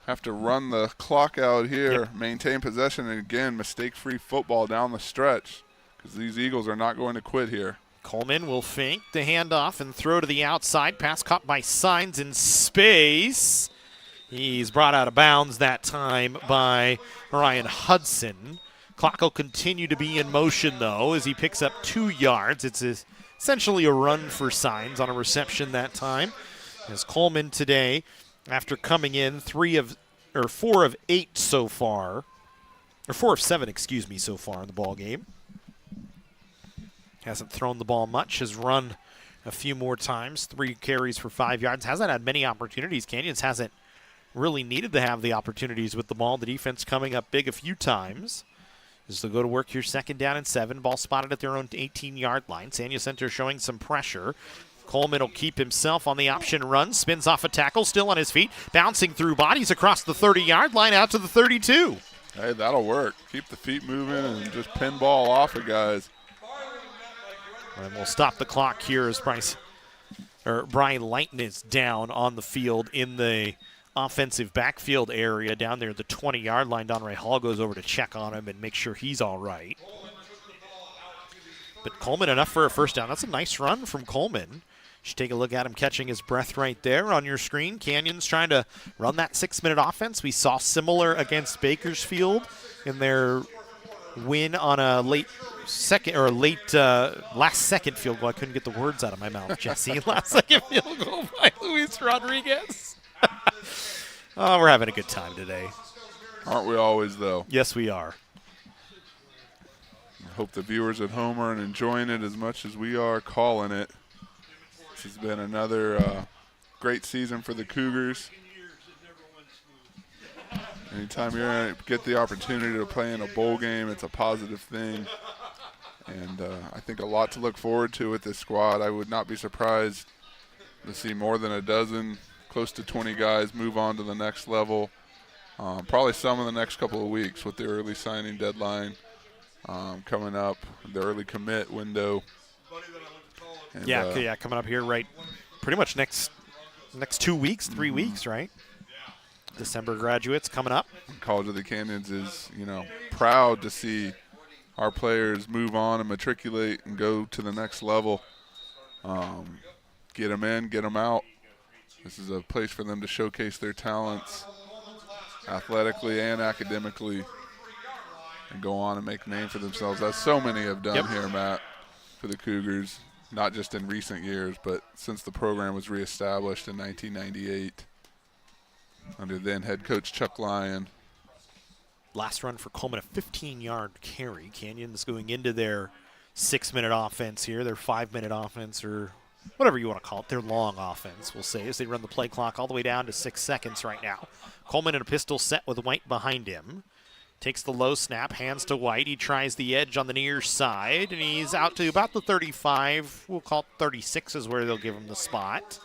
C: have to run the clock out here, maintain possession, and again, mistake-free football down the stretch because these Eagles are not going to quit here.
B: Coleman will fake the handoff and throw to the outside. Pass caught by Signs in space. He's brought out of bounds that time by Ryan Hudson. Clock will continue to be in motion, though, as he picks up 2 yards. It's essentially a run for Signs on a reception that time. As Coleman today, after coming in 4 of 8 so far, or 4 of 7, excuse me, so far in the ball game. Hasn't thrown the ball much, has run a few more times, 3 carries for 5 yards. Hasn't had many opportunities. Canyons hasn't really needed to have the opportunities with the ball. The defense coming up big a few times. As they'll go to work here, 2nd down and 7. Ball spotted at their own 18-yard line. San Jacinto showing some pressure. Coleman will keep himself on the option run. Spins off a tackle, still on his feet. Bouncing through bodies across the 30-yard line out to the 32.
C: Hey, that'll work. Keep the feet moving and just pin ball off of guys.
B: And we'll stop the clock here as Brian Lighton is down on the field in the offensive backfield area down there at the 20-yard line. Donray Hall goes over to check on him and make sure he's all right. But Coleman enough for a 1st down. That's a nice run from Coleman. You should take a look at him catching his breath right there on your screen. Canyons trying to run that 6-minute offense. We saw similar against Bakersfield in their win on a last-second field goal. I couldn't get the words out of my mouth, Jesse. Last-second field goal by Luis Rodriguez. Oh, we're having a good time today.
C: Aren't we always, though?
B: Yes, we are.
C: I hope the viewers at home are enjoying it as much as we are calling it. This has been another great season for the Cougars. Anytime you're going to get the opportunity to play in a bowl game, it's a positive thing. And I think a lot to look forward to with this squad. I would not be surprised to see more than a dozen, close to 20 guys move on to the next level. Probably some in the next couple of weeks with the early signing deadline coming up, the early commit window. And,
B: coming up here right pretty much next 2 weeks, 3 weeks, right? December graduates coming up.
C: College of the Canyons is, proud to see our players move on and matriculate and go to the next level. Get them in, get them out. This is a place for them to showcase their talents athletically and academically and go on and make a name for themselves, as so many have done here, Matt, for the Cougars, not just in recent years, but since the program was reestablished in 1998. Under then head coach Chuck Lyon.
B: Last run for Coleman, a 15-yard carry. Canyons going into their 6-minute offense here, their 5-minute offense, or whatever you want to call it, their long offense, we'll say, as they run the play clock all the way down to 6 seconds right now. Coleman in a pistol set with White behind him. Takes the low snap, hands to White. He tries the edge on the near side, and he's out to about the 35. We'll call it 36 is where they'll give him the spot.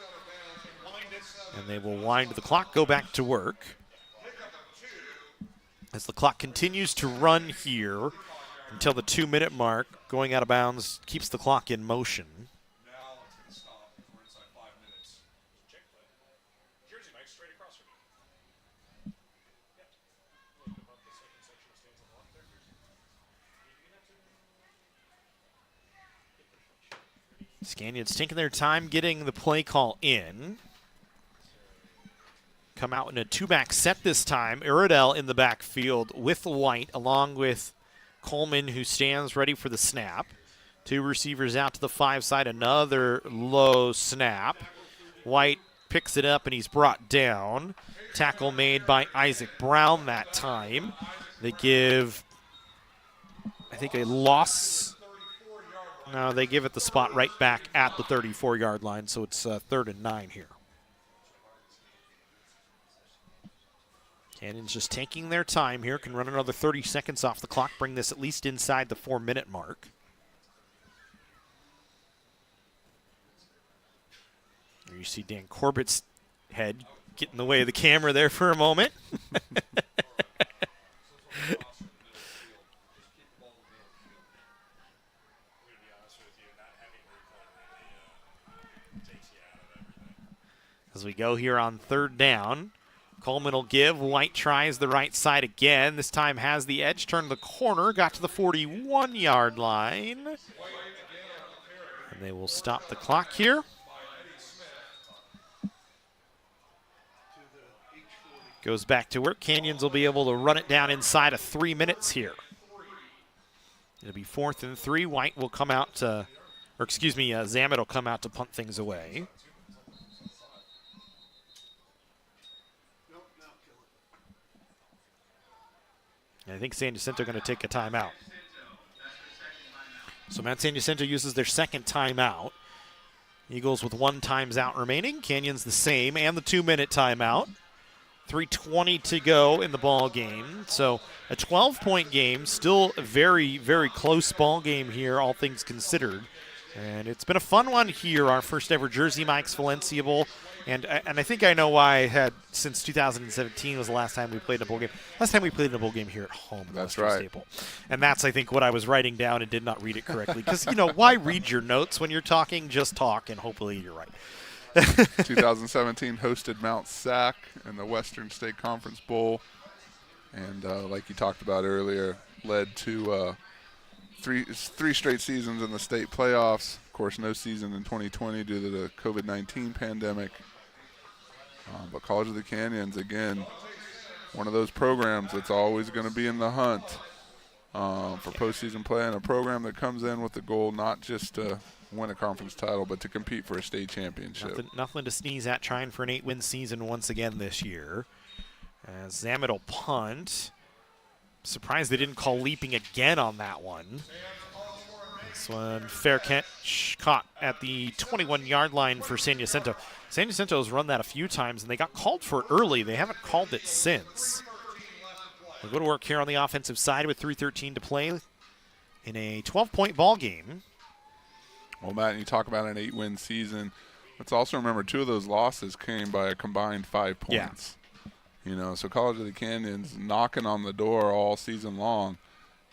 B: And they will wind the clock, go back to work. as the clock continues to run here until the 2-minute mark. Going out of bounds keeps the clock in motion.
A: Now it's going to stop before inside 5 minutes.
L: Check play. Jersey Mike straight across from you. Yep. Above the second section stands on the left there.
B: Scanions taking their time getting the play call in. Come out in a 2-back set this time. Iredell in the backfield with White, along with Coleman, who stands ready for the snap. 2 receivers out to the 5 side. Another low snap. White picks it up, and he's brought down. Tackle made by Isaac Brown that time. They give, I think, a loss. No, they give it the spot right back at the 34-yard line, so it's 3rd and 9 here. Canyons just taking their time here. Can run another 30 seconds off the clock, bring this at least inside the 4-minute mark. Here you see Dan Corbett's head get in the way of the camera there for a moment. As we go here on 3rd down, Coleman will give. White tries the right side again. This time has the edge, turned the corner, got to the 41-yard line. And they will stop the clock here. Goes back to work. Canyons will be able to run it down inside of 3 minutes here. It'll be 4th and 3. White will come out to, or excuse me, Zamet will come out to punt things away. And I think San Jacinto going to take a timeout. So Mount San Jacinto uses their 2nd timeout. Eagles with 1 time's out remaining. Canyons the same, and the 2-minute timeout. 3:20 to go in the ball game. So a 12-point game, still a very, very close ball game here, all things considered. And it's been a fun one here, our first ever Jersey Mike's Valencia Bowl. And I think I know why I had, since 2017 was the last time we played a bowl game. Last time we played in a bowl game here at home.
C: That's right.
B: Staple. And that's, I think, what I was writing down and did not read it correctly. Because, you know, why read your notes when you're talking? Just talk, and hopefully you're right.
C: 2017 hosted Mount Sac in the Western State Conference Bowl. And like you talked about earlier, led to three straight seasons in the state playoffs. Of course, no season in 2020 due to the COVID-19 pandemic. But College of the Canyons, again, one of those programs that's always going to be in the hunt for postseason play, and a program that comes in with the goal not just to win a conference title, but to compete for a state championship.
B: Nothing to sneeze at, trying for an 8-win season once again this year. As Zamet will punt. Surprised they didn't call leaping again on that one. This one, fair catch, caught at the 21-yard line for San Jacinto. San Jacinto has run that a few times, and they got called for it early. They haven't called it since. We'll go to work here on the offensive side with 3:13 to play in a 12-point ball game.
C: Well, Matt, you talk about an 8-win season. Let's also remember 2 of those losses came by a combined 5 points. Yeah. You know, so College of the Canyons knocking on the door all season long.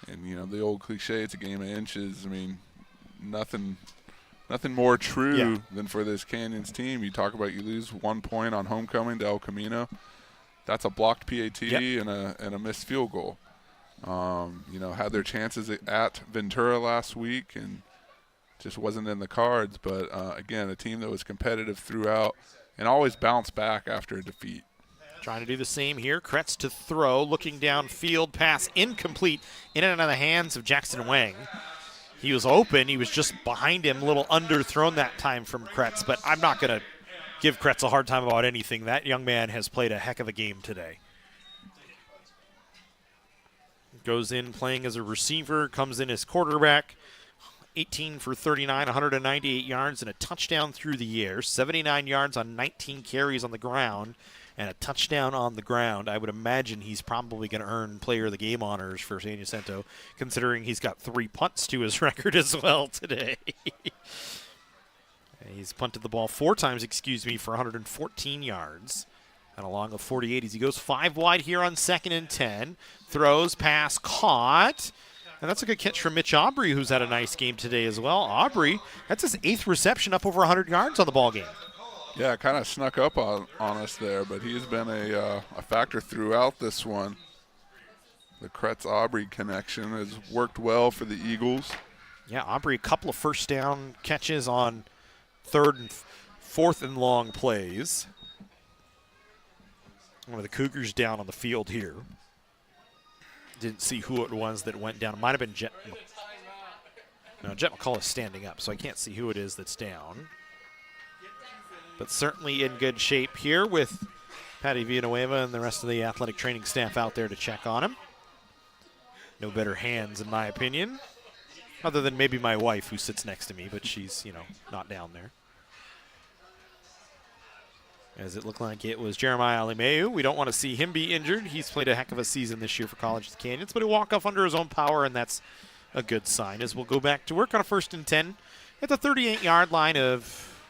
C: And, you know, the old cliche, it's a game of inches. I mean, nothing more true than for this Canyons team. You talk about you lose 1 point on homecoming to El Camino. That's a blocked PAT and a missed field goal. You know, had their chances at Ventura last week and just wasn't in the cards. But, again, a team that was competitive throughout and always bounced back after a defeat.
B: Trying to do the same here. Kretz to throw, looking downfield, pass incomplete, in and out of the hands of Jackson Wang. He was open. He was just behind him, a little underthrown that time from Kretz, but I'm not going to give Kretz a hard time about anything. That young man has played a heck of a game today. Goes in playing as a receiver, comes in as quarterback. 18 for 39, 198 yards, and a touchdown through the air. 79 yards on 19 carries on the ground, and a touchdown on the ground. I would imagine he's probably going to earn player of the game honors for San Jacinto, considering he's got 3 punts to his record as well today. He's punted the ball 4 times, for 114 yards. And along the 40-80s, he goes 5 wide here on 2nd and 10. Throws, pass, caught. And that's a good catch from Mitch Aubrey, who's had a nice game today as well. Aubrey, that's his 8th reception, up over 100 yards on the ball game.
C: Yeah, kind of snuck up on us there, but he's been a factor throughout this one. The Kretz-Aubrey connection has worked well for the Eagles.
B: Yeah, Aubrey, a couple of first down catches on 3rd and 4th and long plays. One of the Cougars down on the field here. Didn't see who it was that went down. It might have been Jet. No, Jet McCullough is standing up, so I can't see who it is that's down. But certainly in good shape here with Patty Villanueva and the rest of the athletic training staff out there to check on him. No better hands, in my opinion, other than maybe my wife who sits next to me, but she's, not down there. As it looked like it was Jeremiah Alimeu. We don't want to see him be injured. He's played a heck of a season this year for College of the Canyons, but he'll walk off under his own power, and that's a good sign as we'll go back to work on a 1st and 10 at the 38-yard line of,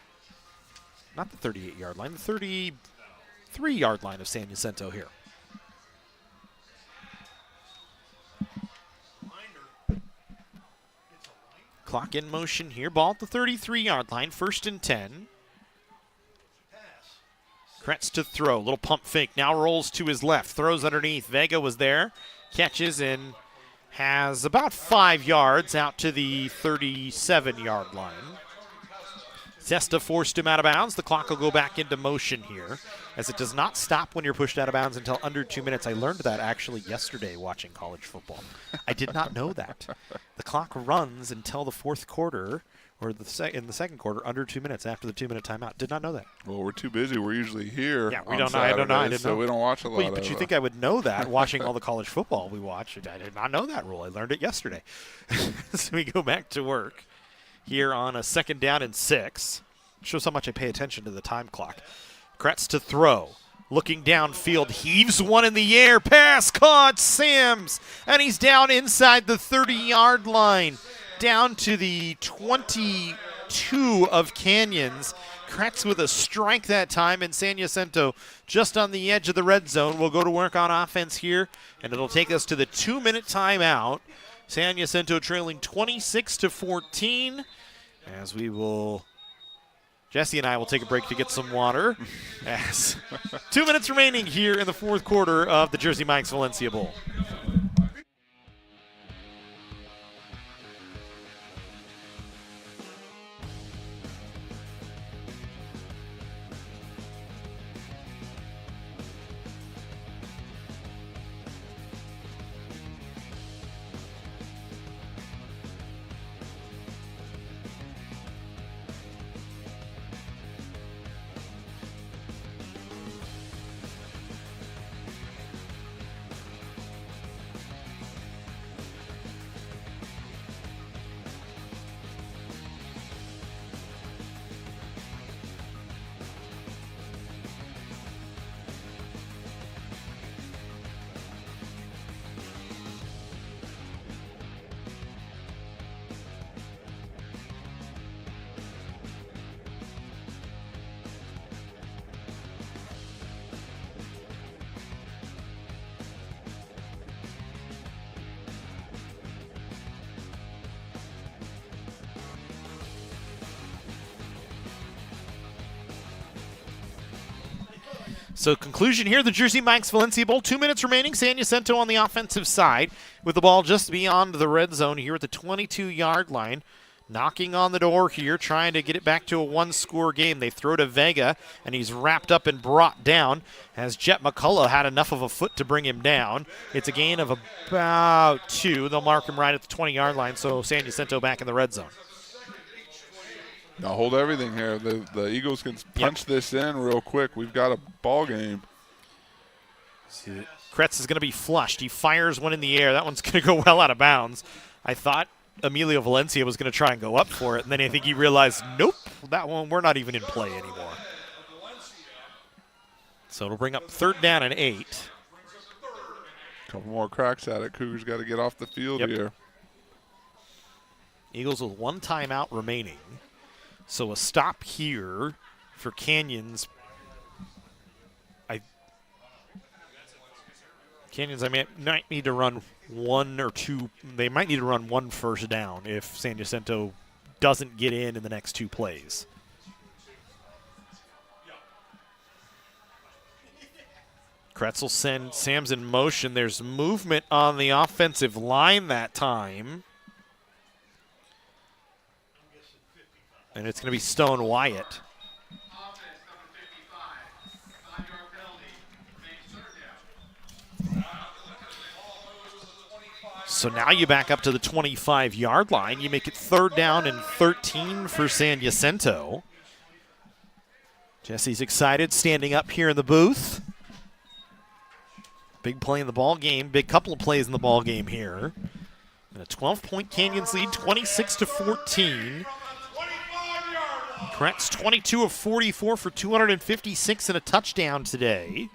B: not the 38-yard line, the 33-yard line of San Jacinto here. Clock in motion here. Ball at the 33-yard line, 1st and 10. Kretz to throw. Little pump fake. Now rolls to his left. Throws underneath. Vega was there. Catches and has about 5 yards out to the 37-yard line. Sesta forced him out of bounds. The clock will go back into motion here, as it does not stop when you're pushed out of bounds until under 2 minutes. I learned that actually yesterday watching college football. I did not know that. The clock runs until the 4th quarter, or in the 2nd quarter, under 2 minutes after the 2-minute timeout. Did not know that.
C: Well, we're too busy. We're usually here.
B: Yeah, we don't know. I don't know. I didn't know.
C: We don't watch a lot of
B: But you think I would know that watching all the college football we watch? I did not know that rule. I learned it yesterday. So we go back to work here on a 2nd down and 6. Shows how much I pay attention to the time clock. Kretz to throw. Looking downfield, heaves one in the air. Pass caught, Sams. And he's down inside the 30-yard line. Down to the 22 of Canyons. Kretz with a strike that time, and San Jacinto just on the edge of the red zone. We'll go to work on offense here, and it'll take us to the 2-minute timeout. San Jacinto trailing 26-14, as we will... Jesse and I will take a break to get some water. As 2 minutes remaining here in the 4th quarter of the Jersey Mike's Valencia Bowl. So conclusion here, the Jersey Mike's Valencia Bowl, 2 minutes remaining. San Jacinto on the offensive side with the ball just beyond the red zone here at the 22-yard line. Knocking on the door here, trying to get it back to a one-score game. They throw to Vega, and he's wrapped up and brought down as Jet McCullough had enough of a foot to bring him down. It's a gain of about 2. They'll mark him right at the 20-yard line, so San Jacinto back in the red zone.
C: Now hold everything here. The Eagles can punch this in real quick. We've got a ball game.
B: Kretz is going to be flushed. He fires one in the air. That one's going to go well out of bounds. I thought Emilio Valencia was going to try and go up for it, and then I think he realized, nope, that one, we're not even in play anymore. So it'll bring up 3rd down and 8.
C: A couple more cracks at it. Cougars got to get off the field here.
B: Eagles with 1 timeout remaining. So a stop here for Canyons. Canyons, might need to run one or two. They might need to run one first down if San Jacinto doesn't get in the next two plays. Kretzel send Sam's in motion. There's movement on the offensive line that time. And it's going to be Stone Wyatt. So now you back up to the 25-yard line. You make it 3rd down and 13 for San Jacinto. Jesse's excited, standing up here in the booth. Big play in the ball game. Big couple of plays in the ball game here. And a 12-point Canyons lead, 26-14. Kretz 22 of 44 for 256 and a touchdown today.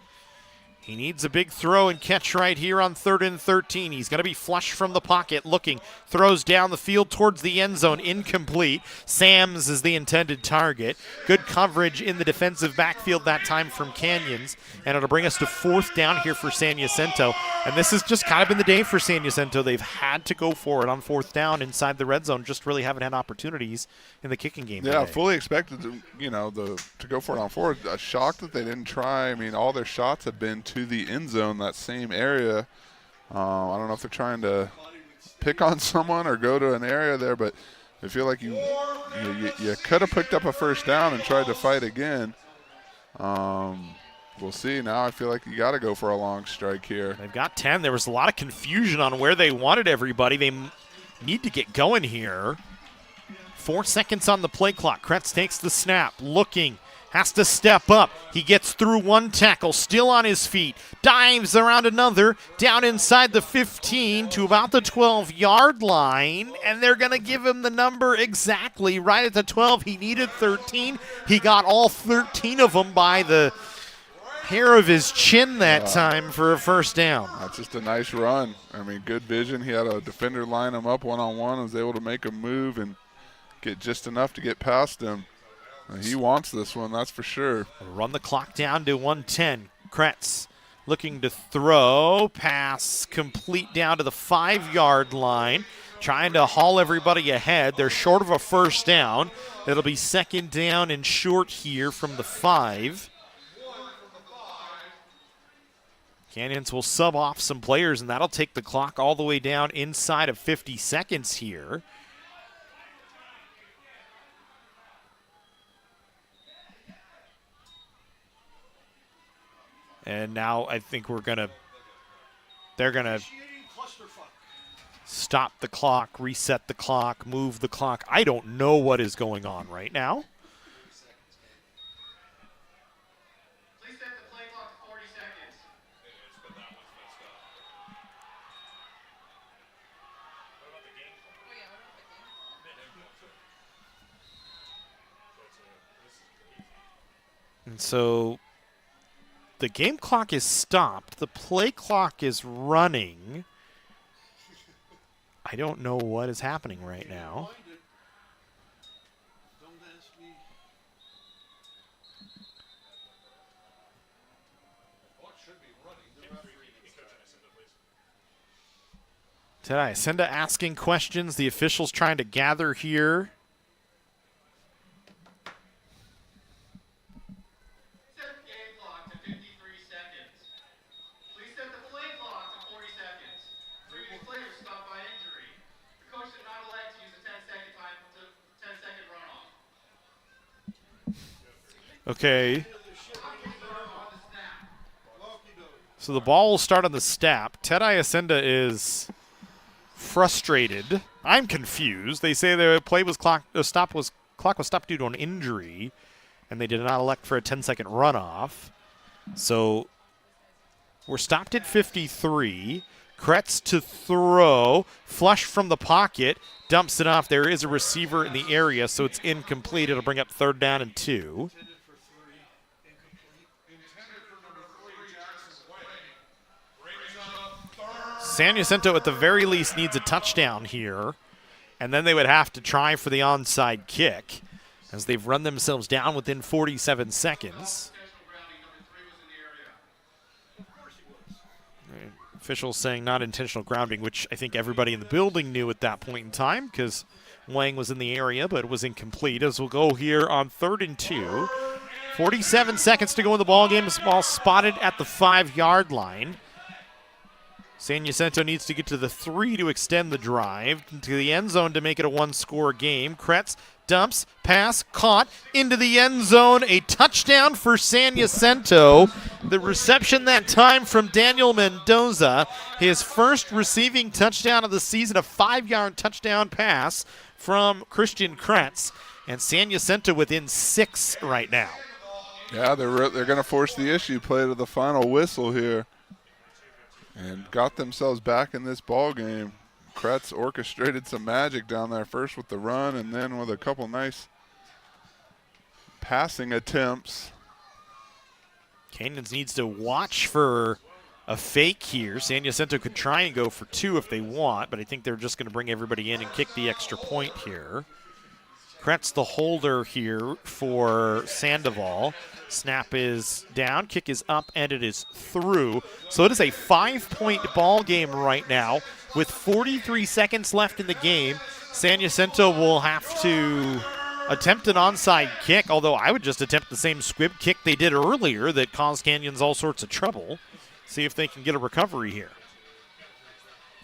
B: He needs a big throw and catch right here on 3rd and 13. He's going to be flush from the pocket, looking, throws down the field towards the end zone, incomplete. Sams is the intended target. Good coverage in the defensive backfield that time from Canyons, and it'll bring us to 4th down here for San Jacinto. And this has just kind of been the day for San Jacinto. They've had to go for it on 4th down inside the red zone, just really haven't had opportunities in the kicking game
C: Yeah,
B: today.
C: fully expected to, to go for it on 4th. Shocked that they didn't try. I mean, all their shots have been to the end zone, that same area. I don't know if they're trying to pick on someone or go to an area there, but I feel like you could have picked up a 1st down and tried to fight again. We'll see. Now I feel like you got to go for a long strike here.
B: They've got 10. There was a lot of confusion on where they wanted everybody. They need to get going here. 4 seconds on the play clock. Kretz takes the snap, looking, has to step up. He gets through one tackle, still on his feet, dives around another, down inside the 15 to about the 12-yard line, and they're going to give him the number exactly right at the 12. He needed 13. He got all 13 of them by the hair of his chin that time for a 1st down.
C: That's just a nice run. I mean, good vision. He had a defender line him up one-on-one, was able to make a move and get just enough to get past him. He wants this one, that's for sure.
B: Run the clock down to 1:10. Kretz looking to throw. Pass complete down to the 5-yard line. Trying to haul everybody ahead. They're short of a 1st down. It'll be 2nd down and short here from the 5. Canyons will sub off some players, and that'll take the clock all the way down inside of 50 seconds here. And now I think they're going to stop the clock, reset the clock, move the clock. I don't know what is going on right now.
E: Please set the play clock to 40 seconds.
B: And so the game clock is stopped. The play clock is running. I don't know what is happening right now. Jacinto asking questions. The officials trying to gather here. Okay. So the ball will start on the snap. Jacinto is frustrated. I'm confused. They say the play was clock was stopped due to an injury, and they did not elect for a 10-second runoff. So we're stopped at 53. Kretz to throw, flush from the pocket, dumps it off. There is a receiver in the area, so it's incomplete. It'll bring up 3rd down and 2. San Jacinto at the very least needs a touchdown here, and then they would have to try for the onside kick as they've run themselves down within 47 seconds. Officials saying not intentional grounding, which I think everybody in the building knew at that point in time because Wang was in the area, but it was incomplete. As we'll go here on 3rd and 2. 47 seconds to go in the ballgame. This ball spotted at the 5-yard line. San Jacinto needs to get to the 3 to extend the drive to the end zone to make it a 1-score game. Kretz dumps, pass, caught into the end zone. A touchdown for San Jacinto. The reception that time from Daniel Mendoza. His first receiving touchdown of the season, a 5-yard touchdown pass from Christian Kretz. And San Jacinto within 6 right now.
C: Yeah, they're going to force the issue play to the final whistle here. And got themselves back in this ball game. Kretz orchestrated some magic down there, first with the run and then with a couple nice passing attempts.
B: Canyons needs to watch for a fake here. San Jacinto could try and go for 2 if they want, but I think they're just going to bring everybody in and kick the extra point here. Kretz the holder here for Sandoval. Snap is down, kick is up, and it is through. So it is a 5-point ball game right now with 43 seconds left in the game. San Jacinto will have to attempt an onside kick, although I would just attempt the same squib kick they did earlier that caused Canyons all sorts of trouble. See if they can get a recovery here.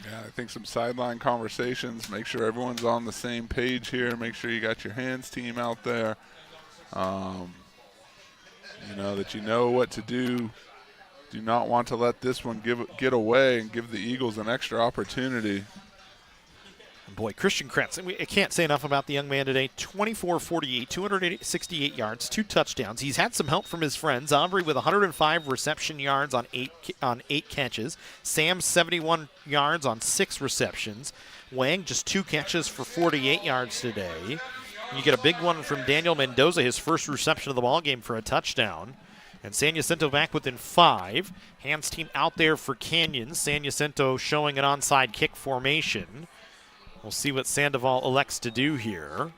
C: Yeah, I think some sideline conversations. Make sure everyone's on the same page here. Make sure you got your hands team out there. You know, that you know what to do. Do not want to let this one get away and give the Eagles an extra opportunity.
B: Boy, Christian Kretz, I can't say enough about the young man today. 24-48, 268 yards, 2 touchdowns. He's had some help from his friends. Aubrey with 105 reception yards on 8 catches. Sam 71 yards on 6 receptions. Wang just 2 catches for 48 yards today. You get a big one from Daniel Mendoza, his first reception of the ballgame for a touchdown. And San Jacinto back within 5. Hands team out there for Canyons. San Jacinto showing an onside kick formation. We'll see what Sandoval elects to do here.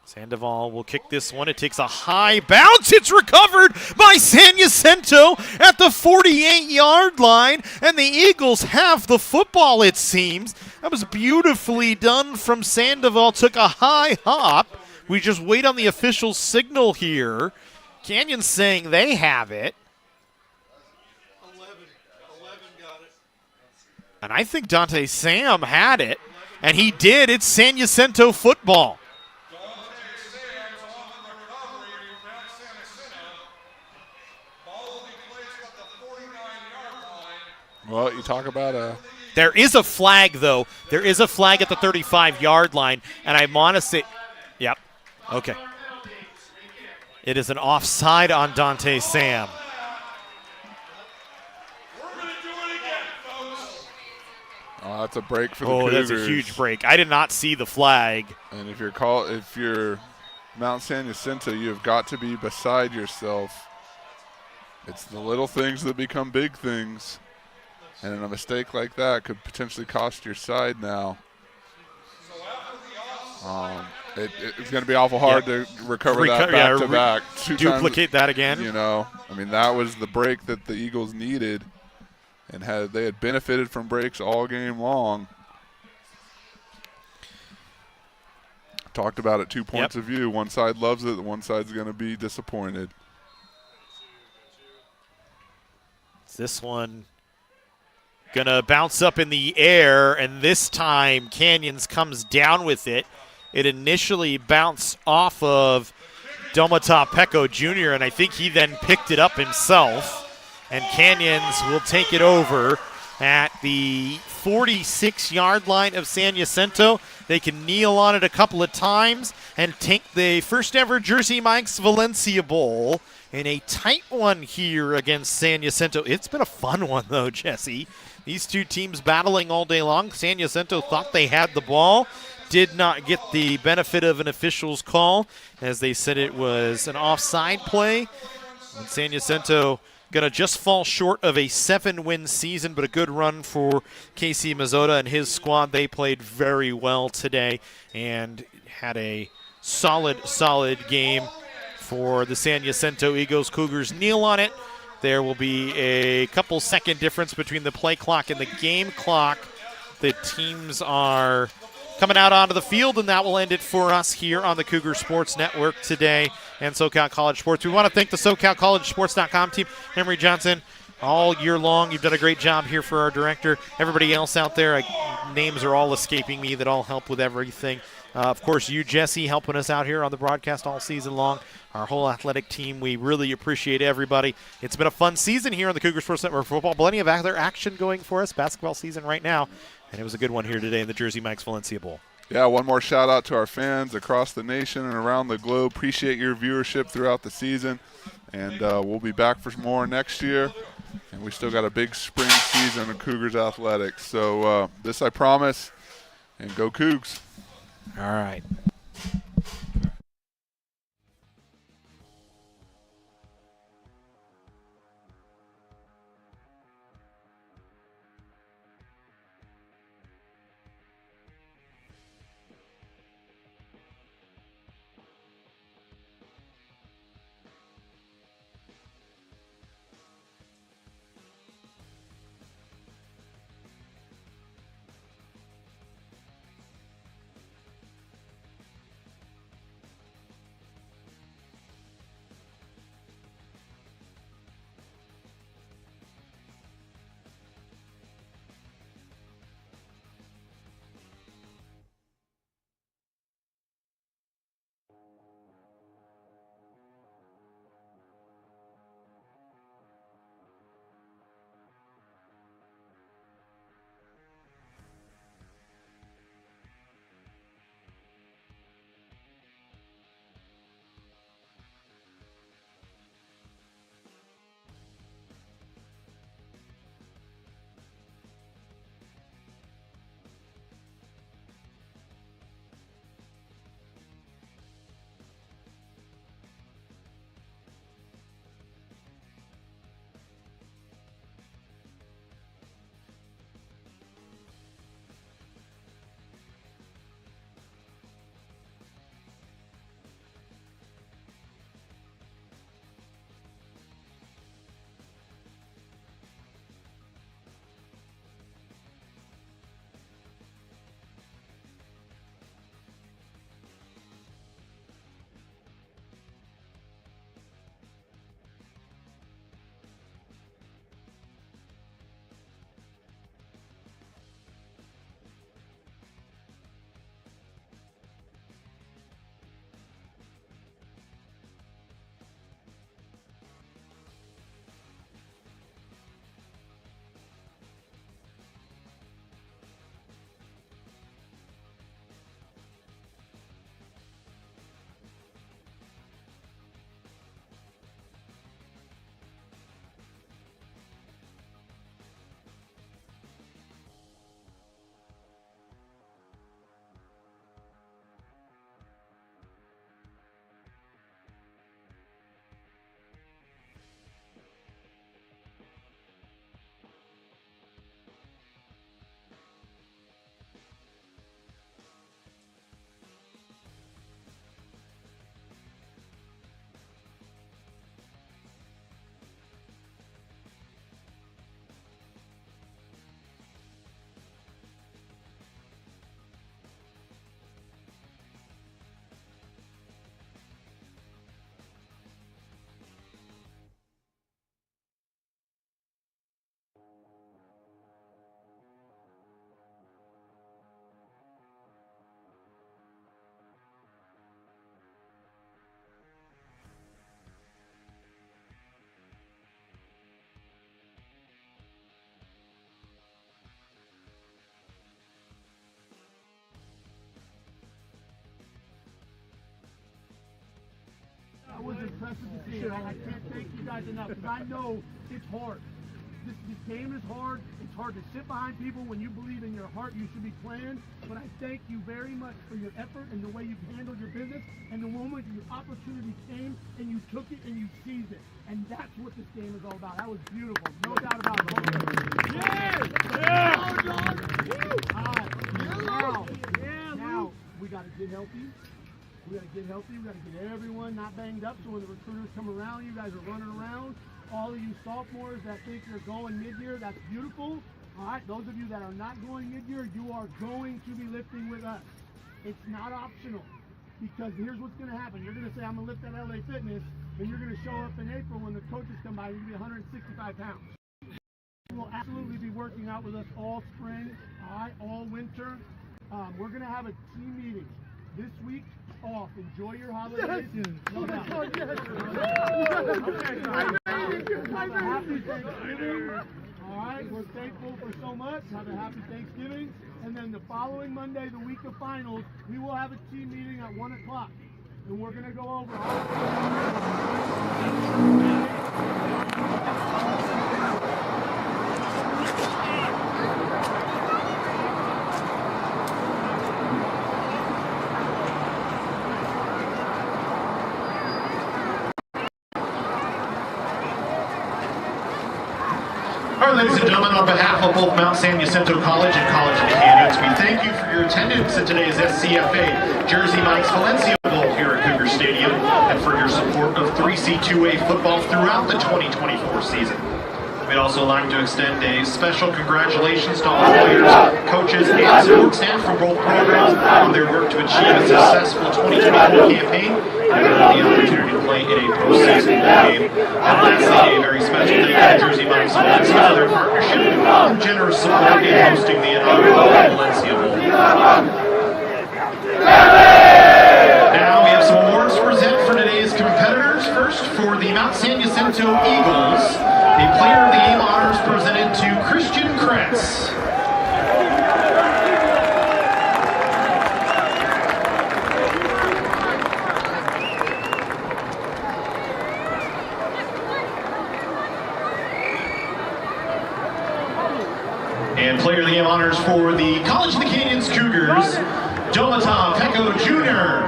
B: Sandoval will kick this one. It takes a high bounce. It's recovered by San Jacinto at the 48-yard line, and the Eagles have the football, it seems. That was beautifully done from Sandoval. Took a high hop. We just wait on the official signal here. Canyon's saying they have it.
A: 11 got it.
B: And I think Dante Sam had it, and he did. It's San Jacinto football.
C: Well, you talk about a...
B: There is a flag, though. There is a flag at the 35-yard line, and I want to say... Yep. Okay. It is an offside on Dante Sam.
C: Oh, that's a break for the Cougars.
B: That's a huge break. I did not see the flag.
C: And if you're Mount San Jacinto, you have got to be beside yourself. It's the little things that become big things. And a mistake like that could potentially cost your side now. It's going to be awful hard to recover that back-to-back.
B: Duplicate that again.
C: You know, I mean, that was the break that the Eagles needed. And they had benefited from breaks all game long. Talked about it, 2 points of view. One side loves it, the one side's going to be disappointed.
B: This one going to bounce up in the air, and this time Canyons comes down with it. It initially bounced off of Domata Pecco Jr., and I think he then picked it up himself. And Canyons will take it over at the 46-yard line of San Jacinto. They can kneel on it a couple of times and take the first ever Jersey Mike's Valencia Bowl in a tight one here against San Jacinto. It's been a fun one, though, Jesse. These two teams battling all day long. San Jacinto thought they had the ball, did not get the benefit of an official's call, as they said it was an offside play. And San Jacinto going to just fall short of a 7-win season, but a good run for Casey Mazzota and his squad. They played very well today and had a solid game for the San Jacinto Eagles. Cougars kneel on it. There will be a couple second difference between the play clock and the game clock. The teams are coming out onto the field, and that will end it for us here on the Cougar Sports Network today and SoCal College Sports. We want to thank the SoCalCollegeSports.com team. Emery Johnson, all year long, you've done a great job here for our director. Everybody else out there, names are all escaping me that all help with everything. Of course, you, Jesse, helping us out here on the broadcast all season long. Our whole athletic team, we really appreciate everybody. It's been a fun season here on the Cougar Sports Network football. Plenty of other action going for us. Basketball season right now. And it was a good one here today in the Jersey Mike's Valencia Bowl.
C: Yeah, one more shout out to our fans across the nation and around the globe. Appreciate your viewership throughout the season. And we'll be back for more next year. And we still got a big spring season of Cougars athletics. So this I promise. And go Cougs.
B: All right.
M: was impressive to see. I can't thank you guys enough because I know it's hard. This game is hard. It's hard to sit behind people. When you believe in your heart, you should be playing. But I thank you very much for your effort and the way you've handled your business and the moment your opportunity came and you took it and you seized it. And that's what this game is all about. That was beautiful. No doubt about it. Yeah! Now we got to get healthy We got to get healthy. We got to get everyone not banged up. So when the recruiters come around, you guys are running around. All of you sophomores that think you're going mid-year, that's beautiful. All right, those of you that are not going mid-year, you are going to be lifting with us. It's not optional, because here's what's going to happen. You're going to say, I'm going to lift at LA Fitness, and you're going to show up in April when the coaches come by, you're going to be 165 pounds. You will absolutely be working out with us all spring, all right, all winter. We're going to have a team meeting this week off. Enjoy your holidays. No doubt. Have a happy Thanksgiving. All right, we're thankful for so much. Have a happy Thanksgiving. And then the following Monday, the week of finals, we will have a team meeting at 1 o'clock. And we're going to go over
B: All right, ladies and gentlemen, on behalf of both Mount San Jacinto College and College of the Canyons, we thank you for your attendance at today's SCFA Jersey Mike's Valencia Bowl here at Cougar Stadium, and for your support of 3C2A football throughout the 2024 season. We'd also like to extend a special congratulations to all players, coaches, and support staff from both programs on their work to achieve a successful 2024 campaign and the opportunity to play in a postseason game. And lastly, a very special thank you to Jersey Mike's Valencia for their partnership and generous support in hosting the inaugural Valencia Bowl. Now we have some awards to present for today's competitors. First, for the Mount San Jacinto Eagles, the Player of the Game honors presented to Christian Kretz. And Player of the Game honors for the College of the Canyons Cougars, Domata Pecco Jr.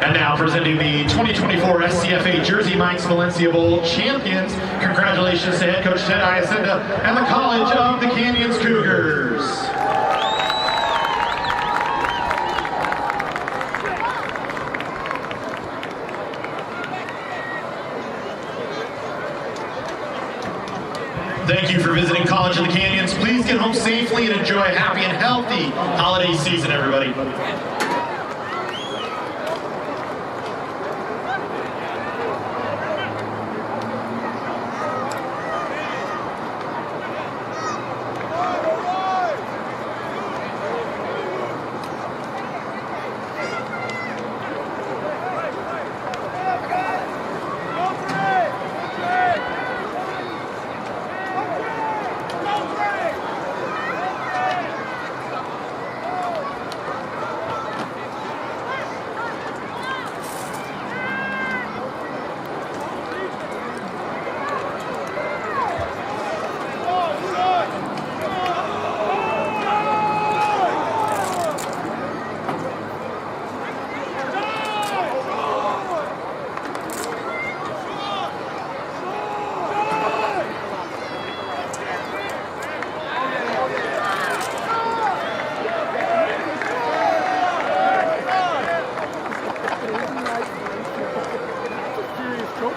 B: And now presenting the 2024 SCFA Jersey Mike's Valencia Bowl champions. Congratulations to head coach Ted Jacinto and the College of the Canyons Cougars. Thank you for visiting College of the Canyons. Please get home safely and enjoy a happy and healthy holiday season, everybody.
M: Go,